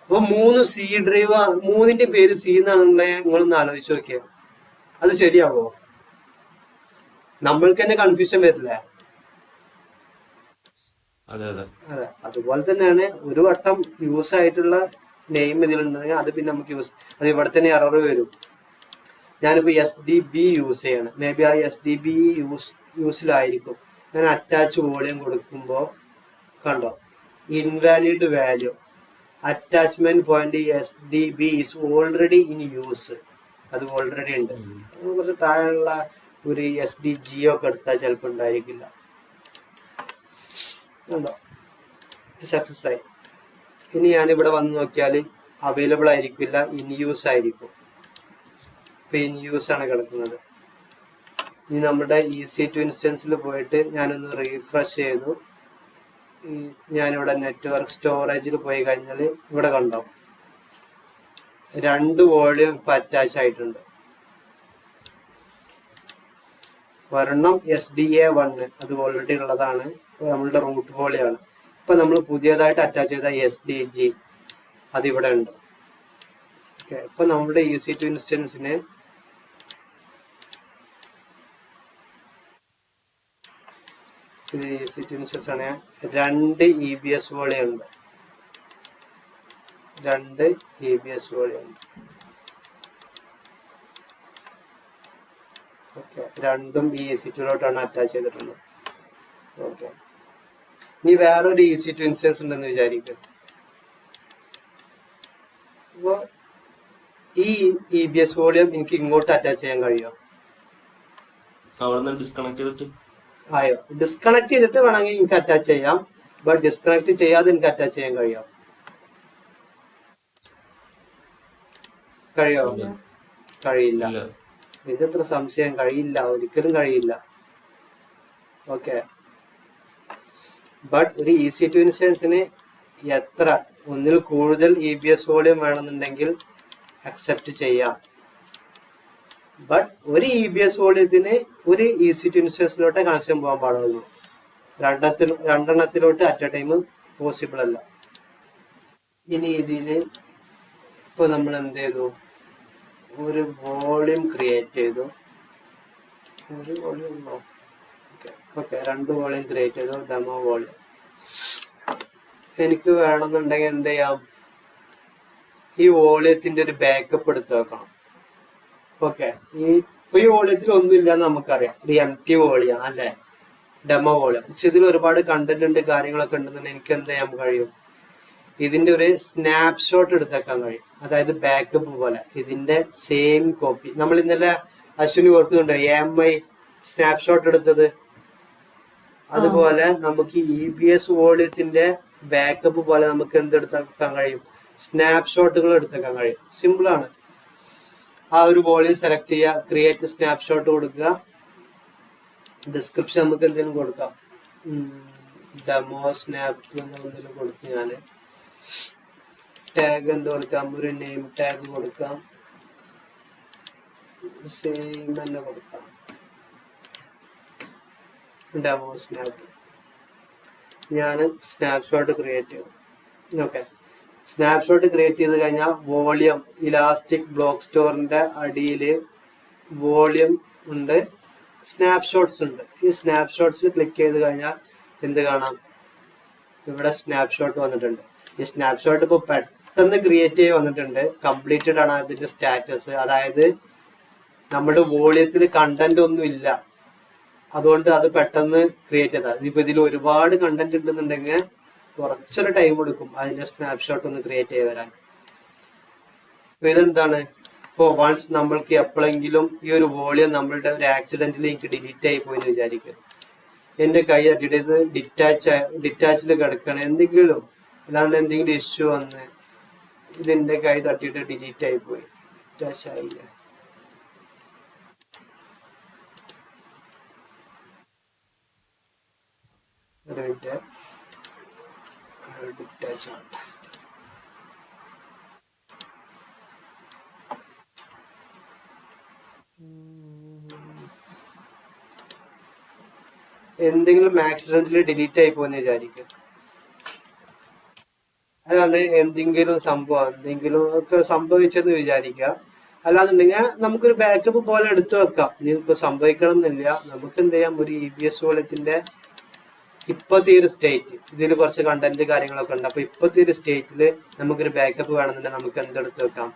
അപ്പൊ 3 C ഡ്രൈവ്, 3ന്റെ പേര് C എന്നാണുള്ള. നിങ്ങളൊന്ന് ആലോചിച്ച് നോക്കിയാ അത് ശരിയാവോ? നമ്മൾക്ക് തന്നെ കൺഫ്യൂഷൻ വരില്ലേ? അതെ, അതുപോലെ തന്നെയാണ് ഒരു വട്ടം യൂസ് ആയിട്ടുള്ള നെയിം ഇതിലുണ്ടെങ്കിൽ അത് പിന്നെ നമുക്ക് അത് ഇവിടെ തന്നെ എറർ വരും. ഞാനിപ്പോ SDB യൂസ് ചെയ്യണം. മേ ബി ആ SDB യൂസിലായിരിക്കും. ഞാൻ അറ്റാച്ച് വോളിയം കൊടുക്കുമ്പോ കണ്ടോ, invalid value, attachment point SDB is already in use. അത് ഓൾറെഡി ഉണ്ട്. കുറച്ച് താഴെയുള്ള ഒരു SDG ഒക്കെ എടുത്താൽ ചിലപ്പോൾ ഉണ്ടായിരിക്കില്ല. കണ്ടോ, സക്സസ് ആയി. ഇനി ഞാനിവിടെ വന്ന് നോക്കിയാൽ അവൈലബിൾ ആയിരിക്കില്ല, ഇൻ യൂസ് ആയിരിക്കും. ഇപ്പൊ ഇൻ യൂസ് ആണ് കിടക്കുന്നത്. ഇനി നമ്മുടെ EC2 ഇൻസ്റ്റൻസിൽ പോയിട്ട് ഞാനൊന്ന് റീഫ്രഷ് ചെയ്തു. ഞാനിവിടെ നെറ്റ്വർക്ക് സ്റ്റോറേജിൽ പോയി കഴിഞ്ഞാൽ ഇവിടെ കണ്ടോ 2 വോളിയം ഇപ്പൊ അറ്റാച്ച് ആയിട്ടുണ്ട്. ഒരെണ്ണം SDA1, അത് ഓൾറെഡി ഉള്ളതാണ്, നമ്മളുടെ റൂട്ട് വോളിയാണ്. ഇപ്പൊ നമ്മൾ പുതിയതായിട്ട് അറ്റാച്ച് ചെയ്ത SDG അതിവിടെ ഉണ്ട്. ഓക്കെ, ഇപ്പൊ നമ്മുടെ EC2 ഇൻസ്റ്റൻസിന് EC2 ഇൻസ്റ്റൻസ് ആണ് 2 EBS വോളിയം ഉണ്ട്. 2 EBS വോളിയം ഉണ്ട്. ഓക്കെ, രണ്ടും ഈ EC2 അറ്റാച്ച് ചെയ്തിട്ടുള്ളത്. ഓക്കെ, ഇനി വേറൊരു EC2 ഇൻസ്റ്റൻസ് ഉണ്ടെന്ന് വിചാരിക്കുക. അപ്പോൾ ഈ EBS വോളിയം എനിക്ക് ഇങ്ങോട്ട് അറ്റാച്ച് ചെയ്യാൻ കഴിയുമോ? അവിടെ നിന്ന് ഡിസ്കണക്ട് ചെയ്തിട്ട് ആയോ? ഡിസ്കണക്ട് ചെയ്തിട്ട് വേണമെങ്കിൽ എനിക്ക് അറ്റാച്ച് ചെയ്യാം. ബട്ട് ഡിസ്കണക്ട് ചെയ്യാതെ എനിക്ക് അറ്റാച്ച് ചെയ്യാൻ കഴിയോ? കഴിയോ? ഇല്ല. കഴിയില്ല. ഇല്ല. ഇതെത്ര സംശയം? കഴിയില്ല, ഒരിക്കലും കഴിയില്ല. ഓക്കെ. ബട്ട് ഒരു EC2 ഇൻസ്റ്റൻസിന് എത്ര ഒന്നിൽ കൂടുതൽ EBS വോളിയം വേണമെന്നുണ്ടെങ്കിൽ അക്സെപ്റ്റ് ചെയ്യാം. ബട്ട് ഒരു EBS വോളിയത്തിന് ഒരു EC2 ഇൻസ്റ്റൻസിലോട്ട് കണക്ഷൻ പോകാൻ പാടുള്ളൂ. രണ്ടെണ്ണത്തിലോട്ട് അറ്റ് എ ടൈം പോസിബിൾ അല്ല. ഇനി ഇതില് ഇപ്പൊ നമ്മൾ എന്ത് ചെയ്തു? ഒരു വോളിയം ക്രിയേറ്റ് ചെയ്തു. ഒരു വോളിയം ഉണ്ടോ? ഓക്കെ, 2 വോളിയം ക്രിയേറ്റ് ചെയ്തു. Demo volume. എനിക്ക് വേണമെന്നുണ്ടെങ്കിൽ എന്ത് ചെയ്യാം? ഈ വോളിയത്തിന്റെ ഒരു ബാക്കപ്പ് എടുത്ത് വെക്കണം. ഓക്കെ, ഈ വോളിയത്തിൽ ഒന്നുമില്ല എന്ന് നമുക്കറിയാം. ഒരു എംടി വോളിയം അല്ലേ, ഡെമോ വോളിയം. പക്ഷെ ഇതിൽ ഒരുപാട് കണ്ടന്റ് ഉണ്ട്, കാര്യങ്ങളൊക്കെ ഉണ്ടെന്നുണ്ടെങ്കിൽ എനിക്ക് എന്ത് ചെയ്യാൻ കഴിയും? ഇതിന്റെ ഒരു സ്നാപ്ഷോട്ട് എടുത്തേക്കാൻ കഴിയും. അതായത് ബാക്കപ്പ് പോലെ ഇതിന്റെ സെയിം കോപ്പി. നമ്മൾ ഇന്നലെ അശ്വിനി ഓർക്കുന്നുണ്ട് AMI സ്നാപ്ഷോട്ട് എടുത്തത്. അതുപോലെ നമുക്ക് EBS വോളിയത്തിന്റെ ബാക്കപ്പ് പോലെ നമുക്ക് എന്തെടുത്തേക്കാൻ കഴിയും? സ്നാപ്ഷോട്ടുകൾ എടുത്തേക്കാൻ കഴിയും. സിമ്പിൾ ആണ്. ആ ഒരു വോളിയം സെലക്ട് ചെയ്യുക, ക്രിയേറ്റ് സ്നാപ്ഷോട്ട് കൊടുക്കുക. ഡിസ്ക്രിപ്ഷൻ നമുക്ക് എന്തെങ്കിലും കൊടുക്കാം. ഡെമോ സ്നാപ്പ് എന്തെങ്കിലും കൊടുത്ത് ഞാൻ ടാഗ് എന്ത് കൊടുക്കാം? ഒരു നെയിം ടാഗ് കൊടുക്കാം. സെയിം തന്നെ കൊടുക്കാം. Demo snap. ഞാൻ സ്നാപ്ഷോട്ട് ക്രിയേറ്റ് ചെയ്തു. ഓക്കെ, സ്നാപ്ഷോട്ട് ക്രിയേറ്റ് ചെയ്ത് കഴിഞ്ഞാൽ വോളിയം ഇലാസ്റ്റിക് ബ്ലോക്ക് സ്റ്റോറിന്റെ അടിയിൽ വോളിയം ഉണ്ട്, സ്നാപ്ഷോട്ട്സ് ഉണ്ട്. ഈ സ്നാപ്ഷോട്ട്സിൽ ക്ലിക്ക് ചെയ്ത് കഴിഞ്ഞാൽ എന്ത് കാണാം? ഇവിടെ സ്നാപ്ഷോട്ട് വന്നിട്ടുണ്ട്. ഈ സ്നാപ്ഷോട്ട് ഇപ്പോൾ പെട്ടെന്ന് ക്രിയേറ്റ് ചെയ്ത് വന്നിട്ടുണ്ട്. കംപ്ലീറ്റഡ് ആണ് അതിന്റെ സ്റ്റാറ്റസ്. അതായത് നമ്മുടെ വോളിയത്തിൽ കണ്ടന്റ് ഒന്നും ഇല്ല, അതുകൊണ്ട് അത് പെട്ടെന്ന് ക്രിയേറ്റ് ചെയ്താൽ. ഇപ്പൊ ഇതിൽ ഒരുപാട് കണ്ടന്റ് ഉണ്ടെന്നുണ്ടെങ്കിൽ കുറച്ചൊരു ടൈം എടുക്കും അതിന്റെ സ്നാപ്ഷോട്ട് ഒന്ന് ക്രിയേറ്റ് ചെയ്ത് വരാൻ. ഇതെന്താണ്? ഇപ്പോൾ വൺസ് നമ്മൾക്ക് എപ്പോഴെങ്കിലും ഈ ഒരു വോളിയം നമ്മളുടെ ഒരു ആക്സിഡന്റിലേക്ക് ഡിലീറ്റ് ആയി പോയി എന്ന് വിചാരിക്കും. എന്റെ കൈ തട്ടിയിട്ട് ഇത് ഡിറ്റാച്ചിൽ കിടക്കണം, എന്തെങ്കിലും അല്ലാണ്ട് എന്തെങ്കിലും ഇഷ്യൂ വന്ന് ഇതിന്റെ കൈ തട്ടിയിട്ട് ഡിലീറ്റ് ആയി പോയി, ഡിറ്റാച്ച് ആയില്ല. ഒരു മിനിറ്റ്, ഡിറ്റാച്ച് ആവട്ടെ. എന്തെങ്കിലും ആക്സിഡന്റിൽ ഡിലീറ്റ് ആയി പോകുന്ന വിചാരിക്കും. അതാണ് എന്തെങ്കിലും സംഭവം, എന്തെങ്കിലും ഒക്കെ സംഭവിച്ചെന്ന് വിചാരിക്കുക. അല്ലാന്നുണ്ടെങ്കിൽ നമുക്കൊരു ബാക്കപ്പ് പോലെ എടുത്തു വെക്കാം. ഇനിയിപ്പോ സംഭവിക്കണം എന്നില്ല. നമുക്ക് എന്ത് ചെയ്യാം? ഒരു EBS വോളിയത്തിന്റെ ഇപ്പോഴത്തെ ഒരു സ്റ്റേറ്റ്, ഇതിൽ കുറച്ച് കണ്ടന്റ് കാര്യങ്ങളൊക്കെ ഉണ്ട്. അപ്പൊ ഇപ്പോഴത്തെ ഒരു സ്റ്റേറ്റില് നമുക്കൊരു ബാക്കപ്പ് വേണമെന്നുണ്ടെങ്കിൽ നമുക്ക് എന്തെടുത്ത് വെക്കാം?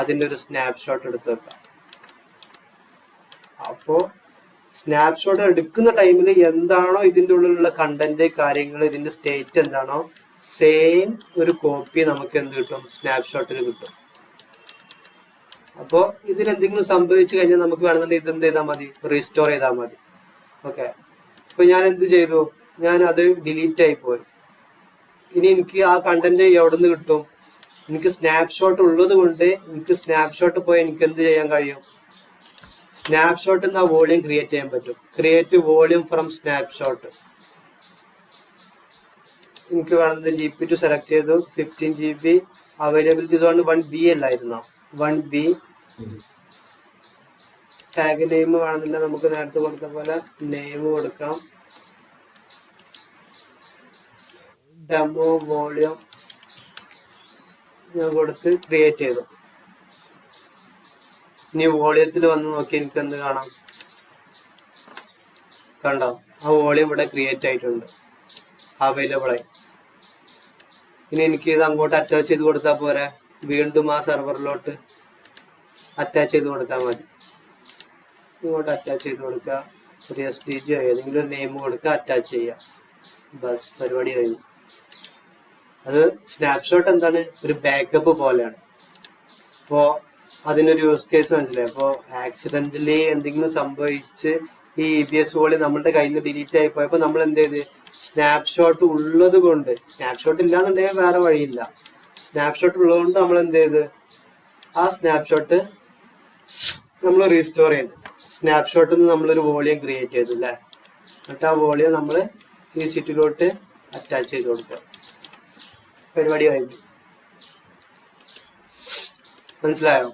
അതിന്റെ ഒരു സ്നാപ്ഷോട്ട് എടുത്ത് വെക്കാം. അപ്പോ സ്നാപ്ഷോട്ട് എടുക്കുന്ന ടൈമിൽ എന്താണോ ഇതിന്റെ ഉള്ളിലുള്ള കണ്ടന്റ് കാര്യങ്ങൾ, ഇതിന്റെ സ്റ്റേറ്റ് എന്താണോ സെയിം ഒരു കോപ്പി നമുക്ക് എന്ത് കിട്ടും? സ്നാപ്ഷോട്ടിൽ കിട്ടും. അപ്പോൾ ഇതിന് എന്തെങ്കിലും സംഭവിച്ചു കഴിഞ്ഞാൽ നമുക്ക് വേണമെന്നുണ്ടെങ്കിൽ ഇതെന്ത് ചെയ്താൽ മതി? റീസ്റ്റോർ ചെയ്താൽ മതി. ഓക്കെ, ഇപ്പൊ ഞാൻ എന്ത് ചെയ്തു? ഞാൻ അത് ഡിലീറ്റ് ആയി പോയി. ഇനി എനിക്ക് ആ കണ്ടന്റ് എവിടെ നിന്ന് കിട്ടും? എനിക്ക് സ്നാപ്ഷോട്ട് ഉള്ളത് കൊണ്ട് എനിക്ക് സ്നാപ്ഷോട്ട് പോയി എനിക്ക് എന്ത് ചെയ്യാൻ കഴിയും? സ്നാപ്ഷോട്ട് എന്ന വോളിയം ക്രിയേറ്റ് ചെയ്യാൻ പറ്റും. Create volume from snapshot. എനിക്ക് വേണമെന്ന് GP2 സെലക്ട് ചെയ്തു. 15 GB അവൈലബിലിറ്റി സോൺ 1B അല്ലായിരുന്നോ? 1B. ടാഗ് നെയിം വേണമെന്നുണ്ടെങ്കിൽ നമുക്ക് നേരത്തെ കൊടുത്ത പോലെ നെയിം കൊടുക്കാം. ഡെമോ വോളിയം ഞാൻ കൊടുത്ത് ക്രിയേറ്റ് ചെയ്തു. ഇനി വോളിയത്തിൽ വന്ന് നോക്കി എനിക്ക് എന്ത് കാണാം? കണ്ടോ? ആ വോളിയം ഇവിടെ ക്രിയേറ്റ് ആയിട്ടുണ്ട്, അവൈലബിൾ ആയി. ഇനി എനിക്ക് ഇത് അങ്ങോട്ട് അറ്റാച്ച് ചെയ്ത് കൊടുത്താൽ പോരെ? വീണ്ടും ആ സെർവറിലോട്ട് അറ്റാച്ച് ചെയ്ത് കൊടുത്താൽ മതി. ഇങ്ങോട്ട് അറ്റാച്ച് ചെയ്ത് കൊടുക്കുക. ഒരു SDG ഏതെങ്കിലും ഒരു നെയിം കൊടുക്കുക, അറ്റാച്ച് ചെയ്യുക. ബസ് പരിപാടി കഴിഞ്ഞു. അത് സ്നാപ്ഷോട്ട് എന്താണ്? ഒരു ബാക്കപ്പ് പോലെയാണ്. ഇപ്പോൾ അതിനൊരു യൂസ് കേസ് മനസ്സിലായി. അപ്പോൾ ആക്സിഡന്റലി എന്തെങ്കിലും സംഭവിച്ച് ഈ EBS വോളിയം നമ്മളുടെ കയ്യിൽ നിന്ന് ഡിലീറ്റ് ആയി പോയപ്പോൾ നമ്മൾ എന്ത് ചെയ്ത് സ്നാപ്ഷോട്ട് ഉള്ളത് കൊണ്ട്, സ്നാപ്ഷോട്ട് ഇല്ലാന്നുണ്ടെങ്കിൽ വേറെ വഴിയില്ല, സ്നാപ്ഷോട്ട് ഉള്ളത് കൊണ്ട് നമ്മൾ എന്ത് ചെയ്ത് ആ സ്നാപ്ഷോട്ട് നമ്മൾ റീസ്റ്റോർ ചെയ്ത് സ്നാപ്ഷോട്ടിൽ നിന്ന് നമ്മളൊരു വോളിയം ക്രിയേറ്റ് ചെയ്തു അല്ലേ. എന്നിട്ട് ആ വോളിയം നമ്മൾ ഈ ഷീറ്റിലോട്ട് അറ്റാച്ച് ചെയ്ത് കൊടുക്കുക. പരിപാടി കഴിഞ്ഞു. മനസ്സിലായോ?